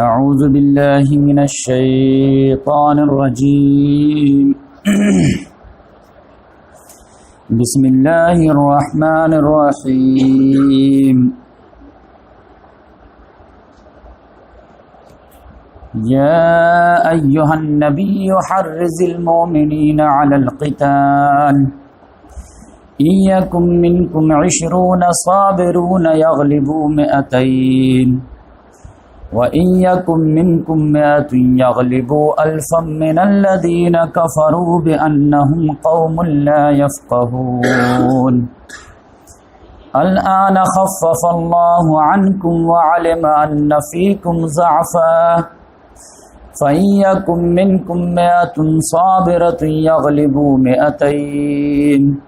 أعوذ بالله من الشيطان الرجيم بسم الله الرحمن الرحيم يا أيها النبي حرض المؤمنين على القتال إن يكن منكم 20 صابرون يغلبوا 200 وَإِن يَكُن مِّنكُم 100 يَغْلِبُوا أَلْفًا مِّنَ الَّذِينَ كَفَرُوا بِأَنَّهُمْ قَوْمٌ لَّا يَفْقَهُونَ الْآنَ خَفَّفَ اللَّهُ عَنكُمْ وَعَلِمَ أَنَّ فِيكُمْ ضَعْفًا فَإِن يَكُن مِّنكُم 100 صَابِرَةٌ يَغْلِبُوا 200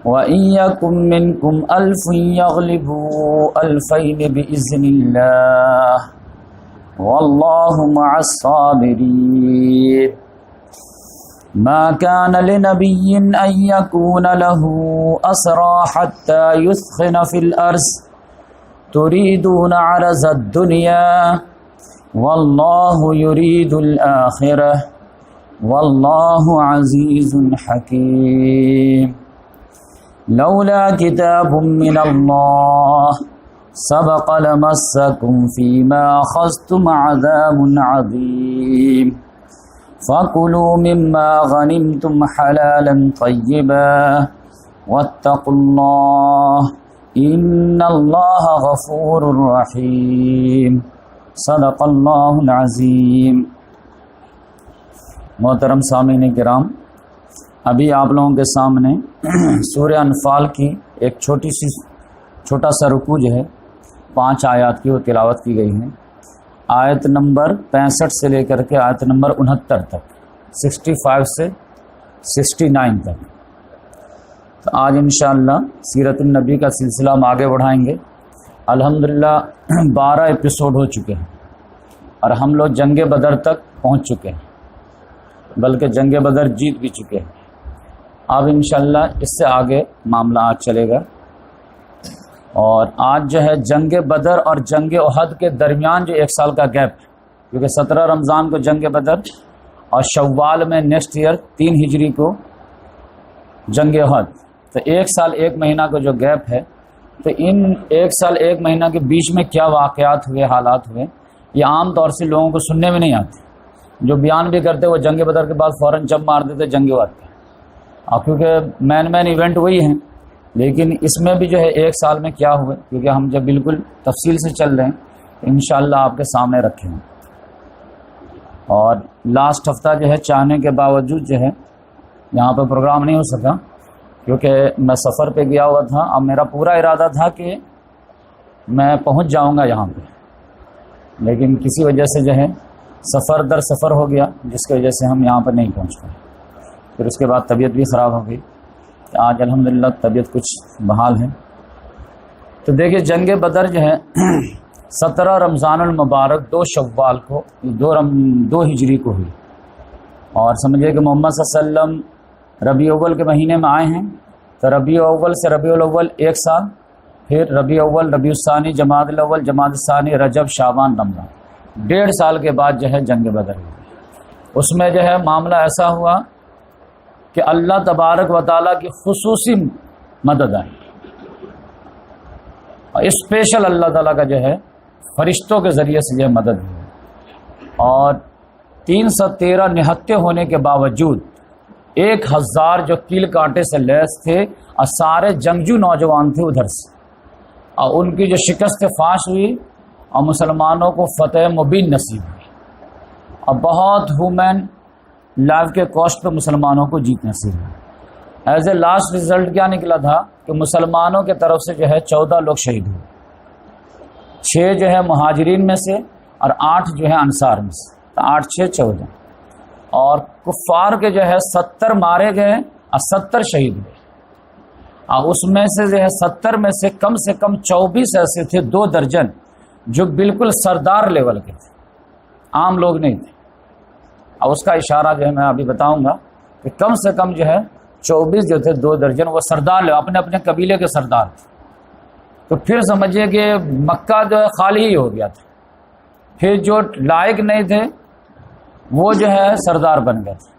وَإِن يَكُن مِّنكُمْ 1000 يَغْلِبُوا 2000 بِإِذْنِ اللَّهِ وَاللَّهُ مَعَ الصَّابِرِينَ مَا كَانَ لِنَبِيٍّ أَن يَكُونَ لَهُ أَسْرَىٰ حَتَّىٰ يُثْخِنَ فِي الْأَرْضِ تُرِيدُونَ عَرَضَ الدُّنْيَا وَاللَّهُ يُرِيدُ الْآخِرَةَ وَاللَّهُ عَزِيزٌ حَكِيمٌ لولا كتاب من الله سبق لمسكم فيما أخذتم عذاب عظيم فكلوا مما غنمتم حلالا طيبا واتقوا الله إن الله غفور رحيم صدق اللہ العظیم۔ محترم سامعین کرام، ابھی آپ لوگوں کے سامنے سورہ انفال کی ایک چھوٹا سا رکوع جو ہے 5 آیات کی وہ تلاوت کی گئی ہیں۔ آیت نمبر 65 سے لے کر کے آیت نمبر 69 تک، 65 سے 69 تک۔ تو آج انشاءاللہ سیرت النبی کا سلسلہ ہم آگے بڑھائیں گے۔ الحمدللہ 12 ایپیسوڈ ہو چکے ہیں اور ہم لوگ جنگ بدر تک پہنچ چکے ہیں، بلکہ جنگ بدر جیت بھی چکے ہیں۔ اب انشاءاللہ اس سے آگے معاملہ آج چلے گا، اور آج جو ہے جنگ بدر اور جنگ احد کے درمیان جو 1 سال کا گیپ، کیونکہ 17 رمضان کو جنگ بدر اور شوال میں نیکسٹ ایئر 3 ہجری کو جنگ احد، تو 1 سال 1 مہینہ کا جو گیپ ہے، تو ان 1 سال 1 مہینہ کے بیچ میں کیا واقعات ہوئے، حالات ہوئے، یہ عام طور سے لوگوں کو سننے میں نہیں آتے۔ جو بیان بھی کرتے وہ جنگ بدر کے بعد فوراً جب مار دیتے جنگ احد کے، اور کیونکہ مین ایونٹ وہی ہیں، لیکن اس میں بھی جو ہے 1 سال میں کیا ہوئے، کیونکہ ہم جب بالکل تفصیل سے چل رہے ہیں انشاءاللہ آپ کے سامنے رکھیں گے۔ اور لاسٹ ہفتہ جو ہے چاہنے کے باوجود جو ہے یہاں پہ پروگرام نہیں ہو سکا، کیونکہ میں سفر پہ گیا ہوا تھا۔ اب میرا پورا ارادہ تھا کہ میں پہنچ جاؤں گا یہاں پہ، لیکن کسی وجہ سے جو ہے سفر در سفر ہو گیا، جس کی وجہ سے ہم یہاں پر نہیں پہنچ پائے۔ پھر اس کے بعد طبیعت بھی خراب ہو گئی، آج الحمدللہ طبیعت کچھ بحال ہے۔ تو دیکھیے جنگ بدر جو ہے 17 رمضان المبارک 2 شوال کو 2 ہجری کو ہوئی، اور سمجھے کہ محمد صلی اللہ علیہ وسلم ربیع اول کے مہینے میں آئے ہیں، تو ربیع اول سے ربیع الاول 1 سال، پھر ربیع اول، ربیع الثانی، جمادی الاول، جمادی الثانی، رجب، شعبان، رمضان، 1.5 سال کے بعد جو ہے جنگ بدر ہوئی۔ اس میں جو ہے معاملہ ایسا ہوا کہ اللہ تبارک و تعالیٰ کی خصوصی مدد آئی، اور اسپیشل اللہ تعالیٰ کا جو ہے فرشتوں کے ذریعے سے یہ مدد ہوئی، اور 313 نہتے ہونے کے باوجود 1000 جو کیل کانٹے سے لیس تھے اور سارے جنگجو نوجوان تھے ادھر سے، اور ان کی جو شکست فاش ہوئی اور مسلمانوں کو فتح مبین نصیب ہوئی، اور بہت ہیومن لائف کے کاسٹ پہ مسلمانوں کو جیت نصیب ہوئی۔ ایز اے لاسٹ رزلٹ کیا نکلا تھا کہ مسلمانوں کے طرف سے جو ہے 14 لوگ شہید ہوئے، 6 جو ہے مہاجرین میں سے اور 8 جو ہے انصار میں سے، تو 8 6 14، اور کفار کے جو ہے 70 مارے گئے اور 70 شہید ہوئے، اور اس میں سے جو ہے 70 میں سے کم 24 ایسے تھے 2 درجن جو بالکل سردار لیول کے تھے، عام لوگ نہیں تھے۔ اور اس کا اشارہ جو ہے میں ابھی بتاؤں گا کہ کم سے کم جو ہے 24 جو تھے 2 درجن وہ سردار اپنے اپنے قبیلے کے سردار تھے۔ تو پھر سمجھیے کہ مکہ جو ہے خالی ہی ہو گیا تھا، پھر جو لائق نہیں تھے وہ جو ہے سردار بن گئے تھے.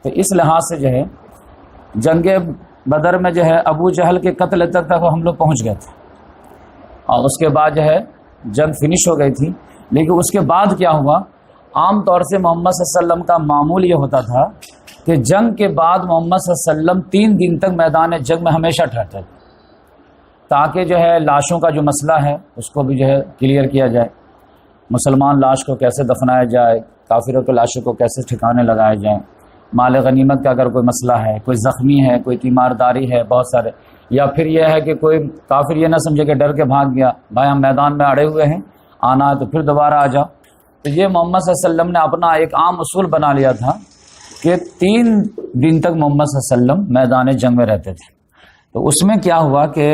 تو اس لحاظ سے جو ہے جنگ بدر میں جو ہے ابو جہل کے قتل تک ہم لوگ پہنچ گئے تھے، اور اس کے بعد جو ہے جنگ فنش ہو گئی تھی. لیکن اس کے بعد کیا ہوا، عام طور سے محمد صلی اللہ علیہ وسلم کا معمول یہ ہوتا تھا کہ جنگ کے بعد محمد صلی اللہ علیہ وسلم 3 دن تک میدان جنگ میں ہمیشہ ٹھہرتے تھے، تاکہ جو ہے لاشوں کا جو مسئلہ ہے اس کو بھی جو ہے کلیئر کیا جائے، مسلمان لاش کو کیسے دفنایا جائے، کافروں کے لاشوں کو کیسے ٹھکانے لگائے جائیں، مال غنیمت کا اگر کوئی مسئلہ ہے، کوئی زخمی ہے، کوئی تیمارداری ہے، بہت سارے، یا پھر یہ ہے کہ کوئی کافر یہ نہ سمجھے کہ ڈر کے بھاگ گیا، بھائی ہم میدان میں اڑے ہوئے ہیں، آنا ہے تو پھر دوبارہ آ جاؤ. تو یہ محمد صلی اللہ علیہ وسلم نے اپنا ایک عام اصول بنا لیا تھا کہ 3 دن تک محمد صلی اللہ علیہ وسلم میدان جنگ میں رہتے تھے. تو اس میں کیا ہوا کہ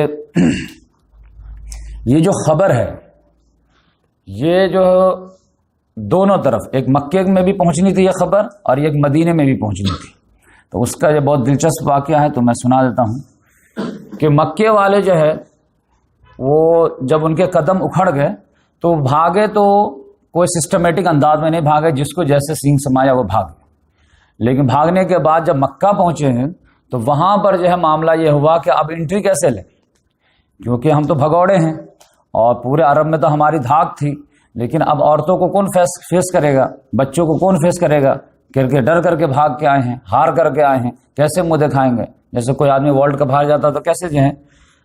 یہ جو خبر ہے یہ جو دونوں طرف، ایک مکے میں بھی پہنچنی تھی یہ خبر اور ایک مدینے میں بھی پہنچنی تھی. تو اس کا یہ بہت دلچسپ واقعہ ہے، تو میں سنا دیتا ہوں کہ مکے والے جو ہے وہ جب ان کے قدم اکھڑ گئے تو بھاگے، تو کوئی سسٹمیٹک انداز میں نہیں بھاگے، جس کو جیسے سینگ سمایا وہ بھاگے. لیکن بھاگنے کے بعد جب مکہ پہنچے ہیں تو وہاں پر جو ہے معاملہ یہ ہوا کہ اب انٹری کیسے لیں، کیونکہ ہم تو بھگوڑے ہیں اور پورے عرب میں تو ہماری دھاک تھی، لیکن اب عورتوں کو کون فیس کرے گا، بچوں کو کون فیس کرے گا، کہ ڈر کر کے بھاگ کے آئے ہیں، ہار کر کے آئے ہیں، کیسے منہ دکھائیں گے. جیسے کوئی آدمی ورلڈ کپ ہار جاتا تو کیسے جو ہے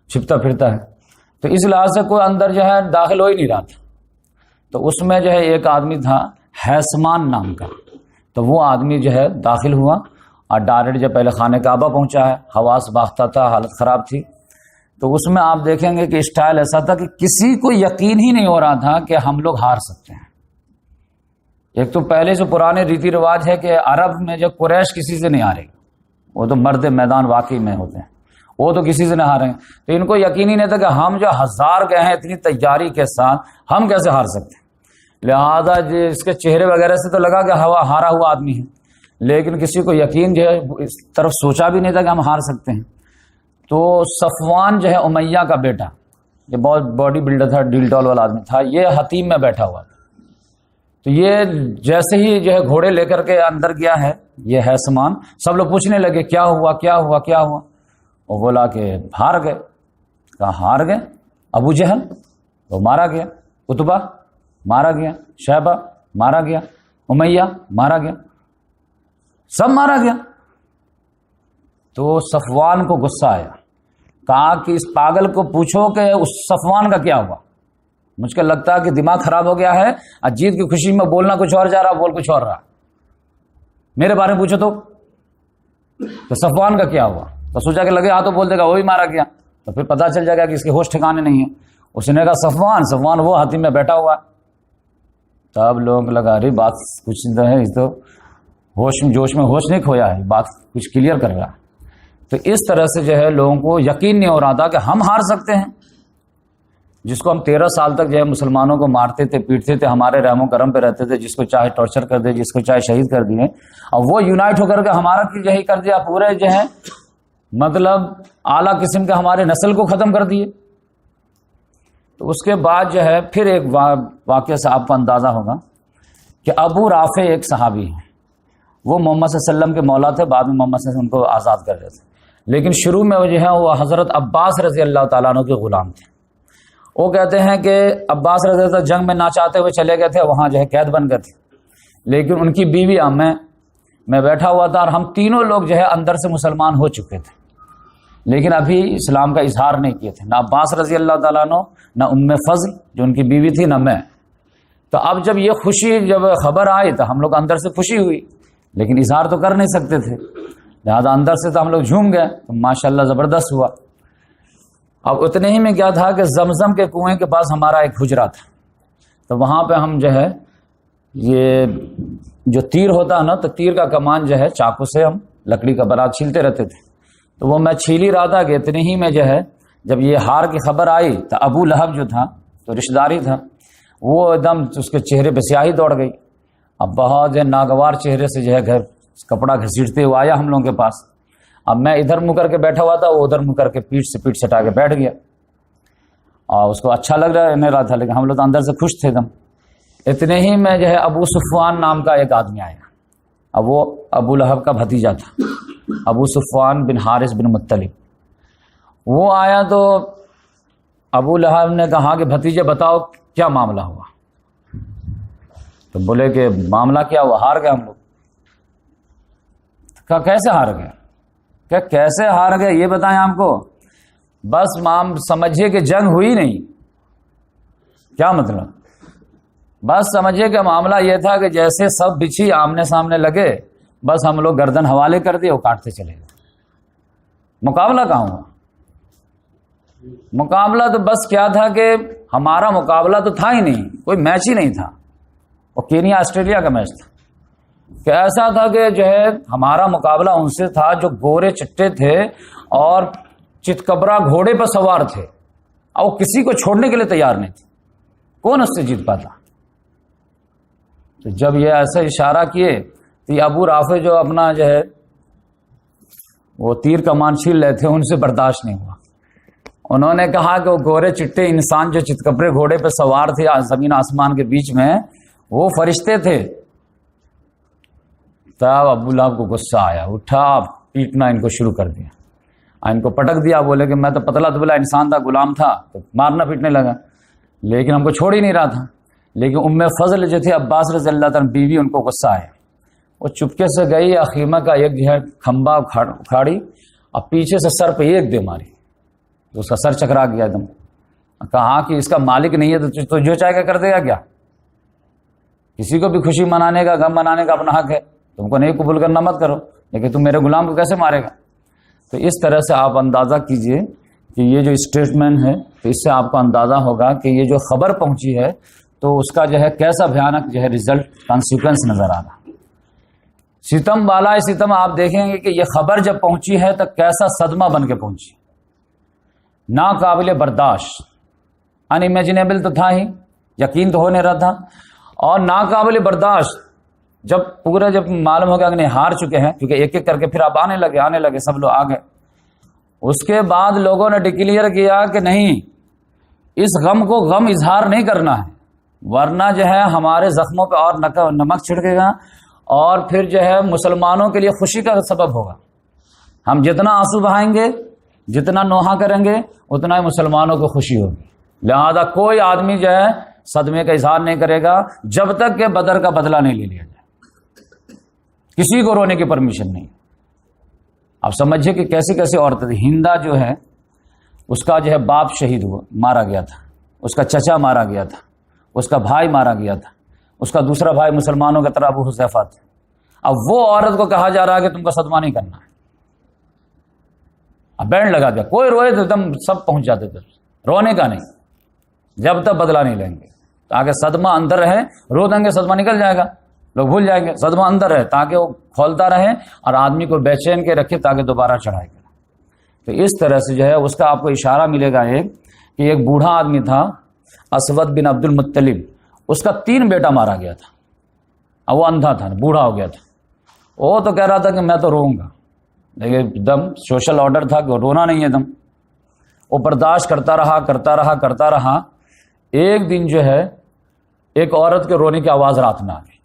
چھپتا پھرتا ہے. تو اس لحاظ سے کوئی اندر جو ہے داخل ہو ہی نہیں رہا تھا. تو اس میں جو ہے ایک آدمی تھا حیثمان نام کا، تو وہ آدمی جو ہے داخل ہوا اور ڈائریکٹ جب پہلے خانہ کعبہ پہنچا ہے، حواس باختہ تھا، حالت خراب تھی. تو اس میں آپ دیکھیں گے کہ اسٹائل ایسا تھا کہ کسی کو یقین ہی نہیں ہو رہا تھا کہ ہم لوگ ہار سکتے ہیں. ایک تو پہلے سے پرانے ریتی رواج ہے کہ عرب میں جو قریش کسی سے نہیں ہارے، وہ تو مرد میدان واقعی میں ہوتے ہیں، وہ تو کسی سے نہیں ہارے. تو ان کو یقین ہی نہیں تھا کہ ہم جو 1000 گئے ہیں اتنی تیاری کے ساتھ، ہم کیسے ہار سکتے ہیں. لہذا اس کے چہرے وغیرہ سے تو لگا کہ ہارا ہوا آدمی ہے، لیکن کسی کو یقین جو ہے اس طرف سوچا بھی نہیں تھا کہ ہم ہار سکتے ہیں. تو صفوان جو ہے امیہ کا بیٹا، یہ بہت باڈی بلڈر تھا، ڈیل ڈال والا آدمی تھا، یہ حتیم میں بیٹھا ہوا تھا. تو یہ جیسے ہی جو ہے گھوڑے لے کر کے اندر گیا ہے یہ ہے سامان، سب لوگ پوچھنے لگے کیا ہوا کیا ہوا کیا ہوا. وہ بولا کہ ہار گئے. کہا ہار گئے؟ ابو جہل وہ مارا گیا، عتبہ مارا گیا، شیبہ مارا گیا، امیہ مارا گیا، سب مارا گیا. تو صفوان کو غصہ آیا، کہا کہ اس پاگل کو پوچھو کہ اس صفوان کا کیا ہوا. مجھ کو لگتا ہے کہ دماغ خراب ہو گیا ہے، جیت کی خوشی میں بولنا کچھ اور جا رہا، بول کچھ اور رہا. میرے بارے میں پوچھو تو صفوان کا کیا ہوا. تو سوچا کہ لگے تو بول دے گا وہی مارا گیا، تو پھر پتہ چل جائے گا کہ اس کے ہوش ٹھکانے نہیں ہیں. اس نے کہا صفوان وہ حتیم میں بیٹھا ہوا. تب لوگوں کو لگا ارے بات کچھ ہے، اس تو جوش میں ہوش نہیں کھویا ہے، بات کچھ کلیئر کر رہا. تو اس طرح سے جو ہے لوگوں کو یقین نہیں ہو رہا تھا کہ ہم ہار سکتے ہیں، جس کو ہم 13 سال تک جو ہے مسلمانوں کو مارتے تھے، پیٹتے تھے، ہمارے رحم و کرم پہ رہتے تھے، جس کو چاہے ٹارچر کر دے، جس کو چاہے شہید کر دیے، اور وہ یونائٹ ہو کر کے ہمارا یہی کر دیا، پورے جو ہے مطلب اعلیٰ قسم کے ہمارے نسل کو ختم کر دیے. تو اس کے بعد جو ہے پھر ایک واقعہ سے آپ کو اندازہ ہوگا کہ ابو رافع ایک صحابی ہیں، وہ محمد صلی اللہ علیہ وسلم کے مولا تھے، بعد میں محمد صلی اللہ علیہ وسلم ان کو آزاد کر دیے تھے، لیکن شروع میں وہ جو ہے وہ حضرت عباس رضی اللہ تعالیٰ عنہ کے غلام تھے. وہ کہتے ہیں کہ عباس رضی اللہ جنگ میں نہ چاہتے ہوئے چلے گئے تھے، وہاں جو ہے قید بن گئے تھے، لیکن ان کی بیوی میں بیٹھا ہوا تھا، اور ہم تینوں لوگ جو ہے اندر سے مسلمان ہو چکے تھے، لیکن ابھی اسلام کا اظہار نہیں کیے تھے، نہ عباس رضی اللہ تعالیٰ عنہ، نہ ام فضل جو ان کی بیوی تھی، نہ میں. تو اب جب یہ خوشی جب خبر آئی تو ہم لوگ اندر سے خوشی ہوئی، لیکن اظہار تو کر نہیں سکتے تھے، لہذا اندر سے تو ہم لوگ جھوم گئے. تو ماشاءاللہ زبردست ہوا. اب اتنے ہی میں کیا تھا کہ زمزم کے کنویں کے پاس ہمارا ایک حجرہ تھا، تو وہاں پہ ہم جو ہے یہ جو تیر ہوتا ہے نا، تو تیر کا کمان جو ہے چاقو سے ہم لکڑی کا برات چھیلتے رہتے تھے. تو وہ میں چھیل ہی رہا تھا کہ اتنے ہی میں جو ہے جب یہ ہار کی خبر آئی تو ابو لہب جو تھا، تو رشتہ داری تھا، وہ ایک دم اس کے چہرے پہ سیاہی دوڑ گئی. اب بہت جو ناگوار چہرے سے جو ہے گھر کپڑا گھسیٹتے ہوئے آیا ہم لوگوں کے پاس. اب میں ادھر منہ کر کے بیٹھا ہوا تھا، وہ ادھر منہ کر کے پیٹ سٹا کے بیٹھ گیا، اور اس کو اچھا لگ رہا نہیں رہا تھا، لیکن ہم لوگ تو اندر سے خوش تھے. دم اتنے ہی میں جو ہے ابو سفیان نام کا ایک آدمی آیا. اب وہ ابو لہب کا بھتیجا تھا, ابو سفیان بن حارث بن مطلب. وہ آیا تو ابو لہب نے کہا کہ بھتیجے بتاؤ کیا معاملہ ہوا. تو بولے کہ معاملہ کیا ہوا, ہار گئے ہم لوگ. کہا کیسے ہار گئے؟ کہ کیسے ہار گئے یہ بتائیں ہم کو. بس مام سمجھیے کہ جنگ ہوئی نہیں. کیا مطلب؟ بس سمجھیے کہ معاملہ یہ تھا کہ جیسے سب بچھی آمنے سامنے لگے, بس ہم لوگ گردن حوالے کر دیے, وہ کاٹتے چلے گئے. مقابلہ کہاں ہوا؟ مقابلہ تو بس کیا تھا کہ ہمارا مقابلہ تو تھا ہی نہیں, کوئی میچ ہی نہیں تھا. وہ کینیا آسٹریلیا کا میچ تھا. کہ ایسا تھا کہ جو ہے ہمارا مقابلہ ان سے تھا جو گورے چٹے تھے اور چتکبرا گھوڑے پر سوار تھے, اور وہ کسی کو چھوڑنے کے لیے تیار نہیں تھے. کون اس سے جیت پاتا؟ تو جب یہ ایسا اشارہ کیے تو یہ ابو رافع جو اپنا جو ہے وہ تیر کمان چھیل رہے تھے, ان سے برداشت نہیں ہوا. انہوں نے کہا کہ وہ گورے چٹے انسان جو چتکبرے گھوڑے پہ سوار تھے زمین آسمان کے بیچ میں, وہ فرشتے تھے. تب ابو لہب کو غصہ آیا, اٹھا پیٹنا ان کو شروع کر دیا, ان کو پٹک دیا. بولے کہ میں تو پتلا دبلا انسان تھا, غلام تھا, تو مارنا پیٹنے لگا, لیکن ہم کو چھوڑ ہی نہیں رہا تھا. لیکن ام فضل جو تھے عباس رضی اللہ تعالیٰ بیوی, ان کو غصہ آیا. وہ چپکے سے گئی, اخیمہ کا ایک جو ہے کھمبا اکھاڑی اور پیچھے سے سر پہ ایک دے ماری, تو اس کا سر چکرا گیا ایک دم. کہا کہ اس کا مالک نہیں ہے تو جو چاہے گا کر دے گا کیا؟ کسی کو بھی خوشی منانے کا, غم منانے کا اپنا حق ہے, تم کو نہیں قبول کرنا مت کرو, لیکن تم میرے غلام کو کیسے مارے گا؟ تو اس طرح سے آپ اندازہ کیجئے کہ یہ جو اسٹیٹمنٹ ہے, تو اس سے آپ کو اندازہ ہوگا کہ یہ جو خبر پہنچی ہے تو اس کا جو ہے کیسا بھیانک جو ہے رزلٹ کانسیکوینس نظر آ رہا. ستم بالائے ستم آپ دیکھیں گے کہ یہ خبر جب پہنچی ہے تو کیسا صدمہ بن کے پہنچی, ناقابل برداشت, ان امیجنیبل تو تھا ہی, یقین تو ہو نہیں رہا تھا, اور ناقابل برداشت. جب معلوم ہو گیا کہ ہار چکے ہیں, کیونکہ ایک ایک کر کے پھر آپ آنے لگے, سب لوگ آ گئے. اس کے بعد لوگوں نے ڈکلیئر کیا کہ نہیں, اس غم کو غم اظہار نہیں کرنا ہے, ورنہ جو ہے ہمارے زخموں پہ اور نمک چھڑکے گا, اور پھر جو ہے مسلمانوں کے لیے خوشی کا سبب ہوگا. ہم جتنا آنسو بہائیں گے, جتنا نوحہ کریں گے, اتنا ہی مسلمانوں کو خوشی ہوگی. لہذا کوئی آدمی جو ہے صدمے کا اظہار نہیں کرے گا جب تک کہ بدر کا بدلہ نہیں لے لیا جائے. کسی کو رونے کی پرمیشن نہیں. آپ سمجھے کہ کیسی کیسی عورتیں تھیں. ہندا جو ہے اس کا جو ہے باپ شہید ہوا, مارا گیا تھا, اس کا چچا مارا گیا تھا, اس کا بھائی مارا گیا تھا, اس کا دوسرا بھائی مسلمانوں کی طرح ابو حذیفہ تھا. اب وہ عورت کو کہا جا رہا ہے کہ تم کو صدمہ نہیں کرنا ہے. اب بینڈ لگا دیا, کوئی روئے تو ایک دم سب پہنچ جاتے تھے. رونے کا نہیں, جب تک بدلہ نہیں لیں گے, تاکہ صدمہ اندر رہے. رو دیں گے صدمہ نکل جائے گا, لوگ بھول جائیں گے. صدمہ اندر رہے تاکہ وہ کھولتا رہے اور آدمی کو بے چین کے رکھے تاکہ دوبارہ چڑھائے گا. تو اس طرح سے جو ہے اس کا آپ کو اشارہ ملے گا کہ ایک بوڑھا آدمی تھا اسود بن عبد المطلب, اس کا 3 بیٹا مارا گیا تھا, اور وہ اندھا تھا, بوڑھا ہو گیا تھا. وہ تو کہہ رہا تھا کہ میں تو روؤں گا, لیکن دم سوشل آرڈر تھا کہ رونا نہیں ہے دم. وہ برداشت کرتا رہا. ایک دن جو ہے ایک عورت کے رونے کی آواز رات میں آ گئی.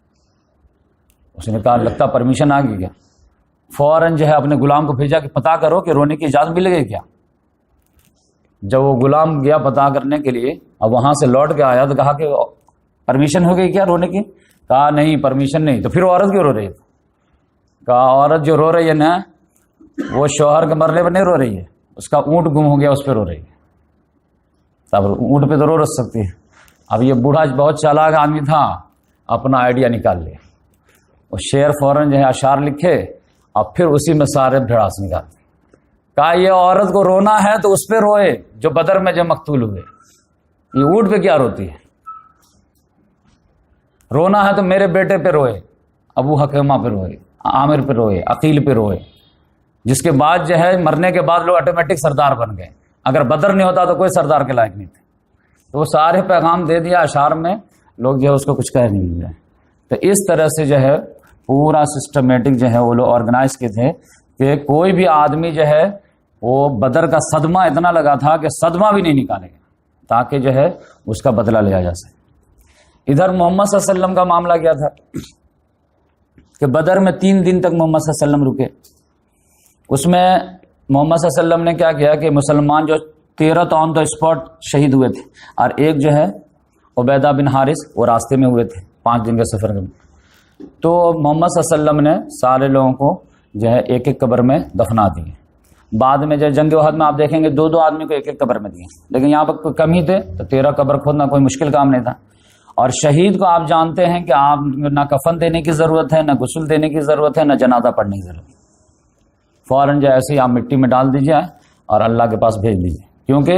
اس نے کہا لگتا پرمیشن آ گئی کیا. فوراً جو ہے اپنے غلام کو بھیجا کہ پتہ کرو کہ رونے کی اجازت مل گئی کیا. جب وہ غلام گیا پتہ کرنے کے لیے, اب وہاں سے لوٹ کے آیا تو کہا کہ پرمیشن ہو گئی کیا رونے کی. کہا نہیں پرمیشن نہیں. تو پھر عورت کیوں رو رہی ہے؟ کہا عورت جو رو رہی ہے نا, وہ شوہر کے مرنے پر نہیں رو رہی ہے, اس کا اونٹ گم ہو گیا اس پہ رو رہی ہے. تب اونٹ پہ تو رو سکتی ہے. اب یہ بوڑھا بہت چالاک آدمی تھا, اپنا آئیڈیا نکال لیا. وہ شعر فوراً جو ہے اشعار لکھے اور پھر اسی میں سارے بھڑاس نکال دیے. کہا یہ عورت کو رونا ہے تو اس پہ روئے جو بدر میں جو مقتول ہوئے, یہ اونٹ پہ کیا روتی ہے. رونا ہے تو میرے بیٹے پہ روئے, ابو حکیمہ پہ روئے, عامر پہ روئے, عقیل پہ روئے, جس کے بعد جو ہے مرنے کے بعد لوگ آٹومیٹک سردار بن گئے. اگر بدر نہیں ہوتا تو کوئی سردار کے لائق نہیں تھے. تو وہ سارے پیغام دے دیا اشعار میں, لوگ جو ہے اس کو کچھ کہہ نہیں مل رہے. تو اس طرح سے جو ہے پورا سسٹمیٹک جو ہے وہ لوگ آرگنائز کیے تھے کہ کوئی بھی آدمی جو ہے وہ بدر کا صدمہ اتنا لگا تھا کہ صدمہ بھی نہیں نکالے گا, تاکہ جو ہے اس کا بدلہ لیا جا سکے. ادھر محمد صلی اللہ علیہ وسلم کا معاملہ کیا تھا کہ بدر میں 3 دن تک محمد صلی اللہ علیہ وسلم رکے. اس میں محمد صلی اللہ علیہ وسلم نے کیا کیا کہ مسلمان جو 13 تو آن دا اسپاٹ شہید ہوئے تھے، اور ایک جو ہے عبیدہ بن حارث وہ راستے میں ہوئے تھے 5 دن کے سفر میں. تو محمد صلی اللہ علیہ وسلم نے سارے لوگوں کو جو ہے ایک ایک قبر میں دفنا دیے. بعد میں جو جنگ احد میں آپ دیکھیں گے 2 آدمی کو ایک ایک قبر میں دیے، لیکن یہاں پر کوئی کم ہی تھے تو 13 قبر کھودنا کوئی مشکل کام نہیں تھا. اور شہید کو آپ جانتے ہیں کہ آپ نہ کفن دینے کی ضرورت ہے، نہ غسل دینے کی ضرورت ہے، نہ جنازہ پڑھنے کی ضرورت ہے. فوراً جو ایسے ہی آپ مٹی میں ڈال دیجیے اور اللہ کے پاس بھیج دیجیے، کیونکہ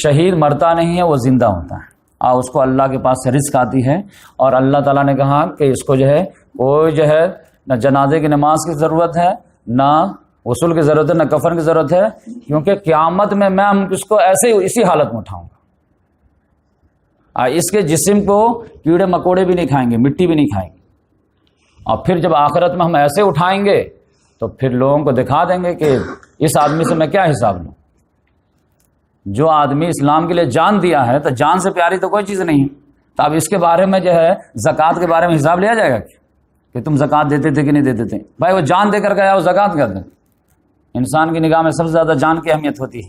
شہید مرتا نہیں ہے، وہ زندہ ہوتا ہے. اس کو اللہ کے پاس سے رزق آتی ہے. اور اللہ تعالیٰ نے کہا کہ اس کو جو ہے کوئی جو ہے نہ جنازے کی نماز کی ضرورت ہے، نہ غسل کی ضرورت ہے، نہ کفن کی ضرورت ہے، کیونکہ قیامت میں ہم اس کو ایسے ہی اسی حالت میں اٹھاؤں گا. اس کے جسم کو کیڑے مکوڑے بھی نہیں کھائیں گے، مٹی بھی نہیں کھائیں گے. اور پھر جب آخرت میں ہم ایسے اٹھائیں گے تو پھر لوگوں کو دکھا دیں گے کہ اس آدمی سے میں کیا حساب لوں. جو آدمی اسلام کے لیے جان دیا ہے تو جان سے پیاری تو کوئی چیز نہیں ہے. تو اب اس کے بارے میں جو ہے زکوٰۃ کے بارے میں حساب لیا جائے گا کہ تم زکوٰۃ دیتے تھے کہ نہیں دیتے تھے. بھائی وہ جان دے کر گیا، وہ زکوٰۃ کر دیں. انسان کی نگاہ میں سب سے زیادہ جان کی اہمیت ہوتی ہے.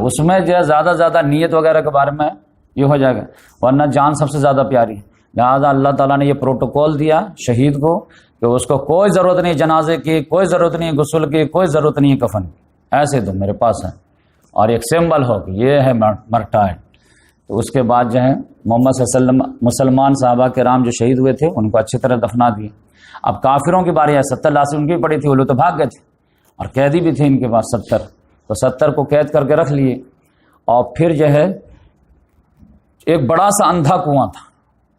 اس میں جو ہے زیادہ نیت وغیرہ کے بارے میں یہ ہو جائے گا، ورنہ جان سب سے زیادہ پیاری ہے. لہٰذا اللہ تعالیٰ نے یہ پروٹوکول دیا شہید کو کہ اس کو کوئی ضرورت نہیں جنازے کی، کوئی ضرورت نہیں غسل کی، کوئی ضرورت نہیں کفن کی. ایسے تو میرے پاس ہے اور ایک سمبل ہو کہ یہ ہے مرٹائر. تو اس کے بعد جو ہے محمد صلی اللہ علیہ وسلم مسلمان صحابہ کرام جو شہید ہوئے تھے ان کو اچھی طرح دفنا دیے. اب کافروں کی باری ہے، 70 لاشیں ان کی بھی پڑی تھی، وہ لوگ تو بھاگ گئے تھے، اور قیدی بھی تھے ان کے پاس 70. تو 70 کو قید کر کے رکھ لیے. اور پھر جو ہے ایک بڑا سا اندھا کنواں تھا،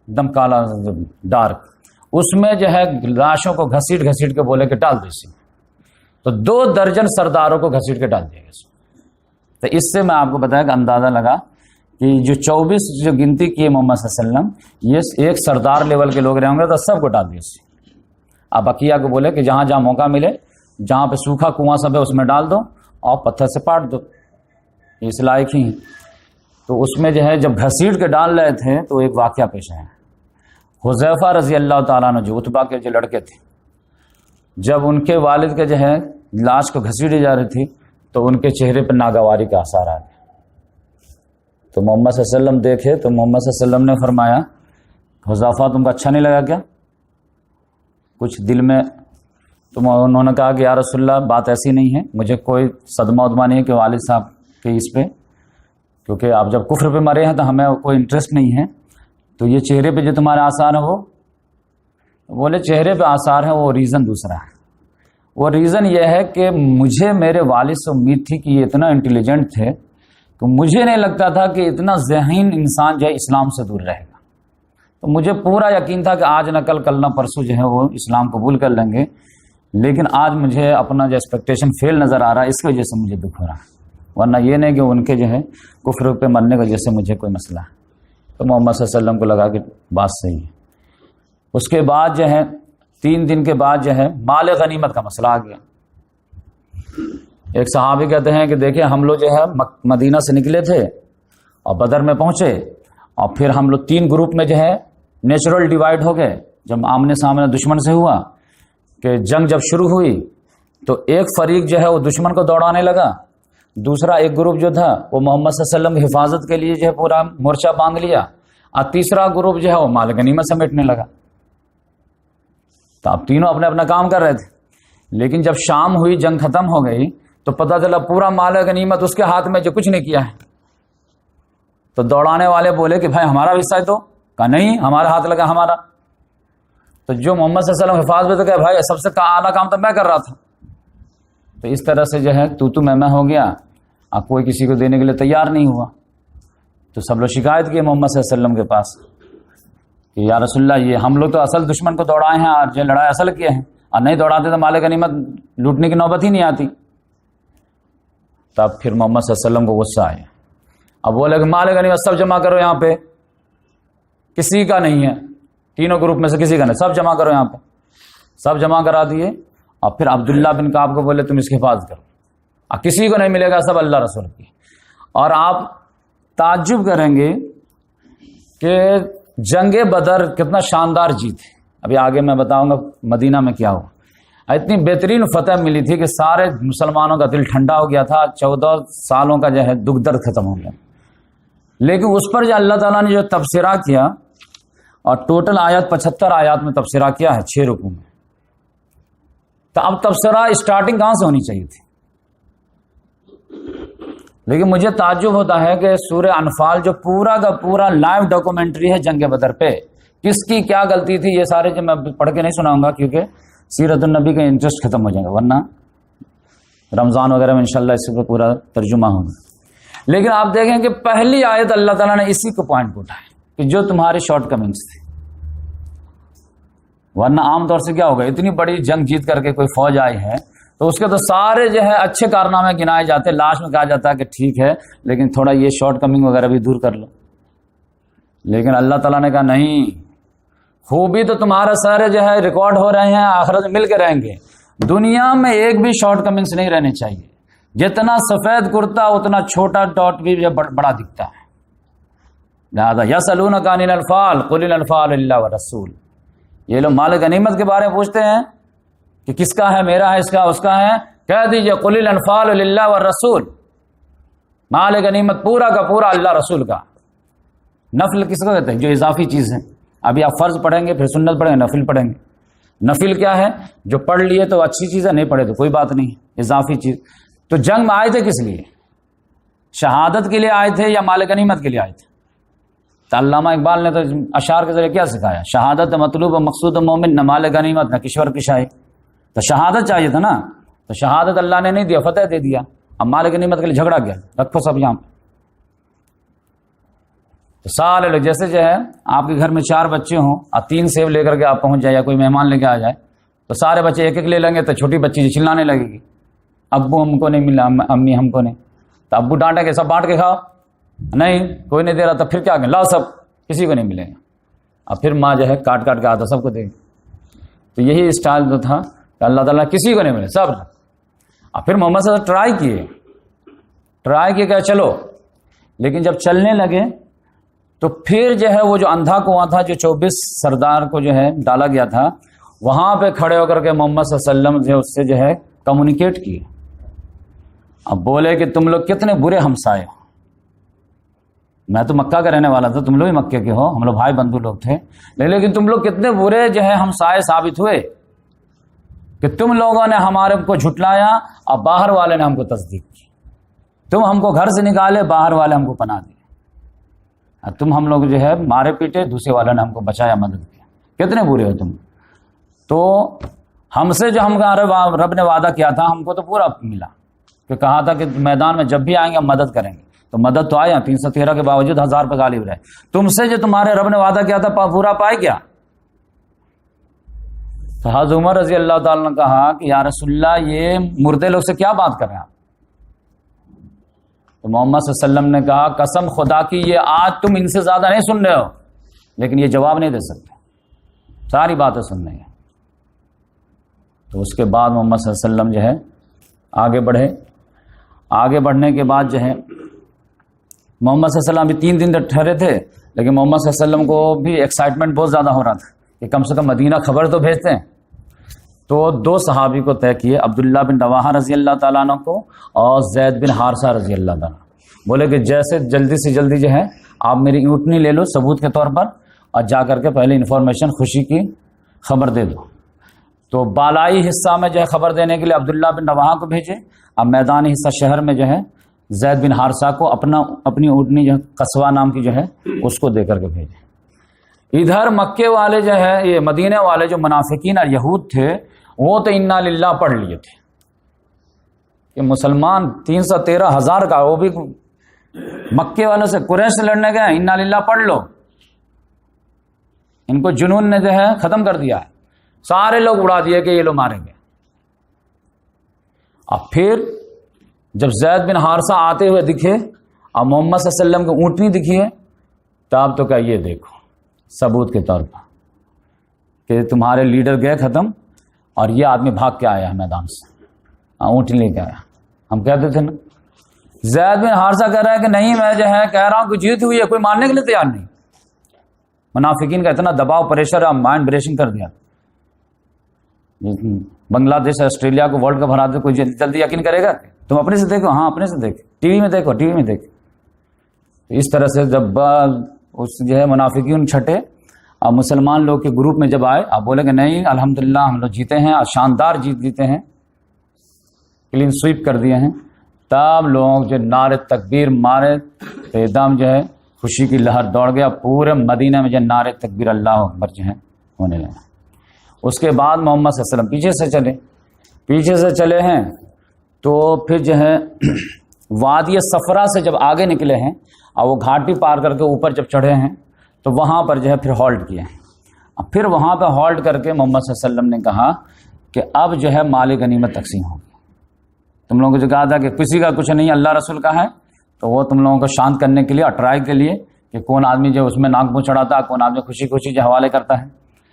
ایک دم کالا ڈارک. اس میں جو ہے لاشوں کو گھسیٹ کے بولے کہ ڈال دو اسی میں. تو 2 درجن سرداروں کو گھسیٹ کے ڈال دیا گیا. تو اس سے میں آپ کو بتایا کہ اندازہ لگا کہ جو 24 جو گنتی کی ہے محمد صلی اللہ علیہ وسلم، یہ ایک سردار لیول کے لوگ رہے ہوں گے تو سب کو ڈال دیا اس سے. اب بقیہ کو بولے کہ جہاں جہاں موقع ملے، جہاں پہ سوکھا کنواں سب ہے اس میں ڈال دو اور پتھر سے پاٹ دو، اس لائق ہی ہیں. تو اس میں جو ہے جب گھسیٹ کے ڈال رہے تھے تو ایک واقعہ پیش آیا. حذیفہ رضی اللہ تعالیٰ عنہ جو عتبہ کے جو لڑکے تھے، جب ان کے والد کے جو ہے لاش کو گھسیٹی جا رہی تھی تو ان کے چہرے پہ ناگواری کا اثر آ گیا. تو محمد صلی اللہ علیہ وسلم دیکھے تو محمد صلی اللہ علیہ وسلم نے فرمایا، حذیفہ تم کو اچھا نہیں لگا کیا؟ کچھ دل میں تو انہوں نے کہا کہ یا رسول اللہ بات ایسی نہیں ہے، مجھے کوئی صدمہ ودمہ نہیں ہے کہ والد صاحب کے اس پہ، کیونکہ آپ جب کفر پہ مرے ہیں تو ہمیں کوئی انٹرسٹ نہیں ہے. تو یہ چہرے پہ جو تمہارے آثار ہیں وہ بولے چہرے پہ آثار ہیں، وہ ریزن دوسرا ہے. وہ ریزن یہ ہے کہ مجھے میرے والد سے امید تھی کہ یہ اتنا انٹیلیجنٹ تھے تو مجھے نہیں لگتا تھا کہ اتنا ذہین انسان جو ہے اسلام سے دور رہے گا. تو مجھے پورا یقین تھا کہ آج نہ کل نہ پرسوں جو ہے وہ اسلام قبول کر لیں گے، لیکن آج مجھے اپنا جو ایکسپیکٹیشن فیل نظر آ رہا ہے، اس کی وجہ سے مجھے دکھ ہو رہا ہے. ورنہ یہ نہیں کہ ان کے جو ہے کفر پہ مرنے کی وجہ سے مجھے کوئی مسئلہ ہے. تو محمد صلی اللہ علیہ وسلم کو لگا کہ بات صحیح ہے. اس کے بعد جو ہے 3 دن کے بعد جو ہے مال غنیمت کا مسئلہ آ گیا. ایک صحابی کہتے ہیں کہ دیکھیں ہم لوگ جو ہے مدینہ سے نکلے تھے اور بدر میں پہنچے، اور پھر ہم لوگ 3 گروپ میں جو ہے نیچرل ڈیوائڈ ہو گئے. جب آمنے سامنے دشمن سے ہوا کہ جنگ جب شروع ہوئی تو ایک فریق جو ہے وہ دشمن کو دوڑانے لگا، دوسرا ایک گروپ جو تھا وہ محمد صلی اللہ علیہ وسلم کی حفاظت کے لیے جو ہے پورا مورچہ باندھ لیا، اور تیسرا گروپ جو ہے وہ مال غنیمت سمیٹنے لگا. تو اب تینوں اپنے اپنا کام کر رہے تھے. لیکن جب شام ہوئی، جنگ ختم ہو گئی تو پتہ چلا پورا مال غنیمت اس کے ہاتھ میں جو کچھ نہیں کیا ہے. تو دوڑانے والے بولے کہ بھائی ہمارا حصہ ہے، تو کہا نہیں ہمارا ہاتھ لگا ہمارا. تو جو محمد صلی اللہ علیہ وسلم حفاظت میں، تو کہا بھائی سب سے اعلیٰ کام تو میں کر رہا تھا. تو اس طرح سے جو ہے تو میں ہو گیا، اب کوئی کسی کو دینے کے لیے تیار نہیں ہوا. تو سب لوگ شکایت کیے محمد صلی اللہ علیہ وسلم کے پاس کہ یا رسول اللہ یہ ہم لوگ تو اصل دشمن کو دوڑائے ہیں اور جو لڑائی اصل کیے ہیں، اور نہیں دوڑاتے تو مال غنیمت لوٹنے کی نوبت ہی نہیں آتی. تب پھر محمد صلی اللہ علیہ وسلم کو غصہ آیا. اب بولے کہ مال غنیمت سب جمع کرو یہاں پہ، کسی کا نہیں ہے، تینوں گروپ میں سے کسی کا نہیں، سب جمع کرو یہاں پہ. سب جمع کرا دیے. اور پھر عبداللہ بن کعب کو بولے تم اس کی حفاظت کرو، اور کسی کو نہیں ملے گا، سب اللہ رسول کی. اور آپ تعجب کریں گے کہ جنگ بدر کتنا شاندار جیت ہے، ابھی آگے میں بتاؤں گا مدینہ میں کیا ہوا. اتنی بہترین فتح ملی تھی کہ سارے مسلمانوں کا دل ٹھنڈا ہو گیا تھا، 14 سالوں کا جو ہے دکھ درد ختم ہو گیا. لیکن اس پر جو اللہ تعالیٰ نے جو تبصرہ کیا، اور ٹوٹل آیات 75 آیات میں تبصرہ کیا ہے 6 رکوع میں. تو اب تبصرہ اسٹارٹنگ کہاں سے ہونی چاہیے تھی؟ لیکن مجھے تعجب ہوتا ہے کہ سورہ انفال جو پورا کا پورا لائیو ڈاکومنٹری ہے جنگ بدر پہ، کس کی کیا غلطی تھی یہ سارے جو میں پڑھ کے نہیں سناؤں گا، کیونکہ سیرت النبی کا انٹرسٹ ختم ہو جائے گا، ورنہ رمضان وغیرہ میں انشاءاللہ اس پہ پورا ترجمہ ہوگا. لیکن آپ دیکھیں کہ پہلی آیت اللہ تعالیٰ نے اسی کو پوائنٹ اٹھایا کہ جو تمہاری شارٹ کمنگس تھی. ورنہ عام طور سے کیا ہوگا، اتنی بڑی جنگ جیت کر کے کوئی فوج آئی ہے تو اس کے تو سارے جو ہے اچھے کارنامے گنائے جاتے، لاسٹ میں کہا جاتا ہے کہ ٹھیک ہے لیکن تھوڑا یہ شارٹ کمنگ وغیرہ بھی دور کر لو. لیکن اللہ تعالیٰ نے کہا نہیں، خوبی تو تمہارے سارے جو ہے ریکارڈ ہو رہے ہیں، آخرت مل کے رہیں گے. دنیا میں ایک بھی شارٹ کمنگس نہیں رہنے چاہیے. جتنا سفید کرتا اتنا چھوٹا ڈاٹ بھی بڑا دکھتا ہے. لہٰذا یسألونک عن الانفال قل الانفال للہ والرسول. یہ لوگ مال غنیمت کے بارے میں پوچھتے ہیں کہ کس کا ہے، میرا ہے، اس کا، اس کا ہے. کہہ دیجئے قل الانفال للہ والرسول، مال غنیمت پورا کا پورا اللہ رسول کا. نفل کس کو کہتے ہیں؟ جو اضافی چیز ہے. ابھی آپ فرض پڑھیں گے، پھر سنت پڑھیں گے، نفل پڑھیں گے. نفل کیا ہے؟ جو پڑھ لیے تو اچھی چیز ہے، نہیں پڑھے تو کوئی بات نہیں، اضافی چیز. تو جنگ میں آئے تھے کس لیے؟ شہادت کے لیے آئے تھے یا مال غنیمت کے لیے آئے تھے؟ تو علامہ اقبال نے تو اشعار کے ذریعے کیا سکھایا؟ شہادت مطلوب و مقصود مومن، نہ مال غنیمت نہ کشور کشائی. تو شہادت چاہیے تھا نا، تو شہادت اللہ نے نہیں دیا، فتح دے دیا. اب مال غنیمت کے لیے جھگڑا گیا، رکھو سب یہاں. تو سارے لوگ جیسے جو ہے آپ کے گھر میں 4 بچے ہوں اور 3 سیب لے کر کے آپ پہنچ جائے یا کوئی مہمان لے کے آ جائے تو سارے بچے ایک ایک لے لیں گے تو چھوٹی بچی چلانے لگے گی، ابو ہم کو نہیں ملا، امی ہم کو نہیں. تو ابو ڈانٹیں گے سب بانٹ کے کھاؤ، نہیں کوئی نہیں دے رہا، تو پھر کیا کریں، لاؤ سب، کسی کو نہیں ملے گا. اور پھر ماں جو ہے کاٹ کاٹ کے آتا سب کو دے گی. تو یہی اسٹائل جو تھا کہ اللہ تعالیٰ کسی کو نہیں ملے، سب. اور پھر محمد صلی اللہ علیہ وسلم ٹرائی کیے کہ چلو. لیکن جب چلنے لگے تو پھر جو ہے وہ جو اندھا کنواں تھا جو 24 سردار کو جو ہے ڈالا گیا تھا، وہاں پہ کھڑے ہو کر کے محمد صلی اللہ علیہ وسلم جو اس سے جو ہے کمیونیکیٹ کیے. اب بولے کہ تم لوگ کتنے برے ہمسائے ہو. میں تو مکہ کا رہنے والا تھا، تم لوگ بھی مکے کے ہو، ہم لوگ بھائی بندھو لوگ تھے، لیکن تم لوگ کتنے برے جو ہے ہمسائے ثابت ہوئے کہ تم لوگوں نے ہمارے کو جھٹلایا اور باہر والے نے ہم کو تصدیق کی. تم ہم کو گھر سے نکالے، باہر والے ہم کو پناہ دیے. تم ہم لوگ جو ہے مارے پیٹے، دوسرے والے نے ہم کو بچایا، مدد کیا. کتنے برے ہو تم. تو ہم سے جو رب نے وعدہ کیا تھا ہم کو تو پورا ملا، کہ کہا تھا کہ میدان میں جب بھی آئیں گے ہم مدد کریں گے. تو مدد تو آیا، 313 کے باوجود 1000 پہ غالب رہے. تم سے جو تمہارے رب نے وعدہ کیا تھا پورا پائے کیا؟ تو حضرت عمر رضی اللہ تعالیٰ نے کہا کہ یا رسول اللہ یہ مردے لوگ سے کیا بات کر رہے ہیں آپ؟ تو محمد صلی اللہ علیہ وسلم نے کہا قسم خدا کی یہ آج تم ان سے زیادہ نہیں سن رہے ہو، لیکن یہ جواب نہیں دے سکتے، ساری باتیں سن رہے ہیں. تو اس کے بعد محمد صلی اللہ علیہ وسلم جو ہے آگے بڑھے. آگے بڑھنے کے بعد جو ہے محمد صلی اللہ علیہ وسلم بھی 3 دن تک ٹھہرے تھے، لیکن محمد صلی اللہ علیہ وسلم کو بھی ایکسائٹمنٹ بہت زیادہ ہو رہا تھا کہ کم سے کم مدینہ خبر تو بھیجتے ہیں. تو 2 صحابی کو طے کیے، عبداللہ بن رواحہ رضی اللہ تعالیٰ عنہ کو اور زید بن حارثہ رضی اللہ تعالیٰ. بولے کہ جیسے جلدی سے جلدی جو ہے آپ میری اونٹنی لے لو ثبوت کے طور پر، اور جا کر کے پہلے انفارمیشن خوشی کی خبر دے دو. تو بالائی حصہ میں جو ہے خبر دینے کے لیے عبداللہ بن رواحہ کو بھیجے. اب میدانی حصہ شہر میں جو ہے زید بن حارثہ کو اپنی اونٹنی جو ہے قصوہ نام کی جو ہے اس کو دے کر کے بھیجے. ادھر مکے والے جو ہے یہ مدینے والے جو منافقین اور یہود تھے وہ تو انا للہ پڑھ لیے تھے کہ مسلمان 313,000 کا، وہ بھی مکے والوں سے قریش سے لڑنے گئے، انا للہ پڑھ لو. ان کو جنون نے جو ہے ختم کر دیا ہے، سارے لوگ اڑا دیے کہ یہ لوگ ماریں گے. اب پھر جب زید بن حارثہ آتے ہوئے دکھے اور محمد صلی اللہ علیہ وسلم کی اونٹنی دکھی ہے تو آپ تو کیا یہ دیکھو ثبوت کے طور پر کہ تمہارے لیڈر گئے ختم اور یہ آدمی بھاگ کے آیا ہے میدان سے، اونٹنی لے کے آیا. ہم کہتے تھے نا. زید بن حارثہ کہہ رہا ہے کہ نہیں، میں جو ہے کہہ رہا ہوں کہ جیت ہوئی ہے، کوئی ماننے کے لیے تیار نہیں. منافقین کا اتنا دباؤ پریشر مائنڈ بریشنگ کر دیا. بنگلہ دیش آسٹریلیا کو ورلڈ کپ ہرا دے کوئی جلدی یقین کرے گا؟ تم اپنے سے دیکھو. ہاں اپنے سے دیکھ, ٹی وی میں دیکھو, ٹی وی میں دیکھ. اس طرح سے جب اس جو ہے منافقین چھٹے اور مسلمان لوگ کے گروپ میں جب آئے, آپ بولے کہ نہیں الحمدللہ ہم لوگ جیتے ہیں, شاندار جیتے ہیں, کلین سویپ کر دیے ہیں, تب لوگ جو نعرے تکبیر مارے تو ایک دم جو ہے خوشی کی لہر دوڑ گیا. پورے مدینہ میں جو نعرے تکبیر اللہ اکبر جو ہے ہونے لگا. اس کے بعد محمد صلی اللہ علیہ وسلم پیچھے سے چلے ہیں تو پھر جو ہے وادی صفرا سے جب آگے نکلے ہیں اور وہ گھاٹی پار کر کے اوپر جب چڑھے ہیں تو وہاں پر جو ہے پھر ہالٹ کیے ہیں. اب پھر وہاں پہ ہالٹ کر کے محمد صلی اللہ علیہ وسلم نے کہا کہ اب جو ہے مال غنیمت تقسیم ہوگی. تم لوگوں کو جو کہا تھا کہ کسی کا کچھ نہیں اللہ رسول کا ہے, تو وہ تم لوگوں کو شانت کرنے کے لیے اور ٹرائی کے لیے کہ کون آدمی جو اس میں ناک منہ چڑھاتا ہے, کون آدمی خوشی خوشی جو حوالے کرتا ہے.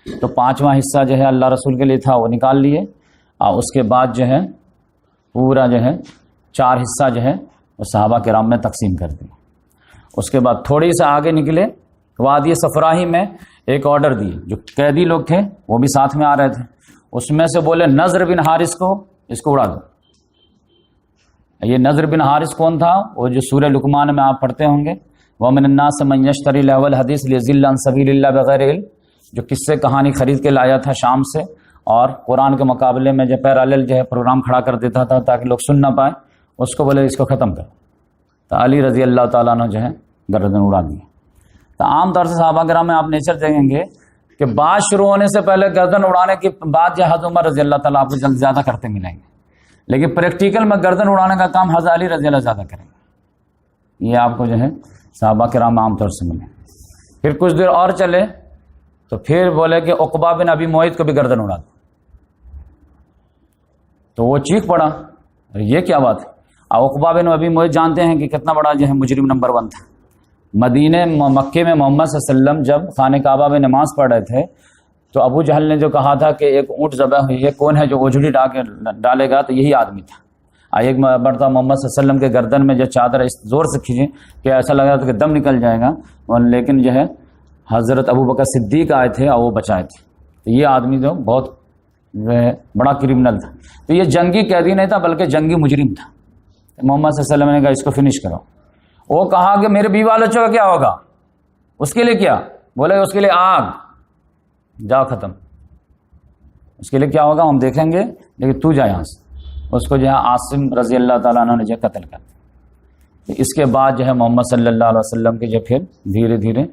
تو 5واں حصہ جو ہے اللہ رسول کے لیے تھا وہ نکال لیے, اور اس کے بعد جو ہے پورا جو ہے 4 حصہ جو ہے وہ صحابہ کرام میں تقسیم کر دیا. اس کے بعد تھوڑی سے آگے نکلے, وادی صفراہی میں ایک آرڈر دی. جو قیدی لوگ تھے وہ بھی ساتھ میں آ رہے تھے, اس میں سے بولے نضر بن حارث کو اس کو اڑا دو. یہ نضر بن حارث کون تھا؟ وہ جو سورہ لقمان میں آپ پڑھتے ہوں گے, وَمِنَ النَّاسِ مَن يَشْتَرِي لَهْوَ الْحَدِيثِ لِيُضِلَّ عَن سَبِيلِ اللَّهِ بِغَيْرِ عِلْمٍ, جو قصے کہانی خرید کے لایا تھا شام سے اور قرآن کے مقابلے میں جو پیرالل جو ہے پروگرام کھڑا کر دیتا تھا تاکہ لوگ سن نہ پائیں, اس کو بولے اس کو ختم کر. تو علی رضی اللہ تعالیٰ نے جو ہے گردن اڑا دی. تو عام طور سے صحابہ کرام میں آپ نیچر دیکھیں گے کہ بات شروع ہونے سے پہلے گردن اڑانے کی بات جو حضرت عمر رضی اللہ تعالیٰ آپ کو زیادہ کرتے ملیں گے, لیکن پریکٹیکل میں گردن اڑانے کا کام حضرت علی رضی اللہ زیادہ کریں گے. یہ آپ کو جو ہے صحابہ کرام عام طور سے ملے. پھر کچھ دیر اور چلے تو پھر بولے کہ عقبہ بن ابی معیط کو بھی گردن اڑا دو. تو وہ چیخ پڑا, یہ کیا بات ہے؟ عقبہ بن ابی معیط جانتے ہیں کہ کتنا بڑا جو ہے مجرم نمبر 1 تھا. مکے میں محمد صلی اللہ علیہ وسلم جب خانہ کعبہ میں نماز پڑھ رہے تھے تو ابو جہل نے جو کہا تھا کہ ایک اونٹ ذبح ہوئی ہے, کون ہے جو اوجھڑی ڈالے گا؟ تو یہی آدمی تھا. ایک مرتبہ محمد صلی اللہ علیہ وسلم کے گردن میں جو چادر اس زور سے کھینچے کہ ایسا لگ رہا تھا کہ دم نکل جائے گا, لیکن جو ہے حضرت ابو بکر صدیق آئے تھے اور وہ بچائے تھے. تو یہ آدمی جو بہت بڑا کرمنل تھا. تو یہ جنگی قیدی نہیں تھا بلکہ جنگی مجرم تھا. محمد صلی اللہ علیہ وسلم نے کہا اس کو فنش کرو. وہ کہا کہ میرے بیوی بچوں کا کیا ہوگا؟ اس کے لیے کیا؟ بولے اس کے لیے آگ, جاؤ ختم. اس کے لیے کیا ہوگا ہم دیکھیں گے, لیکن تو جا یہاں سے. اس کو جو ہے عاصم رضی اللہ تعالیٰ عنہ نے جو قتل کر دیا. اس کے بعد جو ہے محمد صلی اللہ علیہ وسلم کے جو پھر دھیرے دھیرے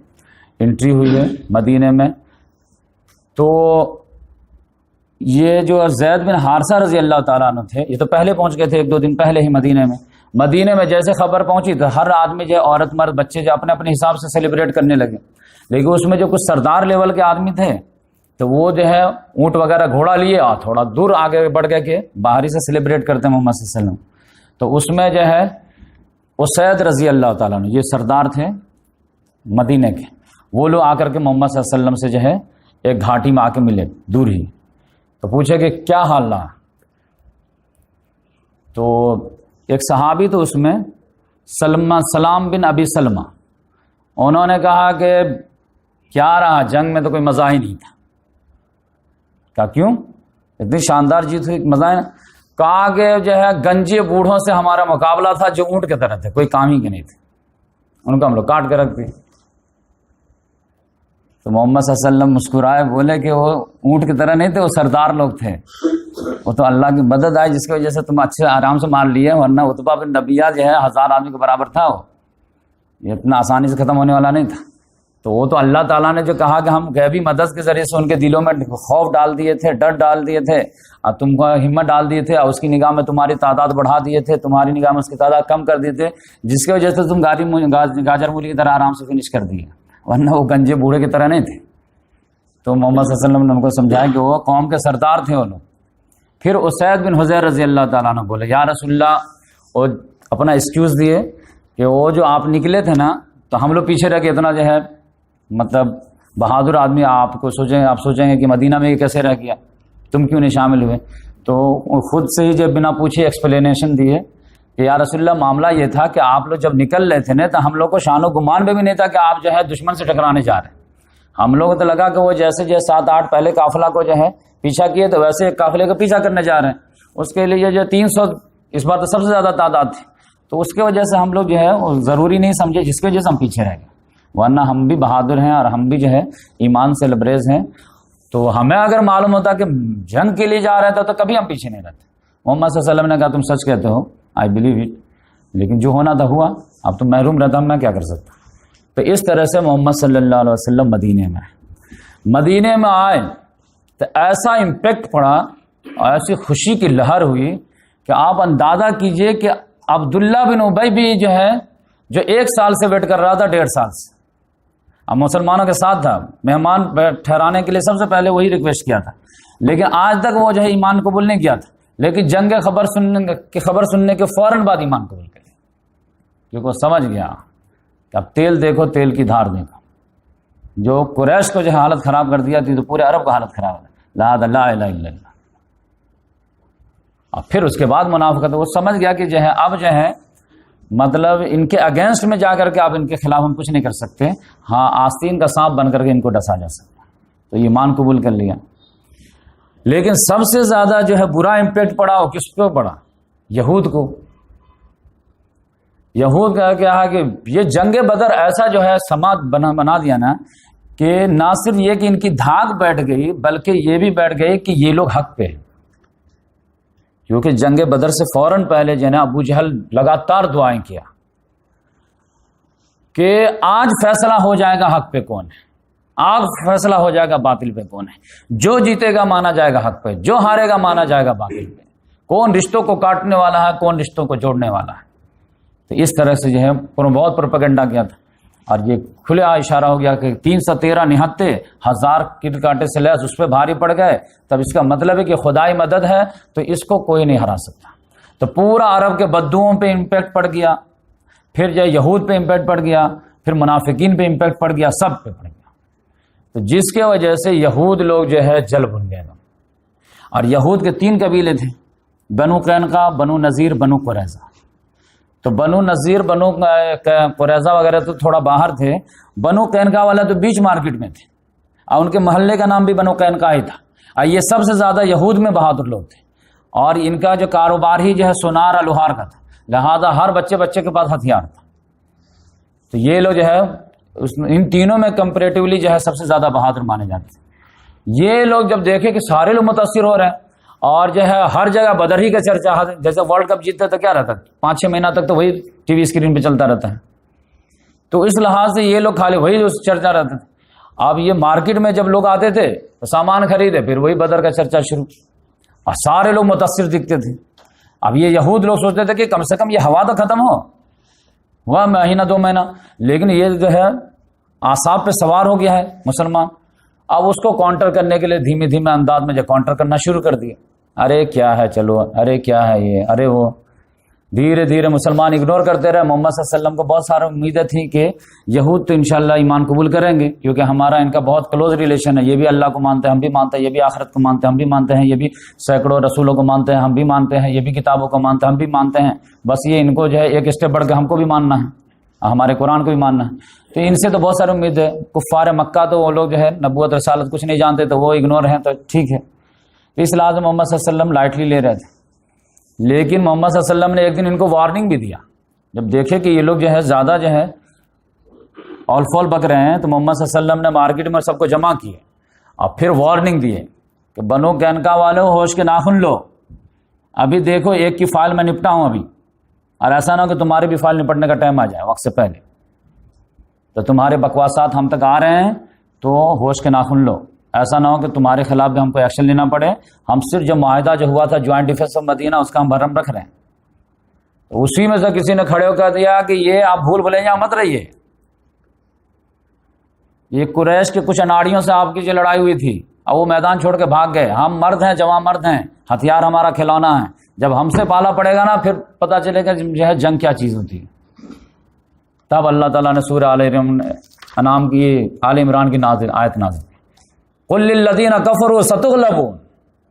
انٹری ہوئی ہے مدینے میں. تو یہ جو زید بن حارثہ رضی اللہ تعالیٰ عنہ تھے, یہ تو پہلے پہنچ گئے تھے, 1-2 دن پہلے ہی مدینے میں جیسے خبر پہنچی تو ہر آدمی جو عورت مرد بچے جو اپنے اپنے حساب سے سیلیبریٹ کرنے لگے. لیکن اس میں جو کچھ سردار لیول کے آدمی تھے تو وہ جو ہے اونٹ وغیرہ گھوڑا لیے اور تھوڑا دور آگے بڑھ گئے کہ باہری سے سیلیبریٹ کرتے ہیں محمد صلی اللہ علیہ وسلم. تو اس میں جو ہے اسید رضی اللہ تعالیٰ عنہ, یہ سردار تھے مدینے کے, وہ لوگ آ کر کے محمد صلی اللہ علیہ وسلم سے جو ہے ایک گھاٹی میں آ کے ملے دور ہی. تو پوچھے کہ کیا حال رہا؟ تو ایک صحابی تو اس میں سلام بن ابی سلمہ, انہوں نے کہا کہ کیا رہا, جنگ میں تو کوئی مزہ ہی نہیں تھا. کہا کیوں؟ اتنی شاندار جیت ہوئی, مزہ ہے. کہا کہ جو ہے گنجے بوڑھوں سے ہمارا مقابلہ تھا جو اونٹ کی طرح تھے, کوئی کام ہی کے نہیں تھے, ان کو ہم لوگ کاٹ کے رکھ دیے. تو محمد صلی اللہ علیہ وسلم مسکرائے, بولے کہ وہ اونٹ کی طرح نہیں تھے, وہ سردار لوگ تھے. وہ تو اللہ کی مدد آئی جس کی وجہ سے تم اچھے آرام سے مار لیے, ورنہ عتبہ بن ربیعہ جو ہے 1000 آدمی کے برابر تھا, وہ یہ اتنا آسانی سے ختم ہونے والا نہیں تھا. تو وہ تو اللہ تعالیٰ نے جو کہا کہ ہم غیبی مدد کے ذریعے سے ان کے دلوں میں خوف ڈال دیے تھے, ڈر ڈال دیے تھے, اور تم کو ہمت ڈال دیے تھے, اور اس کی نگاہ میں تمہاری تعداد بڑھا دیے تھے, تمہاری نگاہ میں اس کی تعداد کم کر دیے تھے, جس کی وجہ سے تم گاجر مولی کی طرح آرام سے فنش کر دیے, ورنہ وہ گنجے بوڑھے کی طرح نہیں تھے. تو محمد صلی اللہ علیہ وسلم نے ان کو سمجھایا کہ وہ قوم کے سردار تھے وہ لوگ. پھر اسید بن حضیر رضی اللہ تعالیٰ عنہ بولے یا رسول اللہ, وہ اپنا ایکسکیوز دیے کہ وہ جو آپ نکلے تھے نا تو ہم لوگ پیچھے رہ کے اتنا جو ہے مطلب بہادر آدمی, آپ سوچیں گے کہ مدینہ میں یہ کیسے رہ گیا, تم کیوں نہیں شامل ہوئے؟ تو خود سے ہی جب بنا پوچھے ایکسپلینیشن دیے کہ یا رسول اللہ معاملہ یہ تھا کہ آپ لوگ جب نکل رہے تھے نا تو ہم لوگ کو شان و گمان بھی نہیں تھا کہ آپ جو ہے دشمن سے ٹکرانے جا رہے ہیں. ہم لوگوں کو تو لگا کہ وہ جیسے 7-8 پہلے قافلہ کو جو ہے پیچھا کیے تو ویسے ایک قافلے کو پیچھا کرنے جا رہے ہیں. اس کے لیے جو 300 اس بار تو سب سے زیادہ تعداد تھی, تو اس کی وجہ سے ہم لوگ جو ہے وہ ضروری نہیں سمجھے, جس کی وجہ سے ہم پیچھے رہ گئے. ورنہ ہم بھی بہادر ہیں اور ہم بھی جو ہے ایمان سے لبریز ہیں. تو ہمیں اگر معلوم ہوتا کہ جنگ کے لیے جا رہا تھا تو کبھی ہم پیچھے نہیں رہتے. محمد صلی اللہ علیہ وسلم نے کہا تم سچ کہتے ہو, آئی بلیو اٹ, لیکن جو ہونا تھا ہوا, اب تم محروم رہتا ہوں, میں کیا کر سکتا. تو اس طرح سے محمد صلی اللہ علیہ وسلم مدینے میں آئے تو ایسا امپیکٹ پڑا اور ایسی خوشی کی لہر ہوئی کہ آپ اندازہ کیجئے کہ عبداللہ بن ابی بھی جو ہے, جو 1 سال سے ویٹ کر رہا تھا 1.5 سال سے, اب مسلمانوں کے ساتھ تھا, مہمان ٹھہرانے کے لیے سب سے پہلے وہی ریکویسٹ کیا تھا, لیکن آج تک وہ جو ہے ایمان قبول نہیں کیا تھا. لیکن جنگ خبر سننے کے فوراً بعد ایمان قبول کر لیا, کیونکہ وہ سمجھ گیا کہ اب تیل دیکھو تیل کی دھار دیکھو. جو قریش کو جو ہے حالت خراب کر دیا تھی تو پورے عرب کو حالت خراب ہے. لا الہ الا اللہ. اور پھر اس کے بعد منافقت, وہ سمجھ گیا کہ جو ہے اب جو ہے مطلب ان کے اگینسٹ میں جا کر کے اب ان کے خلاف ہم کچھ نہیں کر سکتے. ہاں, آستین کا سانپ بن کر کے ان کو ڈسا جا سکتا. تو ایمان قبول کر لیا. لیکن سب سے زیادہ جو ہے برا امپیکٹ پڑا وہ کس کو پڑا؟ یہود کو. یہود کا کیا ہے کہ یہ جنگ بدر ایسا جو ہے سماعت بنا دیا نا, کہ نہ صرف یہ کہ ان کی دھاک بیٹھ گئی بلکہ یہ بھی بیٹھ گئی کہ یہ لوگ حق پہ. کیونکہ جنگ بدر سے فوراً پہلے جو ہے نا ابو جہل لگاتار دعائیں کیا کہ آج فیصلہ ہو جائے گا حق پہ کون ہے, آج فیصلہ ہو جائے گا باطل پہ کون ہے. جو جیتے گا مانا جائے گا حق پہ, جو ہارے گا مانا جائے گا باطل پہ. کون رشتوں کو کاٹنے والا ہے, کون رشتوں کو جوڑنے والا ہے. تو اس طرح سے جو ہے بہت پروپیگنڈا کیا تھا. اور یہ کھلا اشارہ ہو گیا کہ 313 نہتے 1000 کٹ کاٹے سے لیس اس پہ بھاری پڑ گئے. تب اس کا مطلب ہے کہ خدائی مدد ہے تو اس کو کوئی نہیں ہرا سکتا. تو پورا عرب کے بدوؤں پہ امپیکٹ پڑ گیا, پھر جو یہود پہ امپیکٹ پڑ گیا, پھر منافقین پہ امپیکٹ پڑ گیا, سب پہ پڑ گیا. تو جس کے وجہ سے یہود لوگ جو ہے جل بن گئے. اور یہود کے 3 قبیلے تھے, بنو قینقاع, بنو نذیر, بنو قریظہ. تو بنو نذیر, بنو قریظہ وغیرہ تو تھوڑا باہر تھے. بنو قینقاع والا تو بیچ مارکیٹ میں تھے, اور ان کے محلے کا نام بھی بنو قینقاع ہی تھا. اور یہ سب سے زیادہ یہود میں بہادر لوگ تھے, اور ان کا جو کاروبار ہی جو ہے سونار اور لوہار کا تھا, لہذا ہر بچے کے پاس ہتھیار تھا. تو یہ لوگ جو ہے ان تینوں میں کمپیریٹیولی جو ہے سب سے زیادہ بہادر مانے جاتے تھے. یہ لوگ جب دیکھے کہ سارے لوگ متاثر ہو رہے ہیں اور جو ہے ہر جگہ بدر ہی کا چرچا, جیسے ورلڈ کپ جیتتا تو کیا رہتا, 5-6 مہینہ تک تو وہی ٹی وی اسکرین پہ چلتا رہتا ہے. تو اس لحاظ سے یہ لوگ خالی وہی چرچا رہتا تھا. اب یہ مارکیٹ میں جب لوگ آتے تھے تو سامان خریدے, پھر وہی بدر کا چرچا شروع, اور سارے لوگ متاثر دکھتے تھے. اب یہ یہود لوگ سوچتے تھے کہ کم سے کم یہ ہوا تو ختم ہوا مہینہ 2 مہینہ, لیکن یہ جو ہے اعصاب پہ سوار ہو گیا ہے مسلمان. اب اس کو کاؤنٹر کرنے کے لیے دھیمے دھیمے انداز میں جو کاؤنٹر کرنا شروع کر دیا. ارے کیا ہے, چلو, ارے کیا ہے یہ, ارے وہ. دھیرے دھیرے مسلمان اگنور کرتے رہے. محمد صلی اللہ علیہ وسلم کو بہت ساری امیدیں تھیں کہ یہود تو انشاءاللہ ایمان قبول کریں گے, کیونکہ ہمارا ان کا بہت کلوز ریلیشن ہے. یہ بھی اللہ کو مانتے ہیں, ہم بھی مانتے ہیں. یہ بھی آخرت کو مانتے ہیں, ہم بھی مانتے ہیں. یہ بھی سینکڑوں رسولوں کو مانتے ہیں, ہم بھی مانتے ہیں. یہ بھی کتابوں کو مانتے ہیں, ہم بھی مانتے ہیں. بس یہ ان کو جو ہے ایک اسٹیپ بڑھ کے ہم کو بھی ماننا ہے, ہمارے قرآن کو بھی ماننا ہے. تو ان سے تو بہت ساری امید ہے. کفار مکہ تو وہ لوگ جو ہے نبوت رسالت کچھ نہیں جانتے, تو وہ اگنور ہیں, تو ٹھیک ہے. تو اس لحاظ محمد صلی اللہ علیہ وسلم لائٹلی لے رہے تھے. لیکن محمد صلی اللہ علیہ وسلم نے ایک دن ان کو وارننگ بھی دیا. جب دیکھے کہ یہ لوگ جو ہے زیادہ جو ہے آل فال بک رہے ہیں, تو محمد صلی اللہ علیہ وسلم نے مارکیٹ میں سب کو جمع کیے اور پھر وارننگ دیے کہ بنو قینقاع والوں ہوش کے ناخن لو, ابھی دیکھو ایک کی فائل میں نپٹا ہوں ابھی, اور ایسا نہ ہو کہ تمہاری بھی فائل نپٹنے کا ٹائم آ جائے وقت سے پہلے. تو تمہارے بکواسات ہم تک آ رہے ہیں تو ہوش کے ناخن لو. ایسا نہ ہو کہ تمہارے خلاف بھی ہم کو ایکشن لینا پڑے. ہم صرف جو معاہدہ جو ہوا تھا جوائنٹ ڈیفینس آف مدینہ, اس کا ہم بھرم رکھ رہے ہیں. تو اسی میں سے کسی نے کھڑے ہو کر دیا کہ یہ آپ بھول بھلیاں مت رہیے, یہ قریش کے کچھ اناڑیوں سے آپ کی جو لڑائی ہوئی تھی, اور وہ میدان چھوڑ کے بھاگ گئے. ہم مرد ہیں, جوان مرد ہیں, ہتھیار ہمارا کھلونا ہے. جب ہم سے پالا پڑے گا نا, پھر پتہ چلے گا جو ہے جنگ کیا چیز ہوتی ہے. تب اللہ تعالیٰ نے سورہ آل عمران کی آیت نازل کی, قل للذین کفروا ستغلبون.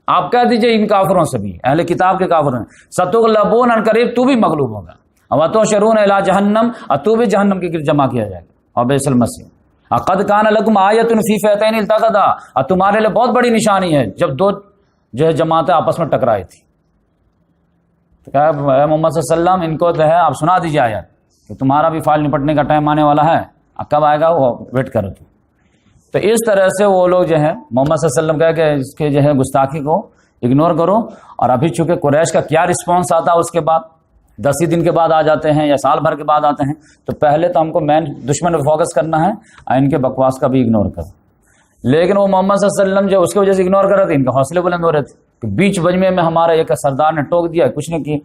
آپ کہہ دیجئے ان کافروں سے بھی, اہل کتاب کے کافروں ہیں, ستغلبون, ان قریب تو بھی مغلوب ہوگا. وتحشرون الی جہنم, اور تو بھی جہنم کے گرد جمع کیا جائے گا. اور بئس المصیر. قد کان لکم آیۃ فی فئتین التقطا، اور تمہارے لیے بہت بڑی نشانی ہے جب دو جو ہے جماعتیں آپس میں ٹکرائی تھی. تو کہا اے محمد صلی اللہ علیہ وسلم ان کو جو ہے آپ سنا دیجیے آیت کہ تمہارا بھی فائل نپٹنے کا ٹائم آنے والا ہے، کب آئے گا وہ ویٹ کرو. تو اس طرح سے وہ لوگ جو ہے محمد صلی اللہ علیہ وسلم کہا کہ اس کے جو ہے گستاخی کو اگنور کرو. اور ابھی چونکہ قریش کا کیا رسپانس آتا اس کے بعد 10 ہی دن کے بعد آ جاتے ہیں یا سال بھر کے بعد آتے ہیں، تو پہلے تو ہم کو مین دشمن پہ فوکس کرنا ہے اور ان کے بکواس کا بھی اگنور کرو. لیکن وہ محمد صلی اللہ علیہ وسلم جو اس کی وجہ سے اگنور کر رہے تھے، ان کے حوصلے بلند ہو رہے تھے کہ بیچ بجمے میں ہمارا ایک سردار نے ٹوک دیا، کچھ نہیں کیا،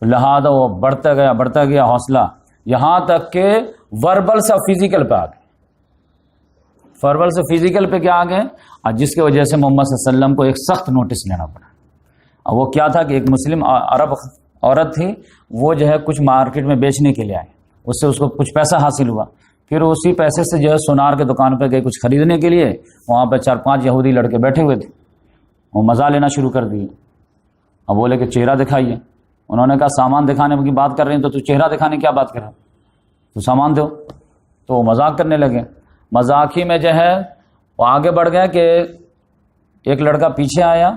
لہذا وہ بڑھتا گیا حوصلہ، یہاں تک کہ وربل سے فزیکل پہ آ گئے. وربل سے فزیکل پہ کیا آ گئے، اور جس کی وجہ سے محمد صلی اللہ علیہ وسلم کو ایک سخت نوٹس لینا پڑا. اور وہ کیا تھا کہ ایک مسلم عرب عورت تھی، وہ جو ہے کچھ مارکیٹ میں بیچنے کے لیے آئے، اس سے اس کو کچھ پیسہ حاصل ہوا. پھر اسی پیسے سے جو ہے سونار کے دکان پہ گئے کچھ خریدنے کے لیے، وہاں پہ 4-5 یہودی لڑکے بیٹھے ہوئے تھے، وہ مزہ لینا شروع کر دیے. اب بولے کہ چہرہ دکھائیے. انہوں نے کہا سامان دکھانے کی بات کر رہے ہیں تو چہرہ دکھانے کی کیا بات کر رہا ہے، تو سامان دو. تو وہ مذاق کرنے لگے. مذاق ہی میں جو ہے وہ آگے بڑھ گئے کہ ایک لڑکا پیچھے آیا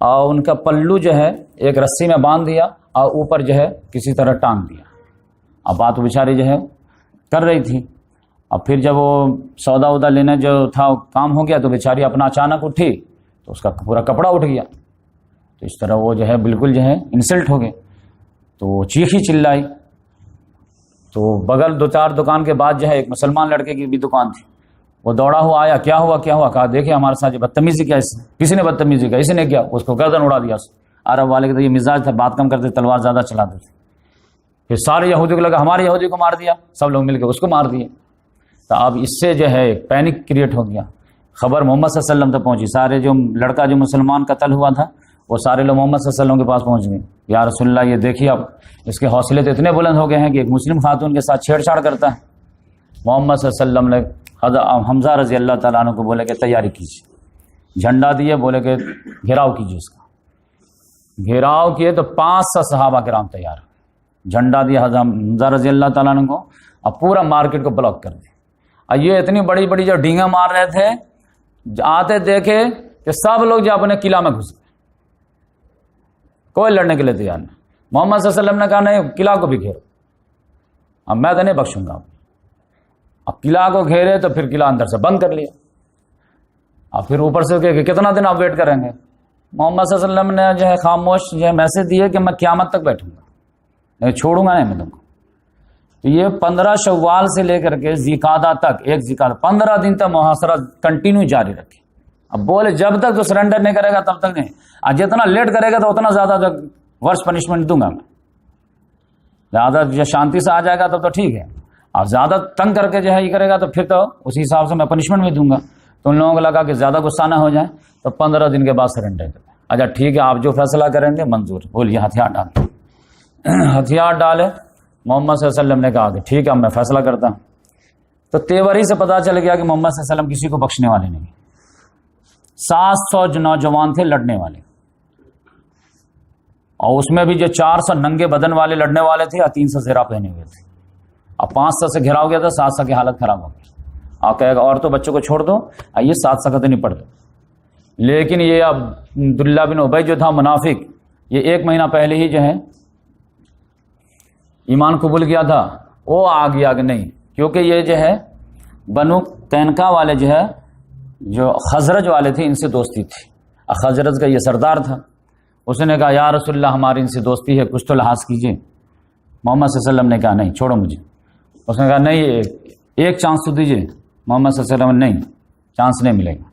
اور ان کا پلو جو ہے ایک رسی میں باندھ دیا اور اوپر جو ہے کسی طرح ٹانگ دیا. اب بات بیچاری جو ہے کر رہی تھی. اب پھر جب وہ سودا ودا لینے جو تھا کام ہو گیا تو بیچاری اپنا اچانک اٹھی تو اس کا پورا کپڑا اٹھ گیا. تو اس طرح وہ جو ہے بالکل جو ہے انسلٹ ہو گئے. تو وہ چیخی چلائی. تو بغل 2-4 دکان کے بعد جو ہے ایک مسلمان لڑکے کی بھی دکان تھی، وہ دوڑا ہوا آیا، کیا ہوا کہا دیکھیں ہمارے ساتھ یہ بدتمیزی کیا، اس نے کسی نے بدتمیزی کیا، اسی نے کیا، اس کو گردن اڑا دیا. عرب والے کے تو یہ مزاج تھا، بات کم کرتے تلوار زیادہ چلاتے تھے. پھر سارے یہودی کو لگا ہمارے یہودی کو مار دیا، سب لوگ مل کے اس کو مار دیے. تو اب اس سے جو ہے پینک کریٹ ہو گیا. خبر محمد صلی اللہ علیہ وسلم تک پہنچی. سارے جو لڑکا جو مسلمان قتل ہوا تھا وہ سارے لوگ محمد صلی اللہ علیہ وسلم کے پاس پہنچ گئے. یا رسول اللہ یہ دیکھیے اب اس کے حوصلے تو اتنے بلند ہو گئے ہیں کہ ایک مسلم خاتون کے ساتھ چھیڑ چھاڑ کرتا ہے. محمد صلی اللہ علیہ وسلم نے حمزہ رضی اللہ تعالیٰ عنہ کو بولے کہ تیاری کیجیے. جھنڈا دیے، بولے کہ گھیراؤ کیجیے. اس کا گھیراؤ کیے تو 500 صحابہ کرام تیار. جھنڈا دیا حمزہ رضی اللہ تعالیٰ عنہ کو، اب پورا مارکیٹ کو بلاک کر دیا. اور یہ اتنی بڑی بڑی جو ڈینگا مار رہے تھے، آتے دیکھے کہ سب لوگ جو اپنے قلعہ میں گھس گئے، کوئی لڑنے کے لیے تیار نہیں. محمد صلی اللہ علیہ وسلم نے کہا نہیں قلعہ کو بھی گھیرو، اب میں تو نہیں بخشوں گا. اب قلعہ کو گھیرے تو پھر قلعہ اندر سے بند کر لیا. اب پھر اوپر سے کہ کتنا دن آپ ویٹ کریں گے. محمد صلی اللہ علیہ وسلم نے جو ہے خاموش جو ہے میسج دیے کہ میں قیامت تک بیٹھوں گا، نہیں چھوڑوں گا نہیں میں تم کو. تو یہ 15 شوال سے لے کر کے ذیقعدہ تک، ایک ذیقعدہ 15 دن تک محاصرہ کنٹینیو جاری رکھے. اب بولے جب تک تو سرنڈر نہیں کرے گا تب تک نہیں، اور جتنا لیٹ کرے گا تو اتنا زیادہ ورس پنشمنٹ دوں گا میں. زیادہ جو شانتی سے آ جائے گا تب تو ٹھیک ہے، اب زیادہ تنگ کر کے جو ہے یہ کرے گا تو پھر تو اسی حساب سے میں پنشمنٹ بھی دوں گا. تو ان لوگوں کو لگا کہ زیادہ غصہ نہ ہو جائے تو 15 دن کے بعد سرنڈر کرے. اچھا ٹھیک ہے آپ جو فیصلہ کریں گے منظور. بولیے ہتھیار ڈالیں. ہتھیار ڈالے. محمد صلی اللہ علیہ وسلم نے کہا کہ ٹھیک ہے اب میں فیصلہ کرتا ہوں. تو تیور ہی سے پتا چل گیا کہ محمد صلی اللہ علیہ وسلم کسی کو بخشنے والے نہیں. 700 نوجوان تھے لڑنے والے، اور اس میں بھی جو 400 ننگے بدن والے لڑنے والے تھے اور 300 زیرہ پہنے ہوئے تھے. اب 500 سے گھراؤ گیا تھا، 700 کی حالت خراب ہو گئی. آپ کہے گا عورتوں بچوں کو چھوڑ دو، یہ 700 کا نہیں پڑ دو. لیکن یہ اب عبداللہ بن ابی جو تھا منافق، یہ 1 مہینہ پہلے ہی جو ہے ایمان قبول کیا تھا، وہ آ گیا کہ نہیں، کیونکہ یہ جو ہے بنو قینقاع والے جو ہے جو خزرج والے تھے ان سے دوستی تھی. خزرج کا یہ سردار تھا. اس نے کہا یا رسول اللہ ہماری ان سے دوستی ہے، کچھ تو لحاظ کیجیے. محمد صلی اللہ علیہ وسلم نے کہا نہیں چھوڑو مجھے. اس نے کہا نہیں ایک چانس تو دیجیے. محمد صلی اللہ علیہ وسلم نہیں چانس نہیں ملے گا.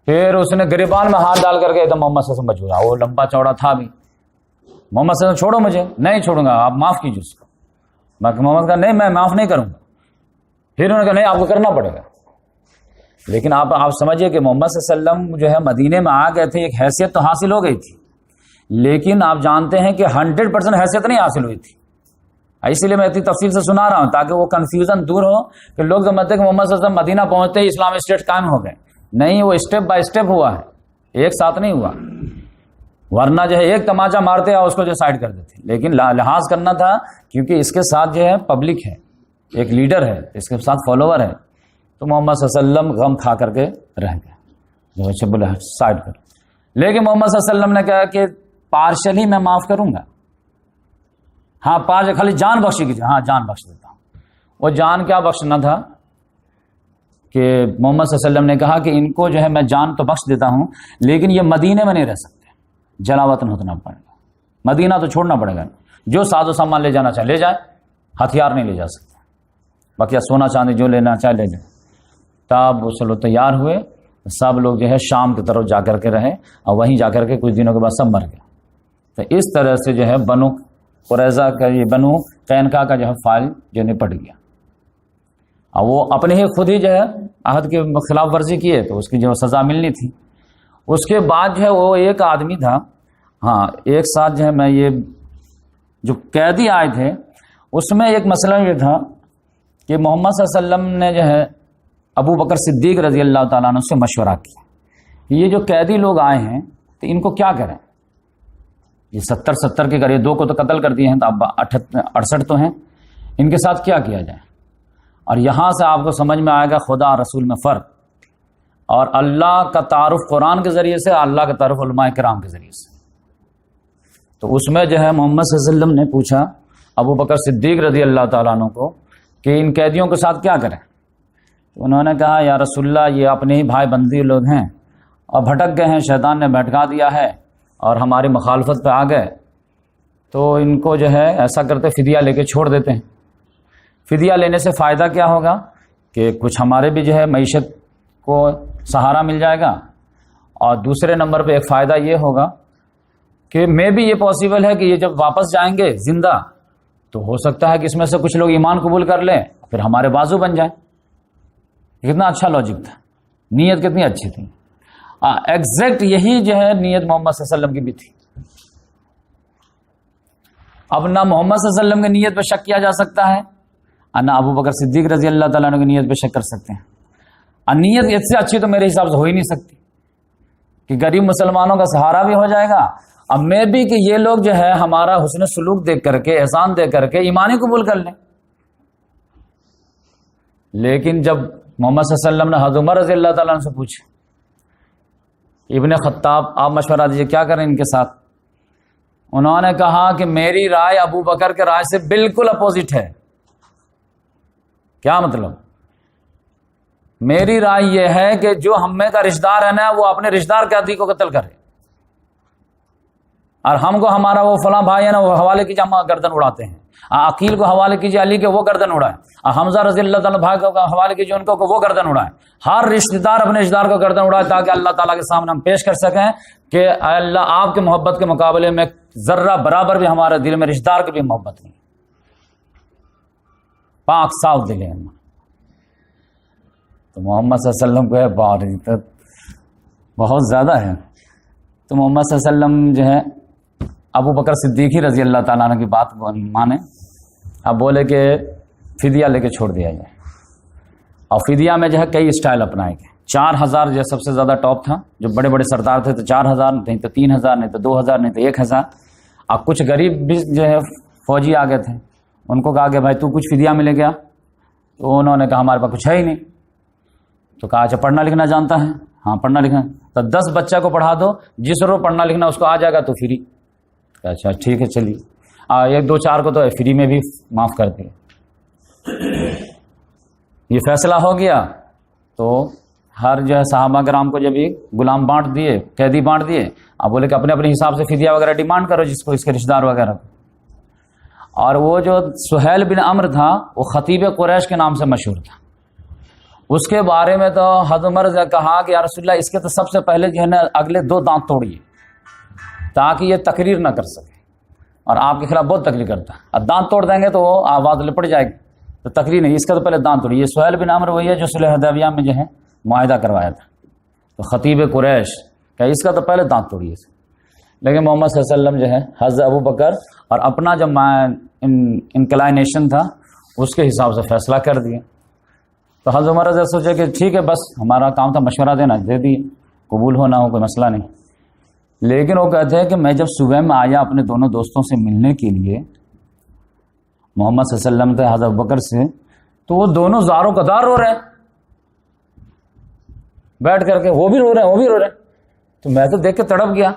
پھر اس نے گریبان میں ہاتھ ڈال کر کے ایک محمد صلی اللہ علیہ وسلم بچوڑا. وہ لمبا چوڑا تھا بھی. محمد صلی اللہ علیہ وسلم چھوڑو مجھے. نہیں چھوڑوں گا، آپ معاف کیجیے اس کو. محمد کہا نہیں میں معاف نہیں کروں گا. پھر انہوں نے کہا نہیں آپ کو کرنا پڑے گا. لیکن آپ سمجھیے کہ محمد صلی اللہ علیہ وسلم جو ہے مدینے میں آ گئے تھے، ایک حیثیت تو حاصل ہو گئی تھی، لیکن آپ جانتے ہیں کہ 100% حیثیت نہیں حاصل ہوئی تھی. اسی لیے میں اتنی تفصیل سے سنا رہا ہوں تاکہ وہ کنفیوژن دور ہو کہ لوگ سمجھتے ہیں کہ محمد صلی اللہ علیہ وسلم مدینہ پہنچتے ہی اسلامی اسٹیٹ قائم ہو گئے. نہیں، وہ اسٹیپ بائی اسٹیپ ہوا ہے، ایک ساتھ نہیں ہوا. ورنہ جو ہے ایک تماچا مارتے اور اس کو جو سائڈ کر دیتے. لیکن لحاظ کرنا تھا کیونکہ اس کے ساتھ جو ہے پبلک ہے، ایک لیڈر ہے، اس کے ساتھ فالوور ہے، تو محمد صلی اللہ علیہ وسلم غم کھا کر کے رہ گئے، جو اچھا بولے سائڈ کر. لیکن محمد صلی اللہ علیہ وسلم نے کہا کہ پارشلی میں معاف کروں گا، ہاں خالی جان بخشی کیجیے، ہاں جان بخش دیتا ہوں. وہ جان کیا بخشنا تھا کہ محمد صلی اللہ علیہ وسلم نے کہا کہ ان کو جو ہے میں جان تو بخش دیتا ہوں، لیکن یہ مدینے میں نہیں رہ سکتے، جلا وطن ہونا پڑے گا، مدینہ تو چھوڑنا پڑے گا. جو ساز و سامان لے جانا چاہے لے جائے، ہتھیار نہیں لے جا سکتے، باقی سونا چاندی جو لینا چاہے لے جائے. تب وہ چلو تیار ہوئے، سب لوگ جو ہے شام کی طرف جا کر کے رہے، اور وہیں جا کر کے کچھ دنوں کے بعد سب مر گئے. تو اس طرح سے جو ہے بنو قریظہ کا، یہ بنو قینقاع کا جو ہے فائل جو نپٹ گیا. اور وہ اپنے ہی خود ہی جو ہے عہد کے خلاف ورزی کیے تو اس کی جو سزا ملنی تھی. اس کے بعد جو ہے وہ ایک آدمی تھا، ہاں ایک ساتھ جو ہے میں یہ جو قیدی آئے تھے اس میں ایک مسئلہ یہ تھا کہ محمد صلی اللہ علیہ وسلم نے جو ہے ابو بکر صدیق رضی اللہ تعالیٰ عنہ سے مشورہ کیا کہ یہ جو قیدی لوگ آئے ہیں تو ان کو کیا کریں. یہ 70 کے قریب، 2 کو تو قتل کر دیے ہیں تو اب 68 تو ہیں، ان کے ساتھ کیا کیا جائے. اور یہاں سے آپ کو سمجھ میں آئے گا خدا اور رسول میں فرق، اور اللہ کا تعارف قرآن کے ذریعے سے، اللہ کا تعارف علماء کرام کے ذریعے سے. تو اس میں جو ہے محمد صلی اللہ علیہ وسلم نے پوچھا ابو بکر صدیق رضی اللہ تعالیٰ عنہ کو کہ ان قیدیوں کے ساتھ کیا کریں. تو انہوں نے کہا یا رسول اللہ یہ اپنے ہی بھائی بندی لوگ ہیں اور بھٹک گئے ہیں، شیطان نے بھٹکا دیا ہے اور ہماری مخالفت پہ آ گئے، تو ان کو جو ہے ایسا کرتے فدیہ لے کے چھوڑ دیتے ہیں. فدیہ لینے سے فائدہ کیا ہوگا کہ کچھ ہمارے بھی جو ہے معیشت کو سہارا مل جائے گا، اور دوسرے نمبر پہ ایک فائدہ یہ ہوگا کہ میں بھی یہ پاسبل ہے کہ یہ جب واپس جائیں گے زندہ تو ہو سکتا ہے کہ اس میں سے کچھ لوگ ایمان قبول کر لیں، پھر ہمارے بازو بن جائیں. کتنا اچھا لاجک تھا، نیت کتنی اچھی تھی. ایگزیکٹ یہی جو ہے نیت محمد صلی اللہ علیہ وسلم کی بھی تھی. اب نہ محمد صلی اللہ علیہ وسلم کی نیت پہ شک کیا جا سکتا ہے، اور نہ ابو بکر صدیق رضی اللہ تعالیٰ عنہ کی نیت پہ شک کر سکتے ہیں. اور نیت اس سے اچھی تو میرے حساب سے ہو ہی نہیں سکتی کہ غریب مسلمانوں کا سہارا بھی ہو جائے گا، اب میں بھی کہ یہ لوگ جو ہے ہمارا حسن سلوک دیکھ کر کے، احسان دیکھ کر کے ایمان ہی قبول کر لیں. لیکن جب محمد صلی اللہ علیہ وسلم نے حضرت عمر رضی اللہ تعالیٰ عنہ سے پوچھا ابن خطاب آپ مشورہ دیجیے کیا کریں ان کے ساتھ، انہوں نے کہا کہ میری رائے ابو بکر کے رائے سے بالکل اپوزٹ ہے. کیا مطلب؟ میری رائے یہ ہے کہ جو ہم میں کا رشتہ دار ہے نا وہ اپنے رشتہ دار قیدی کو قتل کرے، اور ہم کو ہمارا وہ فلاں بھائی ہے نا وہ حوالے کیجیے، ہم گردن اڑاتے ہیں. عقیل کو حوالے کیجیے علی کے، وہ گردن اڑائے. حمزہ رضی اللہ تعالیٰ بھائی کو حوالے کیجیے ان کو، وہ گردن اڑائے. ہر رشتہ دار اپنے رشتہ دار کو گردن اڑائے تاکہ اللہ تعالیٰ کے سامنے ہم پیش کر سکیں کہ اللہ آپ کے محبت کے مقابلے میں ذرہ برابر بھی ہمارے دل میں رشتہ دار کی بھی محبت نہیں. پاک صاف دل ہے. تو محمد صلی اللہ علیہ وسلم کو ہے بہت زیادہ ہے. تو محمد صلی اللہ علیہ وسلم جو ہے ابو بکر صدیقی رضی اللہ تعالیٰ عنہ کی بات مانے. اب بولے کہ فدیہ لے کے چھوڑ دیا جائے. اور فدیہ میں جو ہے کئی اسٹائل اپنائے گئے. 4000 جو سب سے زیادہ ٹاپ تھا، جو بڑے بڑے سردار تھے تو 4000، نہیں تو 3000، نہیں تو 2000، نہیں تو 1000. اب کچھ غریب بھی جو ہے فوجی آ گئے تھے، ان کو کہا کہ بھائی تو کچھ فدیہ ملے گیا، تو انہوں نے کہا ہمارے پاس کچھ ہے ہی نہیں. تو کہا اچھا پڑھنا لکھنا جانتا ہے؟ ہاں پڑھنا لکھنا. تو 10 بچہ کو پڑھا دو، جس روز پڑھنا لکھنا اس کو آ جائے گا تو فری. اچھا ٹھیک ہے چلیے. 1-2-4 کو تو فری میں بھی معاف کر دیے. یہ فیصلہ ہو گیا تو ہر جو ہے صحابہ کرام کو جب یہ غلام بانٹ دیے، قیدی بانٹ دیے. اب بولے کہ اپنے اپنے حساب سے فدیہ وغیرہ ڈیمانڈ کرو جس کو اس کے رشتہ دار وغیرہ. اور وہ جو سہیل بن عمرو تھا وہ خطیب قریش کے نام سے مشہور تھا. اس کے بارے میں تو حضرت عمر نے کہا کہ یا رسول اللہ اس کے تو سب سے پہلے جو ہے نا اگلے 2 دانت توڑیے تاکہ یہ تقریر نہ کر سکے، اور آپ کے خلاف بہت تقریر کرتا ہے. اب دانت توڑ دیں گے تو وہ آواز لپٹ جائے گی، تو تقریر نہیں، اس کا تو پہلے دانت توڑیے. یہ سہیل بن عمرو وہی ہے جو صلح حدیبیہ میں جو ہے معاہدہ کروایا تھا. تو خطیب قریش کہ اس کا تو پہلے دانت توڑیے. لیکن محمد صلی اللہ علیہ وسلم جو ہے حضرت ابو بکر اور اپنا جو انکلائنیشن تھا اس کے حساب سے فیصلہ کر دیا. تو حضرت عمر رضی سوچے کہ ٹھیک ہے بس ہمارا کام تھا مشورہ دینا، دے دیے، قبول ہونا ہو کوئی مسئلہ نہیں. لیکن وہ کہتے ہیں کہ میں جب صبح میں آیا اپنے دونوں دوستوں سے ملنے کے لیے، محمد صلی اللہ علیہ وسلم تھے حضرت ابو بکر سے، تو وہ دونوں زاروں قدار رو رہے ہیں بیٹھ کر کے، وہ بھی رو رہے ہیں وہ بھی رو رہے ہیں. تو میں تو دیکھ کے تڑپ گیا،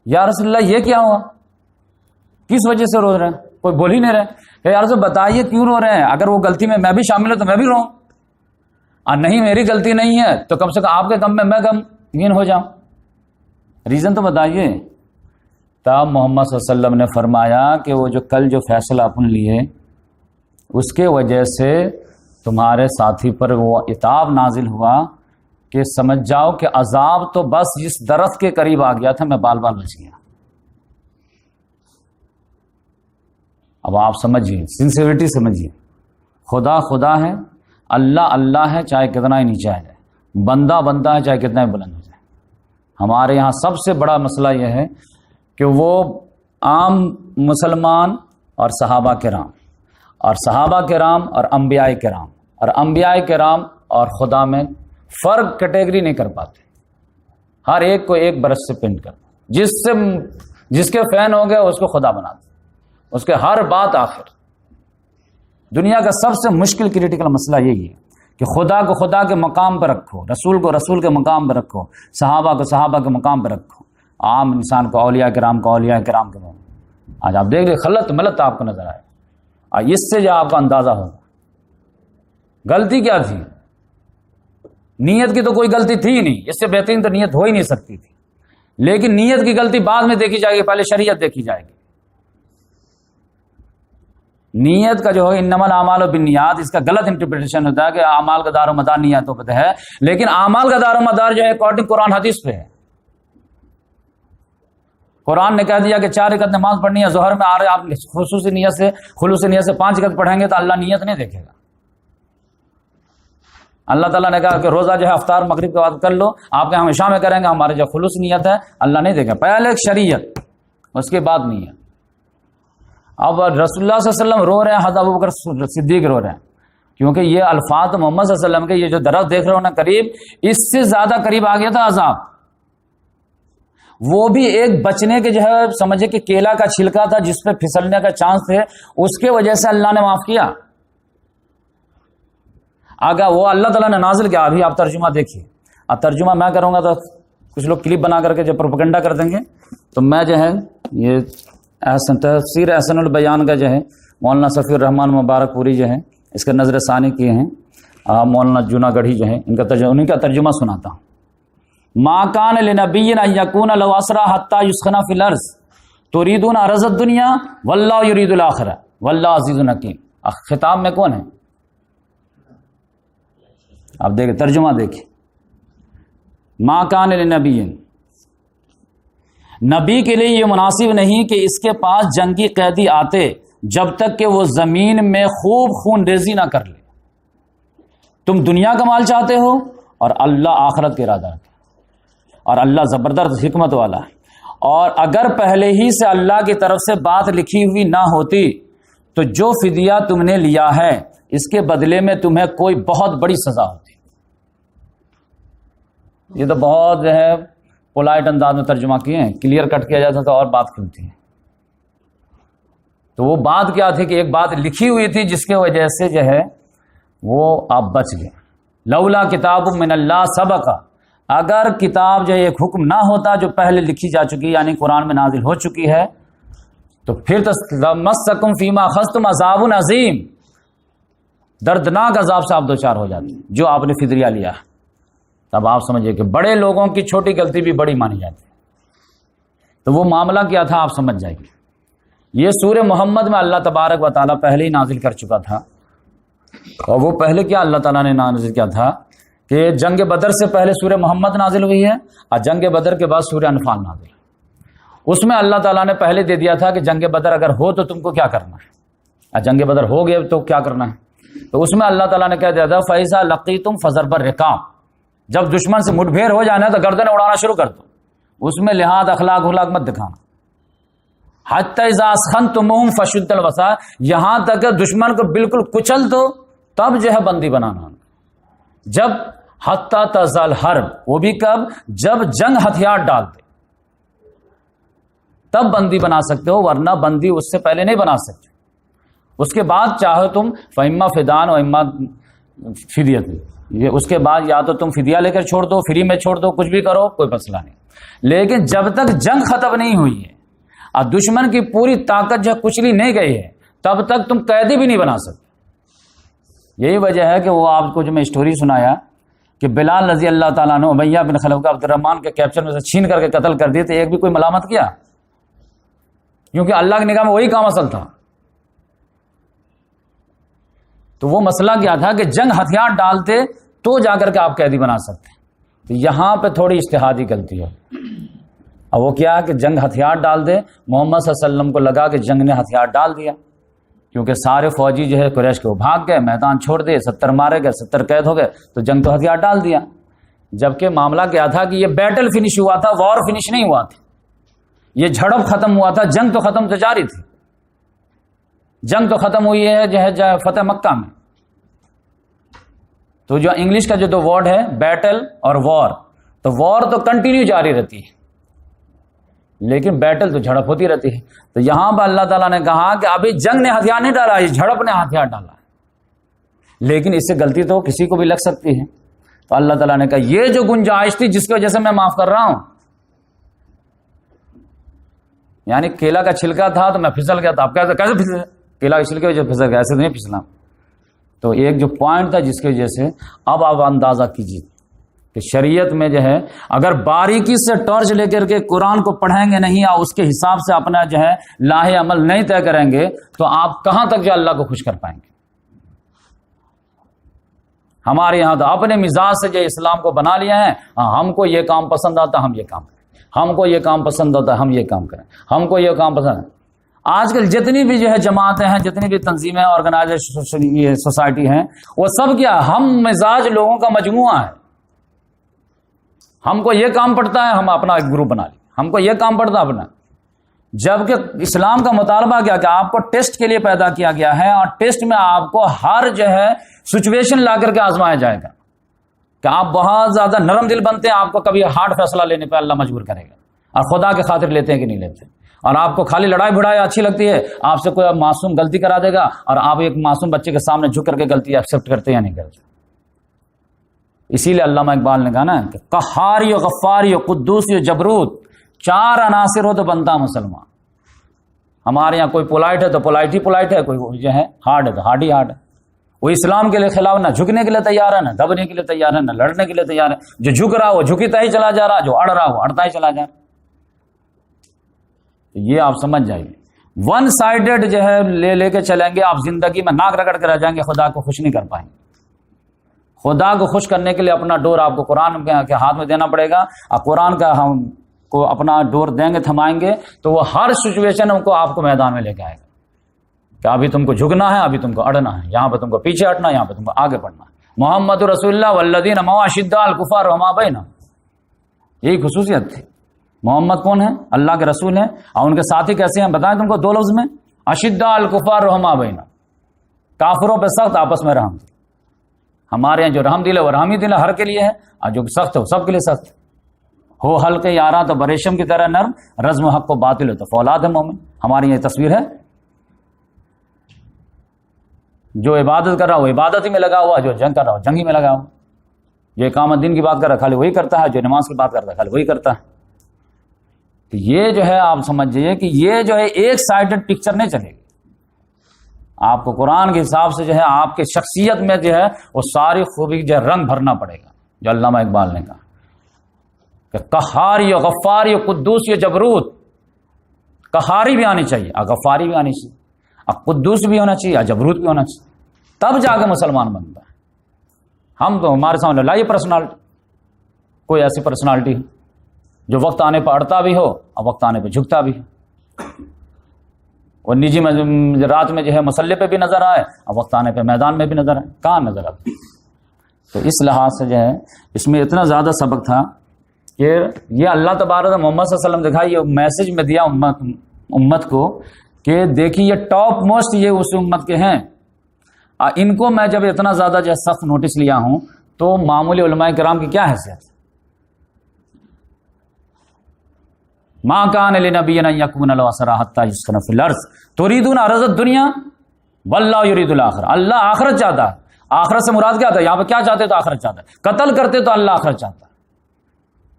یا رسول اللہ یہ کیا ہوا، کس وجہ سے رو رہے ہیں؟ کوئی بول ہی نہیں رہے. کہ یار سے بتائیے کیوں رو رہے ہیں، اگر وہ غلطی میں بھی شامل ہوں تو میں بھی رو، اور نہیں میری غلطی نہیں ہے تو کم سے کم آپ کے غم میں غمگین ہو جاؤں، ریزن تو بتائیے. تب محمد صلی اللہ علیہ وسلم نے فرمایا کہ وہ جو کل جو فیصلہ اپنے لیے، اس کے وجہ سے تمہارے ساتھی پر وہ عتاب نازل ہوا کہ سمجھ جاؤ کہ عذاب تو بس جس درخت کے قریب آ گیا تھا میں بال بال بچ گیا. اب آپ سمجھیے، سنسیریٹی سمجھیے. خدا خدا ہے، اللہ اللہ ہے چاہے کتنا ہی نیچے آ جائے، بندہ بندہ ہے چاہے کتنا ہی بلند ہو جائے. ہمارے یہاں سب سے بڑا مسئلہ یہ ہے کہ وہ عام مسلمان اور صحابہ کرام، اور صحابہ کرام اور انبیاء کرام، اور انبیاء کرام اور خدا میں فرق کیٹیگری نہیں کر پاتے. ہر ایک کو ایک برس سے پینٹ کرتے، جس کے فین ہو گئے اس کو خدا بناتے، اس کے ہر بات آخر. دنیا کا سب سے مشکل کریٹیکل مسئلہ یہی ہے کہ خدا کو خدا کے مقام پر رکھو، رسول کو رسول کے مقام پر رکھو، صحابہ کو صحابہ کے مقام پر رکھو، عام انسان کو اولیاء کرام کو اولیاء کرام کے مقام. آج آپ دیکھ لیں خلط ملت آپ کو نظر آئے، اور اس سے جو آپ کا اندازہ ہوگا غلطی کیا تھی. نیت کی تو کوئی غلطی تھی ہی نہیں، اس سے بہترین تو نیت ہو ہی نہیں سکتی تھی. لیکن نیت کی غلطی بعد میں دیکھی جائے گی، پہلے شریعت دیکھی جائے گی. نیت کا جو ہے انما الاعمال بالنیات، اس کا غلط انٹرپریٹیشن ہوتا ہے کہ اعمال کا دار و مدار نیتوں پہ ہے، لیکن اعمال کا دار و مدار جو ہے اکارڈنگ قرآن حدیث پہ ہے. قرآن نے کہہ دیا کہ 4 رکعت نماز پڑھنی ہے ظہر میں، آپ خلوص نیت سے 5 رکعت پڑھیں گے تو اللہ نیت نہیں دیکھے گا. اللہ تعالیٰ نے کہا کہ روزہ جو ہے افطار مغرب کے بعد کر لو، آپ کے ہم عشاء میں کریں گے، ہمارے جو خلوص نیت ہے اللہ نہیں دیکھے. پہلے شریعت، اس کے بعد نیت. اب رسول اللہ صلی اللہ علیہ وسلم رو رہے ہیں، حضرت ابوبکر صدیق رو رہے ہیں، کیونکہ یہ الفاظ محمد صلی اللہ علیہ وسلم کے، یہ جو درخت دیکھ رہے ہو نا قریب، اس سے زیادہ قریب آ گیا تھا عذاب. وہ بھی ایک بچنے کے جو ہے سمجھے کہ کیلا کا چھلکا تھا جس پہ پھسلنے کا چانس تھے، اس کے وجہ سے اللہ نے معاف کیا. آگا وہ اللہ تعالیٰ نے نازل کیا. ابھی آپ ترجمہ دیکھیے، اب ترجمہ میں کروں گا تو کچھ لوگ کلپ بنا کر کے جو پروپیگنڈا کر دیں گے، تو میں جو ہے یہ تفسیر احسن البیان کا جو ہے مولانا صفی الرحمان مبارک پوری جو ہے اس کا نظر ثانی کیے ہیں. مولانا جوناگڑھی جو ہے انہیں کا ترجمہ سناتا ہوں. ما کان لنبی ان یکون لو اسرا حتی یسخن فی الارض تریدون عرض الدنیا واللہ یرید الاخرہ واللہ عزیز حکیم. خطاب میں کون ہے؟ آپ دیکھیں ترجمہ دیکھیں. ما کان لنبی، نبی کے لیے یہ مناسب نہیں کہ اس کے پاس جنگی قیدی آتے جب تک کہ وہ زمین میں خوب خون ریزی نہ کر لے. تم دنیا کا مال چاہتے ہو اور اللہ آخرت کے ارادہ رکھے، اور اللہ زبردست حکمت والا ہے. اور اگر پہلے ہی سے اللہ کی طرف سے بات لکھی ہوئی نہ ہوتی تو جو فدیہ تم نے لیا ہے اس کے بدلے میں تمہیں کوئی بہت بڑی سزا ہوتی. یہ تو بہت جو ہے پولائٹ انداز میں ترجمہ کیے ہیں، کلیئر کٹ کیا جاتا تو اور بات کھلتی ہے. تو وہ بات کیا تھی کہ ایک بات لکھی ہوئی تھی جس کے وجہ سے جو ہے وہ آپ بچ گئے. لولا کتاب من اللہ سبق، اگر کتاب جو ایک حکم نہ ہوتا جو پہلے لکھی جا چکی یعنی قرآن میں نازل ہو چکی ہے، تو پھر تو مسکم فیما اخذتم عذاب عظیم، دردناک عذاب سے آپ دوچار ہو جاتے ہیں جو آپ نے فدیہ لیا ہے. تب آپ سمجھے کہ بڑے لوگوں کی چھوٹی غلطی بھی بڑی مانی جاتی ہے. تو وہ معاملہ کیا تھا آپ سمجھ جائیں گے. یہ سورہ محمد میں اللہ تبارک و تعالیٰ پہلے ہی نازل کر چکا تھا. اور وہ پہلے کیا اللہ تعالیٰ نے نازل کیا تھا کہ جنگ بدر سے پہلے سورہ محمد نازل ہوئی ہے، اور جنگ بدر کے بعد سورہ انفال نازل ہے. اس میں اللہ تعالیٰ نے پہلے دے دیا تھا کہ جنگ بدر اگر ہو تو تم کو کیا کرنا ہے، اور جنگ بدر ہو گئے تو کیا کرنا ہے. تو اس میں اللہ تعالیٰ نے کہہ دیا تھا فَإِذَا لَقِيتُمْ فَضَرْبَ الرِّقَابِ، جب دشمن سے مٹبھیڑ ہو جانا ہے تو گردنیں اڑانا شروع کر دو. اس میں لحاظ اخلاق مت دکھانا. حتی اذا اسخنتموہم فشدوا الوثاق، یہاں تک کہ دشمن کو بالکل کچل دو تب جو ہے بندی بنانا. جب حتی تزال حرب، وہ بھی کب؟ جب جنگ ہتھیار ڈال دے تب بندی بنا سکتے ہو، ورنہ بندی اس سے پہلے نہیں بنا سکتے. اس کے بعد چاہو تم فإما فدان و اما فدیت، یہ اس کے بعد یا تو تم فدیہ لے کر چھوڑ دو، فری میں چھوڑ دو، کچھ بھی کرو، کوئی مسئلہ نہیں. لیکن جب تک جنگ ختم نہیں ہوئی ہے اور دشمن کی پوری طاقت جو کچلی نہیں گئی ہے تب تک تم قیدی بھی نہیں بنا سکتے. یہی وجہ ہے کہ وہ آپ کو جو میں اسٹوری سنایا کہ بلال رضی اللہ تعالیٰ عنہ امیہ بن خلف عبد الرحمن کے کیپچر میں سے چھین کر کے قتل کر دیے، تو ایک بھی کوئی ملامت کیا؟ کیونکہ اللہ کی نگاہ میں وہی کام اصل تھا. تو وہ مسئلہ کیا تھا کہ جنگ ہتھیار ڈالتے تو جا کر کے آپ قیدی بنا سکتے. تو یہاں پہ تھوڑی اجتہادی غلطی ہے. اب وہ کیا کہ جنگ ہتھیار ڈال دے، محمد صلی اللہ علیہ وسلم کو لگا کہ جنگ نے ہتھیار ڈال دیا، کیونکہ سارے فوجی جو ہے قریش کے وہ بھاگ گئے، میدان چھوڑ دیے، 70 مارے گئے، 70 قید ہو گئے، تو جنگ تو ہتھیار ڈال دیا. جبکہ معاملہ کیا تھا کہ یہ بیٹل فنش ہوا تھا، وار فنش نہیں ہوا تھا. یہ جھڑپ ختم ہوا تھا، جنگ تو ختم تو جاری تھی. جنگ تو ختم ہوئی ہے جو ہے فتح مکہ میں. تو جو انگلش کا جو دو ورڈ ہے بیٹل اور وار، تو وار تو کنٹینیو جاری رہتی ہے لیکن بیٹل تو جھڑپ ہوتی رہتی ہے. تو یہاں پر اللہ تعالیٰ نے کہا کہ ابھی جنگ نے ہتھیار نہیں ڈالا، یہ جھڑپ نے ہتھیار ڈالا ہے. لیکن اس سے غلطی تو کسی کو بھی لگ سکتی ہے. تو اللہ تعالیٰ نے کہا یہ جو گنجائش تھی جس کی وجہ سے میں معاف کر رہا ہوں، یعنی کیلا کا چھلکا تھا تو میں پھسل گیا تھا، اب کیسے پھسل؟ کیلا کے چھلکے وجہ پھسل گیا، ایسے تو نہیں پھسلا. تو ایک جو پوائنٹ تھا جس کی وجہ سے اب آپ اندازہ کیجیے کہ شریعت میں جو ہے اگر باریکی سے ٹارچ لے کر کے قرآن کو پڑھیں گے نہیں اور اس کے حساب سے اپنا جو ہے لاہ عمل نہیں طے کریں گے تو آپ کہاں تک جو اللہ کو خوش کر پائیں گے. ہمارے یہاں تو اپنے مزاج سے جو اسلام کو بنا لیا ہے، ہم کو یہ کام پسند آتا ہم یہ کام کریں، ہم کو یہ کام پسند ہوتا ہے ہم یہ کام کریں، ہم کو یہ کام پسند ہے. آج کل جتنی بھی جو ہے جماعتیں ہیں، جتنی بھی تنظیمیں، آرگنائزیشن، یہ سوسائٹی ہیں، وہ سب کیا ہم مزاج لوگوں کا مجموعہ ہے. ہم کو یہ کام پڑتا ہے ہم اپنا ایک گروپ بنا لیں، ہم کو یہ کام پڑتا ہے اپنا. جبکہ اسلام کا مطالبہ کیا کہ آپ کو ٹیسٹ کے لیے پیدا کیا گیا ہے اور ٹیسٹ میں آپ کو ہر جو ہے سچویشن لا کر کے آزمایا جائے گا کہ آپ بہت زیادہ نرم دل بنتے ہیں، آپ کو کبھی ہارڈ فیصلہ لینے پہ اللہ مجبور کرے گا، اور خدا کے خاطر لیتے ہیں کہ نہیں لیتے. اور آپ کو خالی لڑائی بھڑائی اچھی لگتی ہے، آپ سے کوئی معصوم غلطی کرا دے گا اور آپ ایک معصوم بچے کے سامنے جھک کر کے غلطی ایکسیپٹ کرتے یا نہیں کرتے. اسی لیے علامہ اقبال نے کہا نا کہ قہاری و غفاری و قدوسی و جبروت، 4 عناصر ہو تو بنتا مسلمان. ہمارے یہاں کوئی پولائٹ ہے تو پولائٹ ہی پولائٹ ہے، کوئی جو ہے ہارڈ ہے تو ہارڈ ہی ہارڈ ہے. وہ اسلام کے لیے خلاف نہ جھکنے کے لیے تیار ہے، نہ دبنے کے لیے تیار ہے، نہ لڑنے کے لیے تیار ہے. جو جھک رہا وہ جھکتا ہی چلا جا رہا، جو اڑ رہا وہ اڑتا ہی چلا جا رہا. یہ آپ سمجھ جائیے. ون سائیڈڈ جو ہے لے کے چلیں گے آپ زندگی میں ناک رگڑ کے رہ جائیں گے، خدا کو خوش نہیں کر پائیں گے. خدا کو خوش کرنے کے لیے اپنا ڈور آپ کو قرآن کے ہاتھ میں دینا پڑے گا، اور قرآن کا ہم کو اپنا ڈور دیں گے، تھمائیں گے تو وہ ہر سچویشن کو آپ کو میدان میں لے کے آئے گا کہ ابھی تم کو جھکنا ہے، ابھی تم کو اڑنا ہے، یہاں پہ تم کو پیچھے ہٹنا ہے، یہاں پہ تم کو آگے بڑھنا ہے. محمد رسول اللہ والذین معہ اشداء علی الکفار رحماء بینہم، یہی خصوصیت تھی. محمد کون ہے؟ اللہ کے رسول ہیں. اور ان کے ساتھی کیسے ہیں بتائیں تم کو 2 لفظ میں، اشداء علی الکفار رحماء بینہم، کافروں پہ سخت، آپس میں رحم. ہمارے یہاں جو رحم دل ہے وہ رحمی دل ہر کے لیے ہے، اور جو سخت ہے وہ سب کے لیے سخت. ہو حلقے یاراں تو بریشم کی طرح نرم، رزم حق کو باطل ہو تو فولاد ہے مومن. ہماری یہ تصویر ہے. جو عبادت کر رہا وہ عبادت ہی میں لگا ہوا، جو جنگ کر رہا وہ جنگ ہی میں لگا ہوا. جو اقامت دین کی بات کر رہا ہے خالی وہی کرتا ہے، جو نماز کی بات کرتا ہے خالی وہی کرتا ہے. تو یہ جو ہے آپ سمجھئے کہ یہ جو ہے ایک سائیڈڈ پکچر نہیں چلے گی. آپ کو قرآن کے حساب سے جو ہے آپ کی شخصیت میں جو ہے وہ ساری خوبی جو ہے رنگ بھرنا پڑے گا. جو علامہ اقبال نے کہا کہ قہاری و غفاری و قدوسی و جبروت، قہاری بھی آنی چاہیے اور غفاری بھی آنی چاہیے اور قدوس بھی ہونا چاہیے اور جبروت بھی ہونا چاہیے، تب جا کے مسلمان بنتا ہے. ہم تو ہمارے سامنے لائیے پرسنالٹی، کوئی ایسی پرسنالٹی جو وقت آنے پہ اڑتا بھی ہو اور وقت آنے پہ جھکتا بھی ہو، اور نجی میں رات میں جو ہے مسلح پہ بھی نظر آئے اور وقت آنے پہ میدان میں بھی نظر آئے. کہاں نظر آتے؟ تو اس لحاظ سے جو ہے اس میں اتنا زیادہ سبق تھا کہ یہ اللہ تبارک محمد صلی اللہ علیہ وسلم دکھا، یہ میسج میں دیا امت کو کہ دیکھیے یہ ٹاپ موسٹ یہ اس امت کے ہیں. ان کو میں جب اتنا زیادہ جو سخت نوٹس لیا ہوں تو معمولی علماء کرام کی کیا حیثیت؟ ما کان لنبی ان یکون له اسرى حتى یسکن فی الارض تريدون عرض الدنیا واللہ یرید الاخرہ، اللہ آخرت چاہتا ہے۔ آخرت سے مراد کیا تھا؟ یہاں پہ کیا چاہتے تو آخرت چاہتا ہے، قتل کرتے تو اللہ آخرت چاہتا ہے۔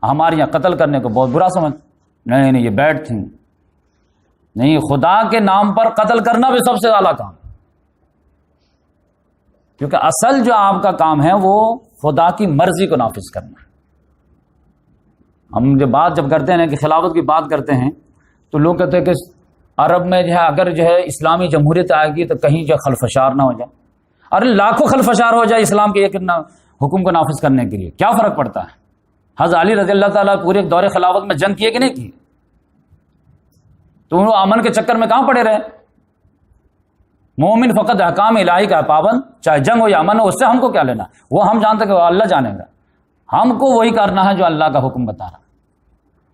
ہمارے یہاں قتل کرنے کو بہت برا سمجھ، نہیں یہ بیڈ تھنگ نہیں، خدا کے نام پر قتل کرنا بھی سب سے اعلیٰ کام، کیونکہ اصل جو آپ کا کام ہے وہ خدا کی مرضی کو نافذ کرنا ہے۔ ہم جب کرتے ہیں کہ خلافت کی بات کرتے ہیں تو لوگ کہتے ہیں کہ عرب میں جو ہے اگر جو ہے اسلامی جمہوریت آئے گی تو کہیں جو خلفشار نہ ہو جائے۔ ارے لاکھوں خلفشار ہو جائے اسلام کے ایک حکم کو نافذ کرنے کے لیے، کیا فرق پڑتا ہے؟ حضرت علی رضی اللہ تعالیٰ پورے دور خلافت میں جنگ کیے کہ نہیں کیے؟ تو وہ امن کے چکر میں کہاں پڑے رہے؟ مومن فقط احکام الہی کا پابند، چاہے جنگ ہو یا امن ہو، اس سے ہم کو کیا لینا؟ وہ ہم جانتے کہ وہ اللہ جانے گا، ہم کو وہی کرنا ہے جو اللہ کا حکم بتا رہا۔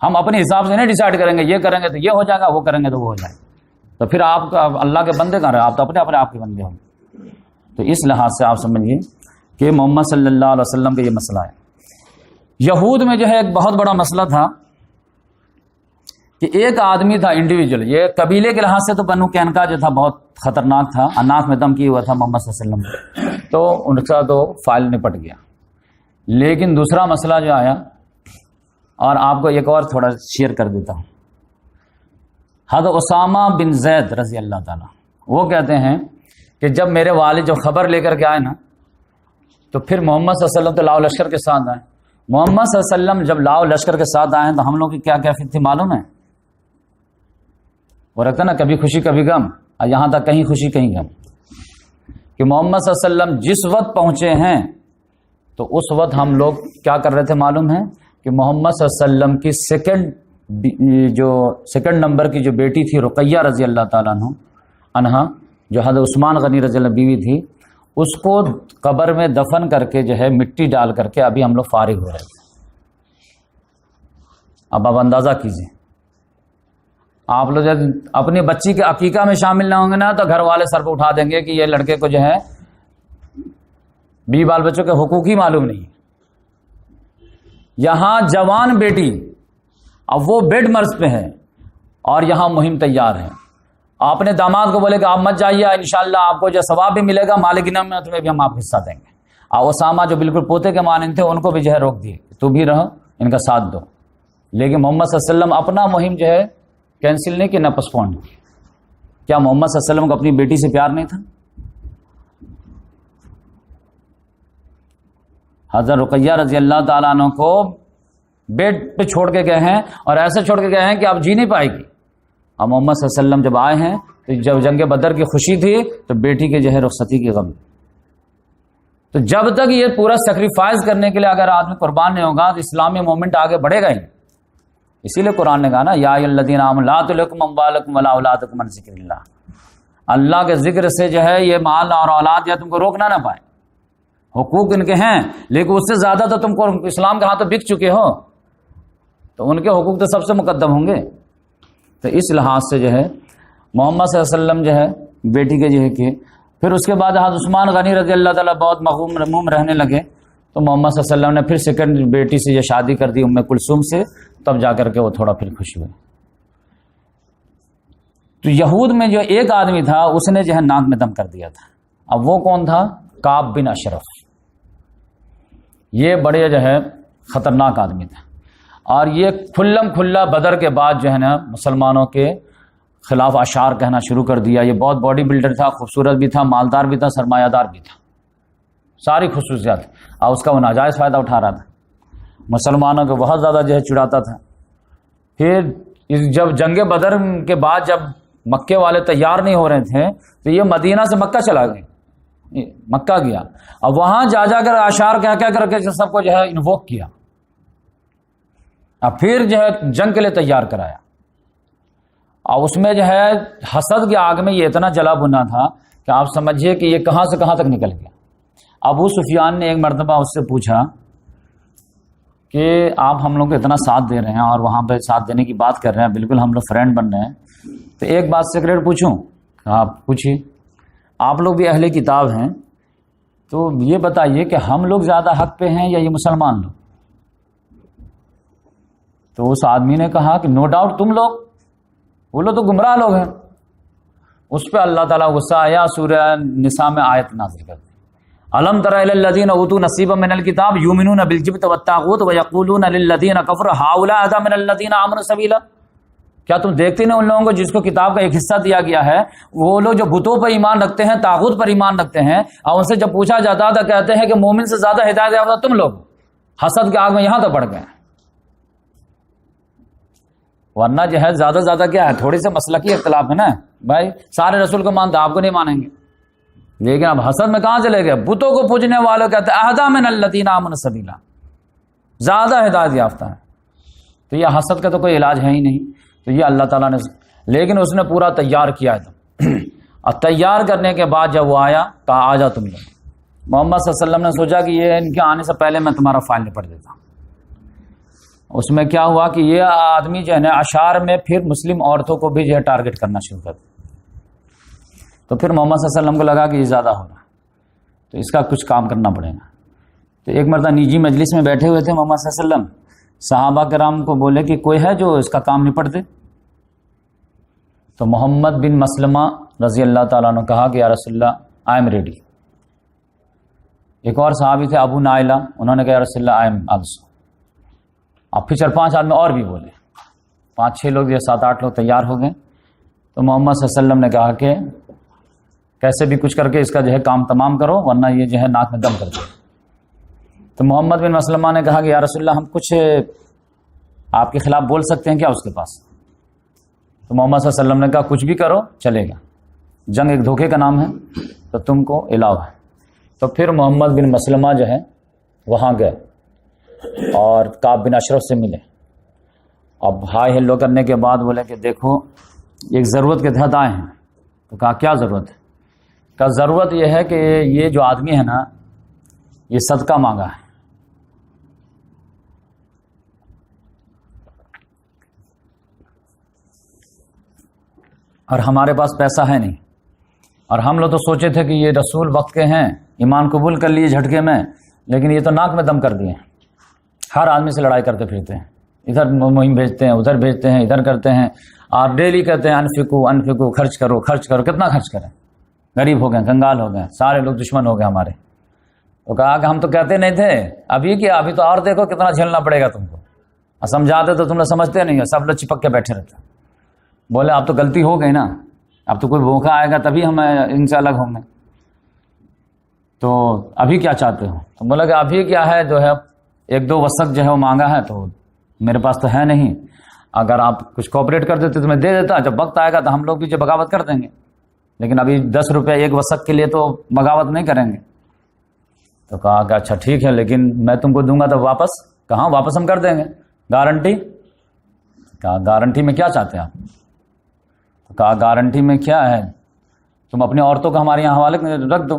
ہم اپنے حساب سے نہیں ڈیسائیڈ کریں گے یہ کریں گے تو یہ ہو جائے گا، وہ کریں گے تو وہ ہو جائے گا، تو پھر آپ کا اللہ کے بندے کہاں رہے؟ آپ تو اپنے آپ کے بندے ہوں گے۔ تو اس لحاظ سے آپ سمجھیے کہ محمد صلی اللہ علیہ وسلم کا یہ مسئلہ ہے۔ یہود میں جو ہے ایک بہت بڑا مسئلہ تھا کہ ایک آدمی تھا انڈیویجول، یہ قبیلے کے لحاظ سے تو بنو قینقاع جو تھا بہت خطرناک تھا، اناک میں دم کیا ہوا تھا محمد صلی اللہ علیہ وسلم، تو ان کا تو فائل نپٹ گیا۔ لیکن دوسرا مسئلہ جو آیا، اور آپ کو ایک اور تھوڑا شیئر کر دیتا ہوں۔ حضرت اسامہ بن زید رضی اللہ تعالیٰ وہ کہتے ہیں کہ جب میرے والد جو خبر لے کر کے آئے نا، تو پھر محمد صلی اللہ علیہ وسلم تو لاؤ لشکر کے ساتھ آئے۔ محمد صلی اللہ علیہ وسلم جب لاؤ لشکر کے ساتھ آئے تو ہم لوگ کی کیا کیفیت تھی معلوم ہے؟ وہ رکھتا نا کبھی خوشی کبھی غم، اور یہاں تک کہیں خوشی کہیں غم، کہ محمد صلی اللہ علیہ وسلم جس وقت پہنچے ہیں تو اس وقت ہم لوگ کیا کر رہے تھے معلوم ہے؟ کہ محمد صلی اللہ علیہ وسلم کی سیکنڈ نمبر کی جو بیٹی تھی رقیہ رضی اللہ تعالیٰ عنہا، جو حضرت عثمان غنی رضی اللہ بیوی تھی، اس کو قبر میں دفن کر کے جو ہے مٹی ڈال کر کے ابھی ہم لوگ فارغ ہو رہے تھے۔ اب آپ اندازہ کیجیے، آپ لوگ جب اپنی بچی کے عقیقہ میں شامل نہ ہوں گے نا تو گھر والے سر پہ اٹھا دیں گے کہ یہ لڑکے کو جو ہے بیوی بال بچوں کے حقوق ہی معلوم نہیں۔ یہاں جوان بیٹی اب وہ بیڈ مرض پہ ہے اور یہاں مہم تیار ہے، آپ نے داماد کو بولے کہ آپ مت جائیے، انشاءاللہ آپ کو جو ثواب بھی ملے گا، مالک انعام میں تمہیں بھی ہم آپ کو حصہ دیں گے۔ اور اسامہ جو بالکل پوتے کے مانند تھے ان کو بھی جو ہے روک دیے، تو بھی رہو، ان کا ساتھ دو۔ لیکن محمد صلی اللہ علیہ وسلم اپنا مہم جو ہے کینسل نہیں کی، نہ پسپون کی۔ کیا محمد صلی اللہ علیہ وسلم کو اپنی بیٹی سے پیار نہیں تھا؟ حضرت رقیہ رضی اللہ تعالیٰ عنہ کو بیڈ پہ چھوڑ کے گئے ہیں، اور ایسے چھوڑ کے گئے ہیں کہ آپ جی نہیں پائے گی۔ اور محمد صلی اللہ علیہ وسلم جب آئے ہیں تو جب جنگ بدر کی خوشی تھی تو بیٹی کے جو ہے رخصتی کی غم۔ تو جب تک یہ پورا سیکریفائز کرنے کے لیے اگر آدمی قربان نہیں ہوگا تو اسلامی موومنٹ آگے بڑھے گا ہی۔ اسی لیے قرآن نے کہا نا، یا ایھا الذین آمنوا لا تلھکم اموالکم ولا اولادکم عن ذکر اللہ، اللہ کے ذکر سے جو ہے یہ مال اور اولاد یا تم کو روکنا نہ پائے۔ حقوق ان کے ہیں لیکن اس سے زیادہ تو تم کو اسلام کے ہاتھوں بک چکے ہو، تو ان کے حقوق تو سب سے مقدم ہوں گے۔ تو اس لحاظ سے جو ہے محمد صلی اللہ علیہ وسلم جو ہے بیٹی کے جو ہے کہ پھر اس کے بعد حضرت عثمان غنی رضی اللہ تعالیٰ بہت مغموم رہنے لگے، تو محمد صلی اللہ علیہ وسلم نے پھر سیکنڈ بیٹی سے یہ شادی کر دی ام کلثوم سے، تب جا کر کے وہ تھوڑا پھر خوش ہوئے۔ تو یہود میں جو ایک آدمی تھا اس نے جو ہے ناک میں دم کر دیا تھا۔ اب وہ کون تھا؟ کعب بن اشرف۔ یہ بڑے جو ہے خطرناک آدمی تھا، اور یہ کھلم کھلا بدر کے بعد جو ہے نا مسلمانوں کے خلاف اشعار کہنا شروع کر دیا۔ یہ بہت باڈی بلڈر تھا، خوبصورت بھی تھا، مالدار بھی تھا، سرمایہ دار بھی تھا، ساری خصوصیات، اور اس کا وہ ناجائز فائدہ اٹھا رہا تھا، مسلمانوں کو بہت زیادہ جو ہے چڑھاتا تھا۔ پھر جب جنگ بدر کے بعد جب مکے والے تیار نہیں ہو رہے تھے تو یہ مدینہ سے مکہ چلا گئے، مکہ گیا، اب وہاں جا کر اشعار کہہ کر کے سب کو جو ہے انووک کیا، اب پھر جو ہے جنگ کے لیے تیار کرایا۔ اور اس میں جو ہے حسد کی آگ میں یہ اتنا جلا بھنا تھا کہ آپ سمجھیے کہ یہ کہاں سے کہاں تک نکل گیا۔ ابو سفیان نے ایک مرتبہ اس سے پوچھا کہ آپ ہم لوگ کو اتنا ساتھ دے رہے ہیں اور وہاں پہ ساتھ دینے کی بات کر رہے ہیں، بالکل ہم لوگ فرینڈ بن رہے ہیں، تو ایک بات سیکریٹ پوچھوں؟ آپ پوچھیے، آپ لوگ بھی اہل کتاب ہیں، تو یہ بتائیے کہ ہم لوگ زیادہ حق پہ ہیں یا یہ مسلمان لوگ؟ تو اس آدمی نے کہا کہ نو ڈاؤٹ تم لوگ، وہ لوگ تو گمراہ لوگ ہیں، اس پہ اللہ تعالیٰ غصہ آیا، سورہ نساء میں آیت نازل کر دی، الم تر الی الذین اوتوا نصیبا من الکتاب یؤمنون بالجبت والطاغوت ویقولون للذین کفروا ہؤلاء اہدی من الذین آمنوا سبیلا۔ کیا تم دیکھتے نہیں ان لوگوں کو جس کو کتاب کا ایک حصہ دیا گیا ہے، وہ لوگ جو بتوں پر ایمان رکھتے ہیں، طاغوت پر ایمان رکھتے ہیں، اور ان سے جب پوچھا جاتا تھا کہتے ہیں کہ مومن سے زیادہ ہدایت یافتہ تم لوگ، حسد کے آگ میں یہاں تک پڑ گئے۔ ورنہ جو ہے زیادہ کیا ہے، تھوڑی سے مسلکی اختلاف ہے نا بھائی، سارے رسول کو مانتے آپ کو نہیں مانیں گے، لیکن اب حسد میں کہاں چلے گئے؟ بتوں کو پوجنے والوں کہتے ہیں اہدی من الذین آمنوا سبیلا، زیادہ ہدایت یافتہ ہے۔ تو یہ حسد کا تو کوئی علاج ہے ہی نہیں، تو یہ اللہ تعالیٰ نے، لیکن اس نے پورا تیار کیا ہے۔ اور تیار کرنے کے بعد جب وہ آیا کہا آ جا تم لوگ۔ محمد صلی اللہ علیہ وسلم نے سوچا کہ یہ ان کے آنے سے پہلے میں تمہارا فائل نپٹ دیتا ہوں۔ اس میں کیا ہوا کہ یہ آدمی جو ہے نا اشعار میں پھر مسلم عورتوں کو بھی جو ہے ٹارگٹ کرنا شروع کر دیا۔ تو پھر محمد صلی اللہ علیہ وسلم کو لگا کہ یہ زیادہ ہو رہا، تو اس کا کچھ کام کرنا پڑے گا۔ تو ایک مرتبہ نجی مجلس میں بیٹھے ہوئے تھے محمد صلی اللہ علیہ وسلم، صحابہ کرام کو بولے کہ کوئی ہے جو اس کا کام نپٹ دے؟ تو محمد بن مسلمہ رضی اللہ تعالیٰ عنہ کہا کہ یا رسول اللہ آئی ایم ریڈی۔ ایک اور صحابی تھے ابو نائلہ، انہوں نے کہا یا رسول اللہ آئی ایم آلسو۔ اب پھر 4-5 آدمی اور بھی بولے، 5-6 لوگ یا 7-8 لوگ تیار ہو گئے۔ تو محمد صلی اللہ علیہ وسلم نے کہا کہ کیسے بھی کچھ کر کے اس کا جو ہے کام تمام کرو، ورنہ یہ جو ہے ناک میں دم کر دے۔ تو محمد بن مسلمہ نے کہا کہ یا رسول اللہ ہم کچھ آپ کے خلاف بول سکتے ہیں کیا اس کے پاس؟ تو محمد صلی اللہ علیہ وسلم نے کہا کچھ بھی کرو چلے گا، جنگ ایک دھوکے کا نام ہے، تو تم کو الاؤ ہے۔ تو پھر محمد بن مسلمہ جو ہے وہاں گئے اور کعب بن اشرف سے ملے۔ اب ہائی ہیلو کرنے کے بعد بولے کہ دیکھو ایک ضرورت کے تحت آئے ہیں۔ تو کہا کیا ضرورت ہے؟ کہا ضرورت یہ ہے کہ یہ جو آدمی ہے نا یہ صدقہ مانگا ہے، اور ہمارے پاس پیسہ ہے نہیں، اور ہم لوگ تو سوچے تھے کہ یہ رسول وقت کے ہیں، ایمان قبول کر لیے جھٹکے میں، لیکن یہ تو ناک میں دم کر دیے، ہر آدمی سے لڑائی کرتے پھرتے ہیں، ادھر مہم بھیجتے ہیں، ادھر بھیجتے ہیں، ادھر کرتے ہیں، اور ڈیلی کہتے ہیں انفقو خرچ کرو خرچ کرو۔ کتنا خرچ کریں؟ غریب ہو گئے، کنگال ہو گئے، سارے لوگ دشمن ہو گئے ہمارے۔ تو کہا کہ ہم تو کہتے نہیں تھے، ابھی کیا، ابھی تو اور دیکھو کتنا جھیلنا پڑے گا تم کو، اور سمجھاتے تو تم لوگ سمجھتے نہیں ہو، سب لوگ چپک کے بیٹھے رہتے۔ بولے اب تو غلطی ہو گئی نا، اب تو کوئی موقع آئے گا تبھی ہم ان سے الگ ہوں گے، تو ابھی کیا چاہتے ہو؟ تو بولا کہ ابھی کیا ہے جو ہے 1-2 وسق جو ہے وہ مانگا ہے، تو میرے پاس تو ہے نہیں، اگر آپ کچھ کوآپریٹ کر دیتے تو میں دے دیتا، جب وقت آئے گا تو ہم لوگ بھی جو بغاوت کر دیں گے، لیکن ابھی 10 روپے 1 وسق کے لیے تو بغاوت نہیں کریں گے۔ تو کہا کہ اچھا ٹھیک ہے، لیکن میں تم کو دوں گا تو واپس؟ کہاں واپس ہم کر دیں گے، گارنٹی؟ کہا گارنٹی میں کیا چاہتے ہیں آپ؟ تو کہا گارنٹی میں کیا ہے، تم اپنی عورتوں کو ہمارے یہاں حوالے رکھ دو۔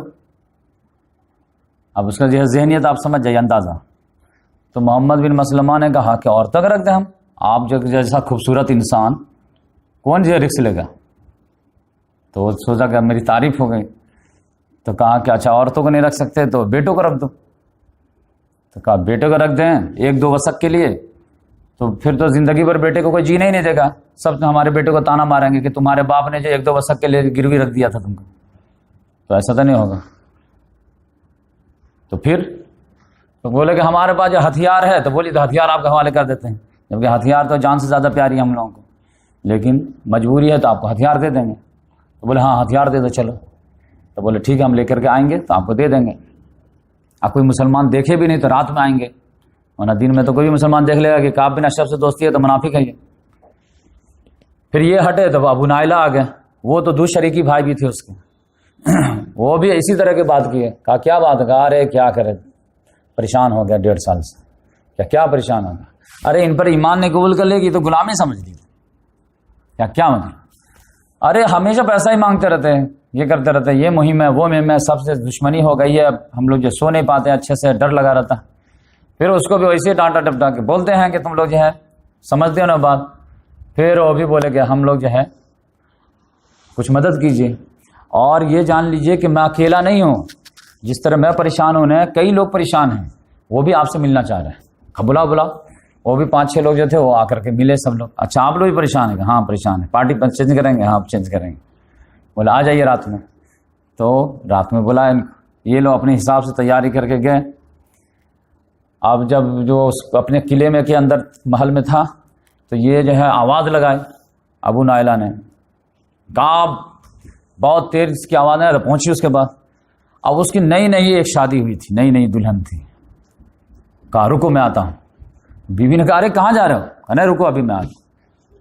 اب اس کا جو ہے ذہنیت آپ سمجھ جائیے، اندازہ۔ تو محمد بن مسلمہ نے کہا کہ عورتوں کا رکھ دیں ہم، آپ جو جیسا خوبصورت انسان کون جو رکس لے گا؟ تو وہ سوچا کہ میری تعریف ہو گئی، تو کہا کہ اچھا عورتوں کو نہیں رکھ سکتے تو بیٹوں کو رکھ دو۔ تو کہا بیٹوں کو رکھ دیں 1-2 وسق کے لیے، تو پھر تو زندگی بھر بیٹے کو کوئی جینے ہی نہیں دے گا، سب ہمارے بیٹے کو تانا ماریں گے کہ تمہارے باپ نے جو 1-2 وسق کے لیے گروی رکھ دیا تھا تم کو، تو ایسا تو نہیں ہوگا۔ تو پھر تو بولے کہ ہمارے پاس جو ہتھیار ہے، تو بولی تو ہتھیار آپ کے حوالے کر دیتے ہیں، جبکہ ہتھیار تو جان سے زیادہ پیاری ہے ہم لوگوں کو، لیکن مجبوری ہے تو آپ کو ہتھیار دے دیں گے۔ تو بولے ہاں ہتھیار دے دو چلو۔ تو بولے ٹھیک ہے ہم لے کر کے آئیں گے تو آپ کو دے دیں گے، آپ کوئی مسلمان دیکھے بھی نہیں تو رات میں آئیں گے، ورنہ دن میں تو کوئی بھی مسلمان دیکھ لے گا کہ کعب بن اشرف سے دوستی ہے تو منافق ہے یہ۔ پھر یہ ہٹے تو ابو نائلہ آ گئے، وہ تو شریکی بھائی بھی تھے اس کے، وہ بھی اسی طرح کی بات کی ہے۔ کہا کیا بات ہے؟ کہا ارے کیا کرے، پریشان ہو گیا 1.5 سال سے۔ کیا پریشان ہو گیا؟ ارے ان پر ایمان نہیں قبول کر لے گی تو غلامی سمجھ لی، کیا مطلب؟ ارے ہمیشہ پیسہ ہی مانگتے رہتے ہیں، یہ کرتے رہتے ہیں، یہ مہم ہے وہ مہم ہے، سب سے دشمنی ہو گئی ہے، ہم لوگ جو سو نہیں پاتے اچھے سے، ڈر لگا رہتا۔ پھر اس کو بھی ویسے ڈانٹا ٹپٹا کے بولتے ہیں کہ تم لوگ جو ہے سمجھتے ہو نا بات۔ پھر وہ بھی بولے کہ ہم لوگ جو ہے کچھ مدد کیجیے، اور یہ جان لیجئے کہ میں اکیلا نہیں ہوں، جس طرح میں پریشان ہوں نا کئی لوگ پریشان ہیں، وہ بھی آپ سے ملنا چاہ رہے ہیں۔ بلا وہ بھی 5-6 لوگ جو تھے وہ آ کر کے ملے سب لوگ۔ اچھا آپ لوگ بھی پریشان ہیں؟ ہاں پریشان ہیں۔ پارٹی چینج کریں گے؟ ہاں چینج کریں گے۔ بولا آ جائیے رات میں. تو رات میں بولا یہ لوگ اپنے حساب سے تیاری کر کے گئے. اب جب جو اپنے قلعے میں کے اندر محل میں تھا تو یہ جو ہے آواز لگائی ابو نائلہ نے. کہا بہت تیز اس کی آواز ہے. پہنچی اس کے بعد. اب اس کی نئی ایک شادی ہوئی تھی, نئی دلہن تھی. کہا رکو میں آتا ہوں. بیوی نے کہا ارے کہاں جا رہے ہو؟ کہا نہیں رکو ابھی میں آ.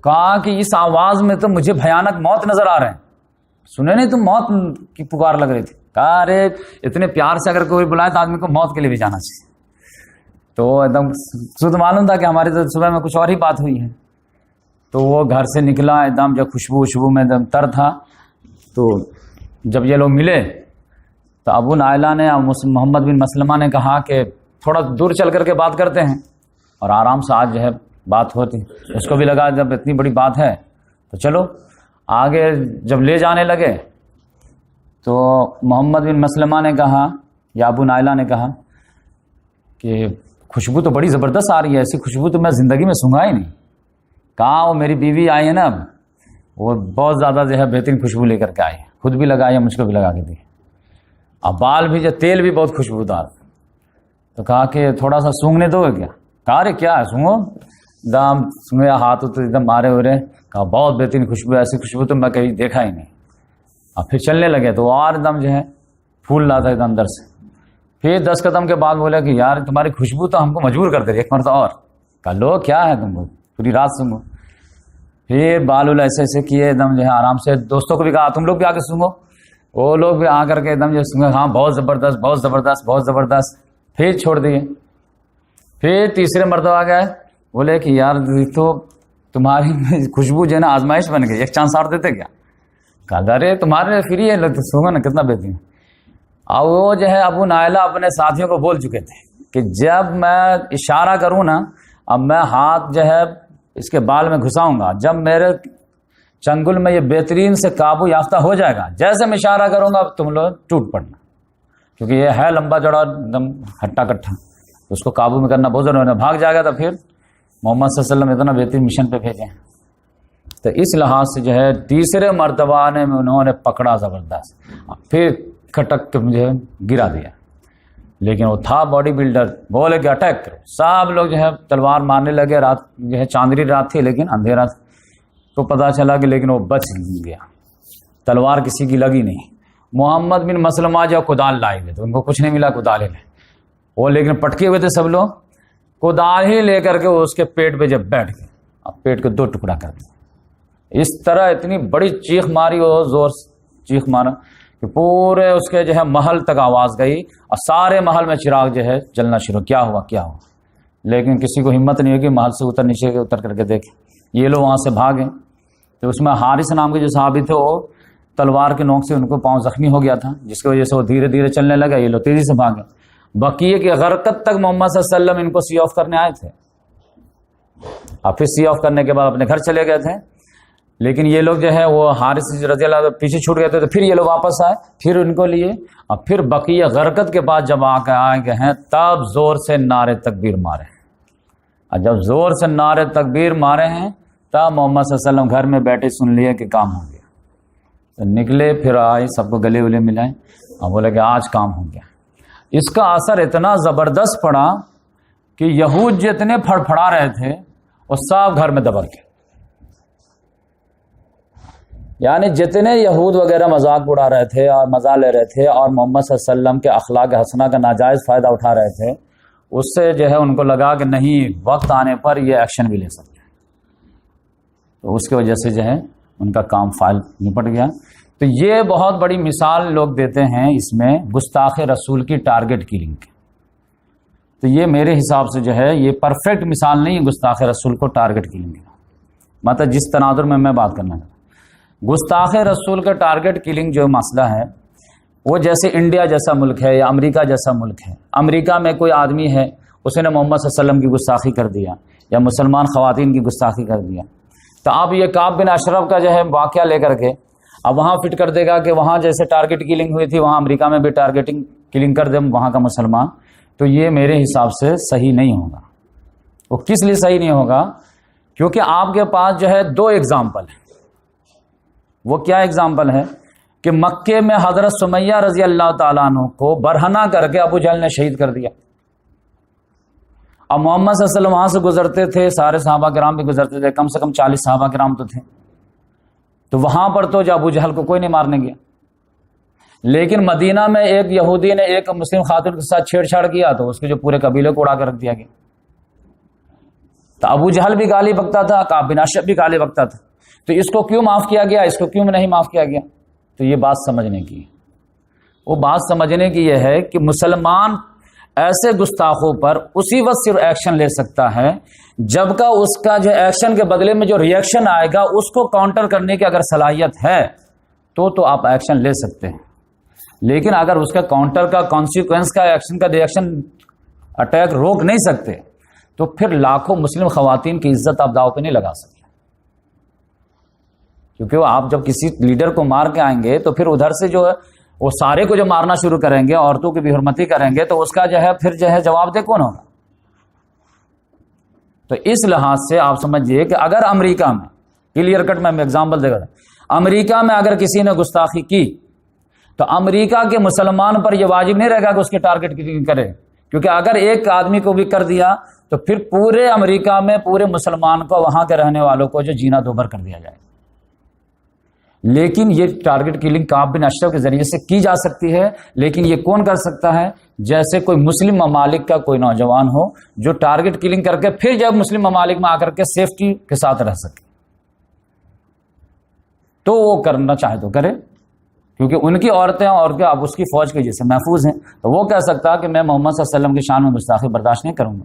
کہا کہ اس آواز میں تو مجھے بھیانک موت نظر آ رہے ہیں. سنے نہیں تم موت کی پکار لگ رہی تھی؟ کہا ارے اتنے پیار سے اگر کوئی بلائے تو آدمی کو موت کے لیے بھی جانا چاہیے. تو ایک دم خود معلوم تھا کہ ہماری تو صبح میں کچھ اور ہی بات ہوئی ہے. تو وہ گھر سے نکلا ایک دم جب خوشبو میں ایک دم تر تھا. تو جب یہ لوگ ملے تو ابو نائلہ نے محمد بن مسلمہ نے کہا کہ تھوڑا دور چل کر کے بات کرتے ہیں اور آرام سے آج جو ہے بات ہوتی. اس کو بھی لگا جب اتنی بڑی بات ہے تو چلو آگے. جب لے جانے لگے تو محمد بن مسلمہ نے کہا یا ابو نائلہ نے کہا کہ خوشبو تو بڑی زبردست آ رہی ہے, ایسی خوشبو تو میں زندگی میں سونگا ہی نہیں. کہا وہ میری بیوی آئی ہے نا, اب وہ بہت زیادہ جو ہے بہترین خوشبو لے کر کے آئی ہے, خود بھی لگائی ہے, مجھ کو بھی لگا کے دی. اب بال بھی جو تیل بھی بہت خوشبودار. تو کہا کہ تھوڑا سا سونگنے دو گے کیا؟ کہا رے کیا ہے سونگو. دام سونگے ہاتھ تو ایک دم مارے ہو رہے. کہا بہت بہترین خوشبو, ایسی خوشبو تو میں کہیں دیکھا ہی نہیں. اب پھر چلنے لگے تو اور ایک دم جو ہے پھول رہا تھا ایک دم اندر سے. پھر 10 قدم کے بعد بولے کہ یار تمہاری خوشبو تو ہم کو مجبور کر دے رہی ایک مرتبہ اور. کہا لو کیا ہے تم کو, پوری رات سونگو. پھر بال ایسے ایسے کیے ایک دم جو ہے آرام سے. دوستوں کو بھی کہا تم لوگ بھی آ کے سونگو. وہ لوگ بھی آ کر کے ایک دم جو سونگے, ہاں بہت زبردست بہت زبردست بہت زبردست. پھر چھوڑ دیے. پھر تیسرے مرتبہ گئے, بولے کہ یار تو تمہاری خوشبو جو ہے نا آزمائش بن گئی, ایک چانس اور دیتے کیا؟ کہا ارے تمہارے فری ہے تو سونگو نا, کتنا بہترین. اور وہ جو ہے ابو نائلہ اپنے ساتھیوں کو بول چکے تھے کہ جب میں اشارہ کروں نا, اب میں ہاتھ جو ہے اس کے بال میں گھساؤں گا, جب میرے چنگل میں یہ بہترین سے قابو یافتہ ہو جائے گا, جیسے میں اشارہ کروں گا تم لوگ ٹوٹ پڑنا, کیونکہ یہ ہے لمبا چوڑا ایک دم ہٹا کٹھا, اس کو قابو میں کرنا بہت ضروری ہے. بھاگ جائے گا تو پھر محمد صلی اللہ علیہ وسلم اتنا بہترین مشن پہ بھیجے ہیں. تو اس لحاظ سے جو ہے تیسرے مرتبہ نے انہوں نے پکڑا زبردست, پھر کھٹک کے مجھے گرا دیا. لیکن وہ تھا باڈی بلڈر, بولے کہ اٹیک کرو. سب لوگ جو ہے تلوار مارنے لگے. رات جو ہے چاندنی رات تھی لیکن اندھیرا تھا. تو پتہ چلا کہ لیکن وہ بچ گیا, تلوار کسی کی لگی نہیں. محمد بن مسلمہ جو کدال لائے ہوئے تو ان کو کچھ نہیں ملا, کدال ہی لے وہ, لیکن پٹکے ہوئے تھے سب لوگ. کدال ہی لے کر کے اس کے پیٹ پہ جب بیٹھ گئے, اب پیٹ کو 2 ٹکڑا کر دیا. اس طرح اتنی بڑی چیخ ماری, وہ زور چیخ مارا کہ پورے اس کے جو ہے محل تک آواز گئی اور سارے محل میں چراغ جو ہے جلنا شروع. کیا ہوا کیا ہوا, لیکن کسی کو ہمت نہیں ہوگی محل سے نیچے اتر کر کے دیکھے. یہ لوگ وہاں سے بھاگے تو اس میں حارث نام کے جو صحابی تھے وہ تلوار کے نوک سے ان کو پاؤں زخمی ہو گیا تھا, جس کی وجہ سے وہ دھیرے دھیرے چلنے لگا. یہ لوگ تیزی سے بھاگے. بقیہ کی غرقت تک محمد صلی اللہ علیہ وسلم ان کو سی آف کرنے آئے تھے, اور پھر سی آف کرنے کے بعد اپنے گھر چلے گئے تھے. لیکن یہ لوگ جو ہے وہ حارث رضی اللہ عنہ پیچھے چھوٹ گئے تھے. تو پھر یہ لوگ واپس آئے, پھر ان کو لیے, اور پھر بقیہ غرقت کے بعد جب آئے گئے ہیں تب زور سے نعرے تکبیر مارے. اور جب زور سے نعرے تکبیر مارے ہیں تب محمد صلی اللہ علیہ وسلم گھر میں بیٹھے سن لیے کہ کام ہو گیا. تو نکلے, پھر آئے, سب کو گلے ولے ملائے اور بولے کہ آج کام ہو گیا. اس کا اثر اتنا زبردست پڑا کہ یہود جتنے پھڑپھڑا رہے تھے وہ سب گھر میں دبر گئے. یعنی جتنے یہود وغیرہ مذاق اڑا رہے تھے اور مزہ لے رہے تھے اور محمد صلی اللہ علیہ وسلم کے اخلاق حسنہ کا ناجائز فائدہ اٹھا رہے تھے, اس سے جو ہے ان کو لگا کہ نہیں, وقت آنے پر یہ ایکشن بھی لے سکتے ہیں. تو اس کی وجہ سے جو ہے ان کا کام فائل نپٹ گیا. تو یہ بہت بڑی مثال لوگ دیتے ہیں اس میں گستاخ رسول کی ٹارگٹ کلنگ کی. تو یہ میرے حساب سے جو ہے یہ پرفیکٹ مثال نہیں ہے گستاخ رسول کو ٹارگٹ کلنگ کی. مطلب جس تناظر میں بات کرنا چاہتا ہوں, گستاخ رسول کا ٹارگٹ کلنگ جو مسئلہ ہے وہ جیسے انڈیا جیسا ملک ہے یا امریکہ جیسا ملک ہے. امریکہ میں کوئی آدمی ہے, اس نے محمد صلی اللہ علیہ وسلم کی گستاخی کر دیا یا مسلمان خواتین کی گستاخی کر دیا. تو اب یہ کعب بن اشرف کا جو ہے واقعہ لے کر کے اب وہاں فٹ کر دے گا کہ وہاں جیسے ٹارگٹ کلنگ ہوئی تھی وہاں امریکہ میں بھی ٹارگیٹنگ کلنگ کر دے وہاں کا مسلمان. تو یہ میرے حساب سے صحیح نہیں ہوگا. وہ کس لیے صحیح نہیں ہوگا؟ کیونکہ آپ کے پاس جو ہے 2 ایگزامپل ہیں. وہ کیا ایگزامپل ہے کہ مکے میں حضرت سمیہ رضی اللہ تعالیٰ عنہ کو برہنہ کر کے ابو جہل نے شہید کر دیا. اب محمد صلی اللہ علیہ وسلم وہاں سے گزرتے تھے، سارے صحابہ کرام بھی گزرتے تھے، کم سے کم 40 صحابہ کرام تو تھے. تو وہاں پر تو جو ابو جہل کو کوئی نہیں مارنے گیا. لیکن مدینہ میں ایک یہودی نے ایک مسلم خاتون کے ساتھ چھیڑ چھاڑ کیا تو اس کے جو پورے قبیلے کو اڑا کر رکھ دیا گیا. تو ابو جہل بھی گالی بکتا تھا، کعب بن اشرف بھی گالی بکتا تھا. تو اس کو کیوں معاف کیا گیا، اس کو کیوں نہیں معاف کیا گیا؟ تو یہ بات سمجھنے کی، وہ بات سمجھنے کی یہ ہے کہ مسلمان ایسے گستاخوں پر اسی وقت صرف ایکشن لے سکتا ہے جب کا اس کا جو ایکشن کے بدلے میں جو ری ایکشن آئے گا اس کو کاؤنٹر کرنے کی اگر صلاحیت ہے تو آپ ایکشن لے سکتے ہیں. لیکن اگر اس کا کاؤنٹر کا کانسیکوینس کا ایکشن کا ری ایکشن اٹیک روک نہیں سکتے تو پھر لاکھوں مسلم خواتین کی عزت آپ داؤ پہ نہیں لگا سکتے. کیونکہ وہ آپ جب کسی لیڈر کو مار کے آئیں گے تو پھر ادھر سے جو ہے وہ سارے کو جو مارنا شروع کریں گے، عورتوں کی بھی حرمتی کریں گے، تو اس کا جو ہے پھر جو ہے جواب دہ کون ہوگا؟ تو اس لحاظ سے آپ سمجھیے کہ اگر امریکہ میں کلیئر کٹ میں ایگزامپل دے گا، امریکہ میں اگر کسی نے گستاخی کی تو امریکہ کے مسلمان پر یہ واجب نہیں رہے گا کہ اس کے ٹارگٹ کلنگ کرے، کیونکہ اگر ایک آدمی کو بھی کر دیا تو پھر پورے امریکہ میں پورے مسلمان کو، وہاں کے رہنے والوں کو جو جینا دوبر کر دیا جائے. لیکن یہ ٹارگٹ کلنگ کعب بن اشرف کے ذریعے سے کی جا سکتی ہے. لیکن یہ کون کر سکتا ہے؟ جیسے کوئی مسلم ممالک کا کوئی نوجوان ہو جو ٹارگٹ کلنگ کر کے پھر جب مسلم ممالک میں آ کر کے سیفٹی کے ساتھ رہ سکے تو وہ کرنا چاہے تو کرے، کیونکہ ان کی عورتیں اور کیا اب اس کی فوج کی جیسے محفوظ ہیں. تو وہ کہہ سکتا کہ میں محمد صلی اللہ علیہ وسلم کی شان میں گستاخی برداشت نہیں کروں گا.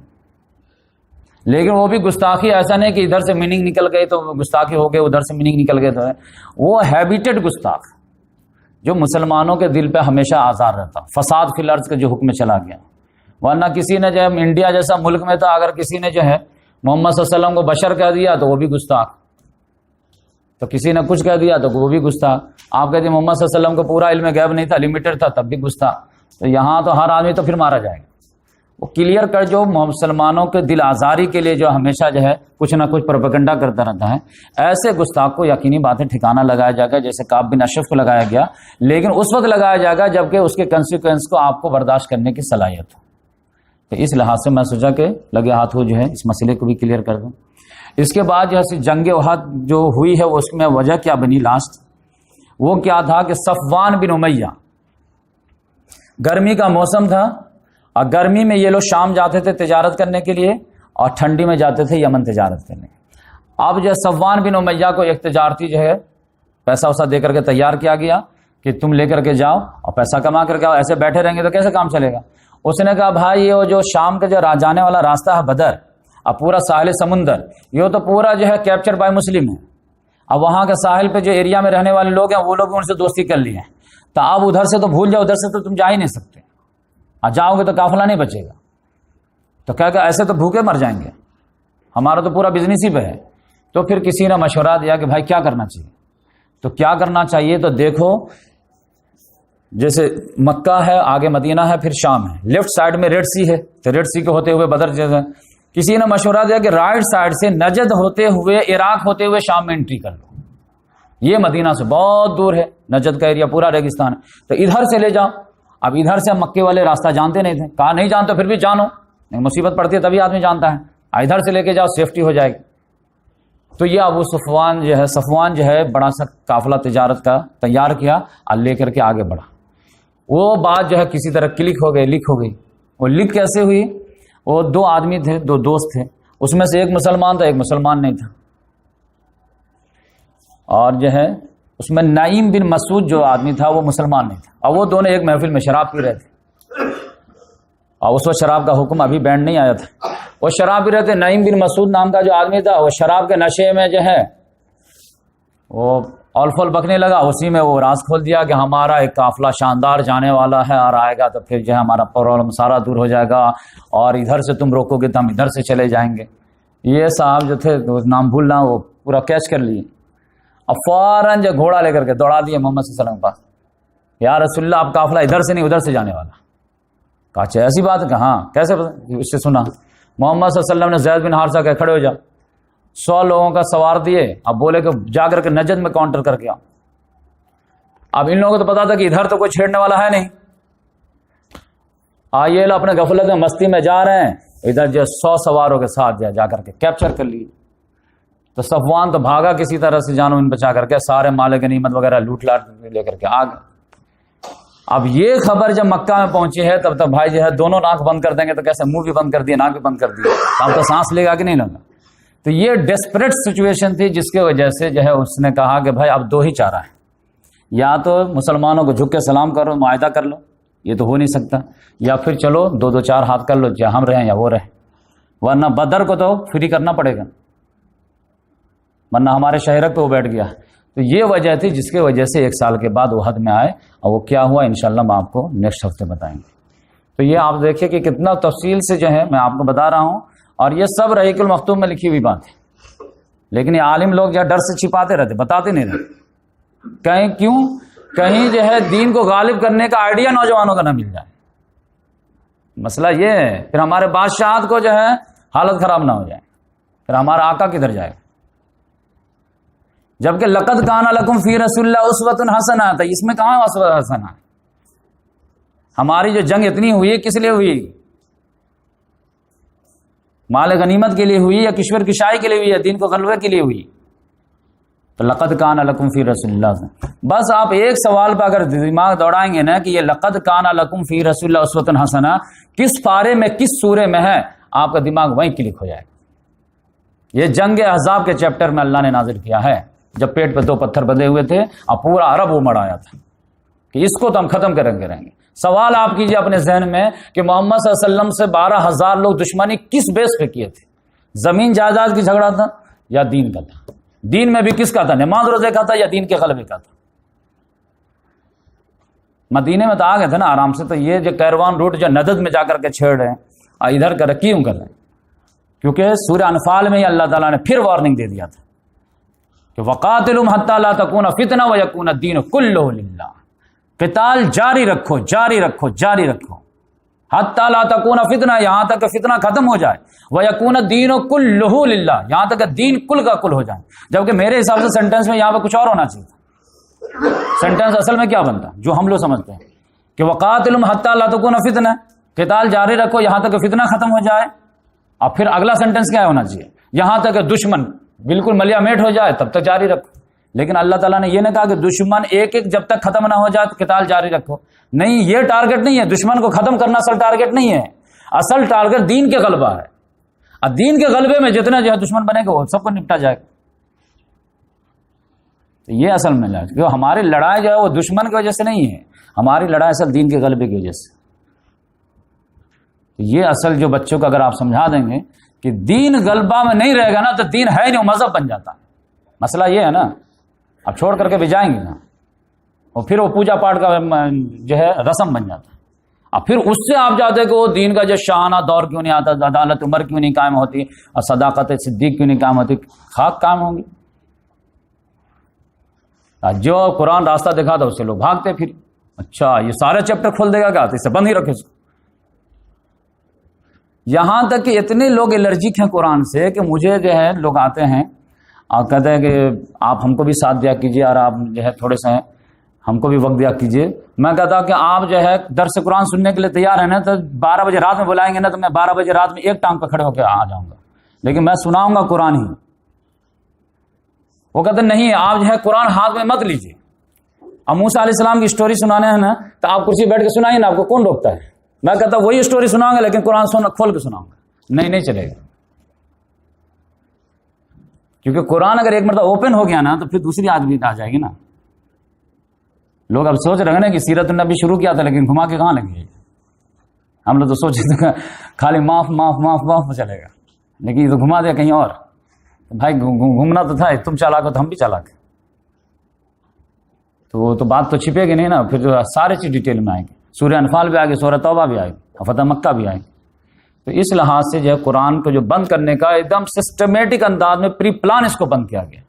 لیکن وہ بھی گستاخی ایسا نہیں کہ ادھر سے میننگ نکل گئی تو گستاخی ہو گئے، ادھر سے میننگ نکل گئے تو ہے وہ ہیبیٹڈ گستاخ جو مسلمانوں کے دل پہ ہمیشہ آزار رہتا، فساد فی الارض کا جو حکم چلا گیا. ورنہ کسی نے جو ہے انڈیا جیسا ملک میں تھا، اگر کسی نے جو ہے محمد صلی اللہ علیہ وسلم کو بشر کہہ دیا تو وہ بھی گستاخ، تو کسی نے کچھ کہہ دیا تو وہ بھی گستاخ. آپ کہتے ہیں محمد صلی اللہ علیہ وسلم کو پورا علم غیب نہیں تھا، لمیٹڈ تھا، تب بھی گستاخ. تو یہاں تو ہر آدمی تو پھر مارا جائے گا. وہ کلیئر کر جو مسلمانوں کے دل آزاری کے لیے جو ہمیشہ جو ہے کچھ نہ کچھ پروپیگنڈا کرتا رہتا ہے، ایسے گستاخ کو یقینی باتیں ٹھکانہ لگایا جائے گا جیسے کعب بن اشرف کو لگایا گیا. لیکن اس وقت لگایا جائے گا جبکہ اس کے کنسیکوینس کو آپ کو برداشت کرنے کی صلاحیت ہو. تو اس لحاظ سے میں سوچا کہ لگے ہاتھوں جو ہے اس مسئلے کو بھی کلیئر کر دوں. اس کے بعد جو ہے جنگ احد جو ہوئی ہے اس میں وجہ کیا بنی لاسٹ، وہ کیا تھا کہ صفوان بن امیہ، گرمی کا موسم تھا اور گرمی میں یہ لوگ شام جاتے تھے تجارت کرنے کے لیے اور ٹھنڈی میں جاتے تھے یمن تجارت کرنے. اب جو صفوان بن امیہ کو ایک تجارتی جو ہے پیسہ وسا دے کر کے تیار کیا گیا کہ تم لے کر کے جاؤ اور پیسہ کما کر کے آؤ، ایسے بیٹھے رہیں گے تو کیسے کام چلے گا. اس نے کہا بھائی یہ جو شام کا جو جانے والا راستہ ہے بدر، اب پورا ساحل سمندر یہ تو پورا جو ہے کیپچر بائی مسلم ہے. اب وہاں کے ساحل پہ جو ایریا میں رہنے والے لوگ ہیں وہ لوگ بھی ان سے دوستی کر لی ہیں. تو اب ادھر سے تو بھول جاؤ، ادھر سے تو تم جا ہی نہیں سکتے، جاؤ گے تو قافلہ نہیں بچے گا. تو کہا کہ ایسے تو بھوکے مر جائیں گے، ہمارا تو پورا بزنس ہی پہ ہے. تو پھر کسی نے مشورہ دیا کہ بھائی کیا کرنا چاہیے. تو کیا کرنا چاہیے تو دیکھو جیسے مکہ ہے، آگے مدینہ ہے، پھر شام ہے، لیفٹ سائڈ میں ریڈ سی ہے، تو ریڈ سی کے ہوتے ہوئے بدر جیسے کسی نے مشورہ دیا کہ رائٹ سائڈ سے نجد ہوتے ہوئے عراق ہوتے ہوئے شام میں انٹری کر لو. یہ مدینہ سے بہت دور ہے، نجد کا ایریا پورا ریگستان ہے، تو ادھر سے لے جاؤ. اب ادھر سے مکے والے راستہ جانتے نہیں تھے، کہا نہیں جانتے پھر بھی جانو، مصیبت پڑتی ہے تبھی آدمی جانتا ہے، ادھر سے لے کے جاؤ سیفٹی ہو جائے گی. تو یہ ابو صفوان جو ہے بڑا سا قافلہ تجارت کا تیار کیا اور لے کر کے آگے بڑھا. وہ بات جو ہے کسی طرح لیک ہو گئی. وہ لیک کیسے ہوئی؟ وہ دو آدمی تھے، دو دوست تھے، اس میں سے ایک مسلمان تھا ایک مسلمان نہیں تھا. اور جو ہے اس میں نعیم بن مسعود جو آدمی تھا وہ مسلمان نہیں تھا. اور وہ دونوں ایک محفل میں شراب پی رہے تھے اور اس وقت شراب کا حکم ابھی بینڈ نہیں آیا تھا. وہ شراب پی رہے تھے. نعیم بن مسعود نام کا جو آدمی تھا وہ شراب کے نشے میں جو ہے وہ اولفل بکنے لگا. اسی میں وہ راز کھول دیا کہ ہمارا ایک قافلہ شاندار جانے والا ہے اور آئے گا تو پھر جو ہے ہمارا پرابلم سارا دور ہو جائے گا اور ادھر سے تم روکو گے تو ہم ادھر سے چلے جائیں گے. یہ صاحب جو تھے نام بھول رہا وہ پورا کیچ کر لیے. اب فوراً جو گھوڑا لے کر کے دوڑا دیے محمد صلی اللہ علیہ وسلم کے پاس. یا رسول اللہ آپ قافلہ ادھر سے نہیں ادھر سے جانے والا. کہا اچھا ایسی بات ہے کہ ہاں کیسے اس سے سنا. محمد صلی اللہ علیہ وسلم نے زید بن حارثہ کہ کھڑے ہو جا. 100 لوگوں کا سوار دیے. اب بولے کہ جا کر کے نجد میں کاؤنٹر کر کے آؤ. اب ان لوگوں کو تو پتا تھا کہ ادھر تو کوئی چھیڑنے والا ہے نہیں، آئیے لو اپنے غفلت میں مستی میں جا رہے ہیں، ادھر جو 100 سواروں کے ساتھ جا کر کے کیپچر کر لیے. تو صفوان تو بھاگا کسی طرح سے جانو ان بچا کر کے، سارے مال غنیمت وغیرہ لوٹ لاٹ لے کر کے آ گئے. اب یہ خبر جب مکہ میں پہنچی ہے تب تک بھائی جو ہے دونوں ناک بند کر دیں گے، تو کیسے منہ بھی بند کر دیے، ناک بھی بند کر دیے، اب تو سانس لے گا کہ نہیں لگا. تو یہ ڈیسپریٹ سچویشن تھی جس کی وجہ سے جو ہے اس نے کہا کہ بھائی اب 2 ہی چارہ ہیں، یا تو مسلمانوں کو جھک کے سلام کرو، معاہدہ کر لو، یہ تو ہو نہیں سکتا، یا پھر چلو 2 4 ہاتھ کر لو، یا ہم رہیں یا وہ رہیں، ورنہ بدر کو تو فری کرنا پڑے گا، ورنہ ہمارے شہرک پہ وہ بیٹھ گیا. تو یہ وجہ تھی جس کی وجہ سے 1 سال کے بعد احد میں آئے، اور وہ کیا ہوا انشاءاللہ میں آپ کو نیکسٹ ہفتے بتائیں گے. تو یہ آپ دیکھیں کہ کتنا تفصیل سے جو ہے میں آپ کو بتا رہا ہوں، اور یہ سب رحیق المختوم میں لکھی ہوئی بات ہے، لیکن یہ عالم لوگ جو ڈر سے چھپاتے رہتے، بتاتے نہیں رہتے. کہیں کیوں؟ کہیں جو ہے دین کو غالب کرنے کا آئیڈیا نوجوانوں کا نہ مل جائے. مسئلہ یہ ہے، پھر ہمارے بادشاہت کو جو ہے حالت خراب نہ ہو جائے، پھر ہمارا آقا کدھر جائے. جبکہ لقد کان لکم فی رسول اللہ اسوۃ حسنہ تھا، اس میں کہاں اسوۃ حسنہ؟ ہماری جو جنگ اتنی ہوئی کس لیے ہوئی؟ مال غنیمت کے لیے ہوئی یا کشور کشائی کے لیے ہوئی یا دین کو غلبے کے لیے ہوئی؟ تو لقد کان لکم فی رسول اللہ سے بس آپ ایک سوال پہ اگر دماغ دوڑائیں گے نا کہ یہ لقد کان لکم فی رسول اللہ اسوۃ حسنہ کس پارے میں کس سورے میں ہے، آپ کا دماغ وہیں کلک ہو جائے گا. یہ جنگ احزاب کے چیپٹر میں اللہ نے نازل کیا ہے، جب پیٹ پہ 2 پتھر بندھے ہوئے تھے اور پورا عرب امڑ آیا تھا کہ اس کو تو ہم ختم کریں گے. سوال آپ کیجئے اپنے ذہن میں کہ محمد صلی اللہ علیہ وسلم سے 12,000 لوگ دشمنی کس بیس پہ کیے تھے؟ زمین جائیداد کی جھگڑا تھا یا دین کا تھا؟ دین میں بھی کس کا تھا؟ نماز روزے کا تھا یا دین کے غلبے کا تھا؟ مدینے میں تو آ گئے تھے نا آرام سے. تو یہ جو کیروان روٹ جو ندد میں جا کر کے چھیڑ رہے ہیں اور ادھر کر کیوں کر رہے ہیں؟ کیونکہ سورہ انفال میں ہی اللہ تعالیٰ نے پھر وارننگ دے دیا تھا کہ وقاتلہم حتی لا تکون فتنہ ویکون الدین کلہ للہ. قتال جاری رکھو جاری رکھو جاری رکھو حتی لا تکون فتنہ، یہاں تک کہ فتنہ ختم ہو جائے، ویکون الدین کلہ للہ، یہاں تک کہ دین کل کا کل ہو جائے. جبکہ میرے حساب سے سینٹینس میں یہاں پہ کچھ اور ہونا چاہیے تھا. سینٹینس اصل میں کیا بنتا جو ہم لوگ سمجھتے ہیں کہ وقاتلہم حتی لا تکون فتنہ، قتال جاری رکھو یہاں تک کہ فتنہ ختم ہو جائے. اور پھر اگلا سینٹینس کیا ہونا چاہیے؟ یہاں تک کہ دشمن بالکل ملیا میٹ ہو جائے تب تک جاری رکھو. لیکن اللہ تعالیٰ نے یہ نہ کہا کہ دشمن ایک ایک جب تک ختم نہ ہو جائے تو قتال جاری رکھو. نہیں، یہ ٹارگٹ نہیں ہے، دشمن کو ختم کرنا اصل ٹارگٹ نہیں ہے. اصل ٹارگٹ دین کے غلبہ ہے، اور دین کے غلبے میں جتنا جو ہے دشمن بنے گا وہ سب کو نپٹا جائے گا. تو یہ اصل میں کیونکہ ہماری لڑائی جو ہے وہ دشمن کی وجہ سے نہیں ہے، ہماری لڑائی اصل دین کے غلبے کی وجہ سے. یہ اصل جو بچوں کو اگر آپ سمجھا دیں گے کہ دین غلبہ میں نہیں رہے گا نا تو دین ہے نہیں، وہ مذہب بن جاتا. مسئلہ یہ ہے نا، اب چھوڑ کر کے بھی جائیں گے نا، اور پھر وہ پوجا پاٹ کا جو ہے رسم بن جاتا ہے. اور پھر اس سے آپ جاتے کہ وہ دین کا جو شاہانہ دور کیوں نہیں آتا، عدالت عمر کیوں نہیں قائم ہوتی، اور صداقت صدیق کیوں نہیں قائم ہوتی. خاک قائم ہوں گی. جو قرآن راستہ دکھا تھا اس سے لوگ بھاگتے پھر. اچھا یہ سارے چیپٹر کھول دے گا کیا؟ تو اسے بند ہی رکھے. یہاں تک کہ اتنے لوگ الرجک ہیں قرآن سے کہ مجھے جو ہے لوگ آتے ہیں اور کہتے ہیں کہ آپ ہم کو بھی ساتھ دیا کیجیے اور آپ جو ہے تھوڑے سے ہم کو بھی وقت دیا کیجیے. میں کہتا ہوں کہ آپ جو ہے درس قرآن سننے کے لیے تیار ہیں نا، تو 12 بجے رات میں بلائیں گے نا تو میں 12 بجے رات میں ایک ٹانگ پہ کھڑے ہو کے آ جاؤں گا، لیکن میں سناؤں گا قرآن ہی. وہ کہتے ہیں نہیں آپ جو ہے قرآن ہاتھ میں مت لیجیے. اب موسیٰ علیہ السلام کی اسٹوری سنانے ہیں نا تو آپ کرسی بیٹھ کے سنائیے نا، آپ کو کون روکتا ہے؟ میں کہتا ہوں وہی اسٹوری سناؤں گا لیکن قرآن کھول کے سناؤں گا. نہیں چلے گا، کیونکہ قرآن اگر ایک مرتبہ اوپن ہو گیا نا تو پھر دوسری آدمی آ جائے گی نا. لوگ اب سوچ رہے ہیں نا کہ سیرت النبی شروع کیا تھا لیکن گھما کے کہاں لگے. ہم لوگ تو سوچے تھے خالی معاف معاف معاف معاف چلے گا، لیکن یہ تو گھما دیا کہیں اور. بھائی گھومنا تو تھا، تم چالاک ہو تو ہم بھی چالاک ہیں. تو وہ تو بات تو چھپے گی نہیں نا، پھر جو سارے چیز ڈیٹیل میں آئیں گے. سورہ انفال بھی آئے گی، سورہ توبہ بھی آئے گی، فتح مکہ بھی آئے گی. تو اس لحاظ سے جو ہے قرآن کو جو بند کرنے کا ایک دم سسٹمیٹک انداز میں پری پلان اس کو بند کیا گیا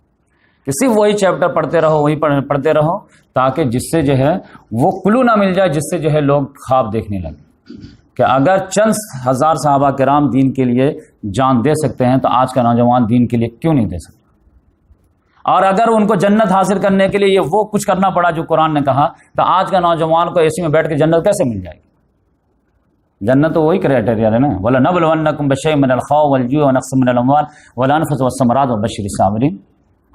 کہ صرف وہی چیپٹر پڑھتے رہو، وہی پڑھتے رہو، تاکہ جس سے جو ہے وہ کلو نہ مل جائے جس سے جو ہے لوگ خواب دیکھنے لگے کہ اگر چند ہزار صحابہ کرام دین کے لیے جان دے سکتے ہیں تو آج کا نوجوان دین کے لیے کیوں نہیں دے سکتا. اور اگر ان کو جنت حاصل کرنے کے لیے یہ وہ کچھ کرنا پڑا جو قرآن نے کہا، تو آج کا نوجوان کو اے سی میں بیٹھ کے جنت کیسے مل جائے گی؟ جنت تو وہی کرائٹیریا ہے نا، وَلَنَبْلُوَنَّكُمْ بِشَيْءٍ مِّنَ الْخَوْفِ وَالْجُوعِ وَنَقْصٍ مِّنَ الْأَمْوَالِ وَالْأَنفُسِ وَالثَّمَرَاتِ وَبَشِّرِ الصَّابِرِينَ۔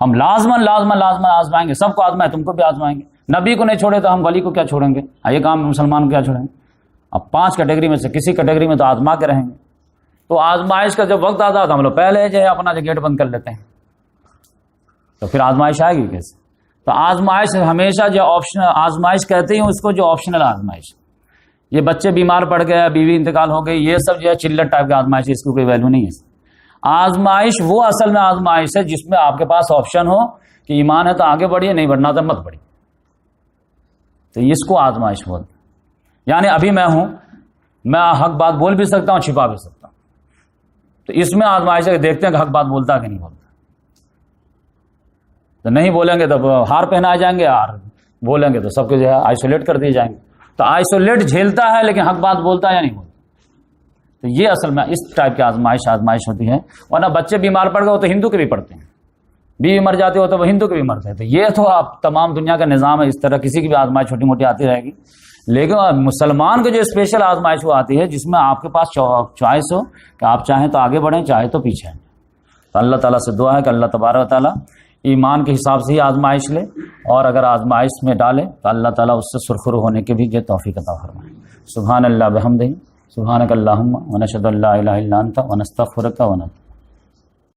ہم لازماً آزمائیں گے، سب کو آزمائیں، تم کو بھی آزمائیں گے۔ نبی کو نہیں چھوڑے تو ہم ولی کو کیا چھوڑیں گے؟ یہ کام مسلمان کو کیا چھوڑیں گے؟ اب 5 کیٹیگری میں سے کسی کیٹیگری میں تو آزما کے رہیں گے۔ تو آزمائش کا جب وقت آتا ہے تو ہم لوگ پہلے جو ہے اپنا جو گیٹ بند کر لیتے ہیں، تو پھر آزمائش آئے گی کیسے؟ تو آزمائش ہمیشہ جو آپشنل آزمائش کہتے ہیں اس کو، جو آپشنل آزمائش، یہ بچے بیمار پڑ گئے، بیوی انتقال ہو گئی، یہ سب جو ہے چلٹ ٹائپ کا آزمائش ہے، اس کی کوئی ویلیو نہیں ہے۔ آزمائش وہ اصل میں آزمائش ہے جس میں آپ کے پاس آپشن ہو کہ ایمان ہے تو آگے بڑھیے، نہیں بڑھنا تو مت بڑھیے، تو اس کو آزمائش بولتے ہیں۔ یعنی ابھی میں ہوں، میں حق بات بول بھی سکتا ہوں، چھپا بھی سکتا ہوں، تو اس میں آزمائش ہے کہ دیکھتے ہیں کہ حق بات بولتا ہے کہ نہیں بولتا۔ تو نہیں بولیں گے تو ہار پہنائے جائیں گے، اور بولیں گے تو سب کو جو ہے آئسولیٹ کر دیے جائیں گے۔ تو آئسولیٹ جھیلتا ہے لیکن حق بات بولتا ہے یا نہیں بولتا؟ تو یہ اصل میں اس ٹائپ کی آزمائش ہوتی ہے۔ ورنہ بچے بیمار پڑ گئے ہو تو ہندو کے بھی پڑتے ہیں، بیوی مر جاتے ہو تو وہ ہندو کے بھی مرتے ہیں۔ تو یہ تو آپ تمام دنیا کا نظام ہے، اس طرح کسی کی بھی آزمائش چھوٹی موٹی آتی رہے گی، لیکن مسلمان کو جو اسپیشل آزمائش وہ آتی ہے جس میں آپ کے پاس چوائس ہو کہ آپ چاہیں تو آگے بڑھیں، چاہے تو پیچھے ہیں۔ تو اللہ تعالیٰ سے دعا ہے کہ اللہ تبارک و تعالیٰ ایمان کے حساب سے ہی آزمائش لے، اور اگر آزمائش میں ڈالے تو اللہ تعالیٰ اس سے سرخرو ہونے کے بھی جو توفیق عطا فرمائے۔ سبحان اللہ بحمدہ، سبحانک اللہم ونشہد ان لا الہ الا انت ونستغفرک ونتوب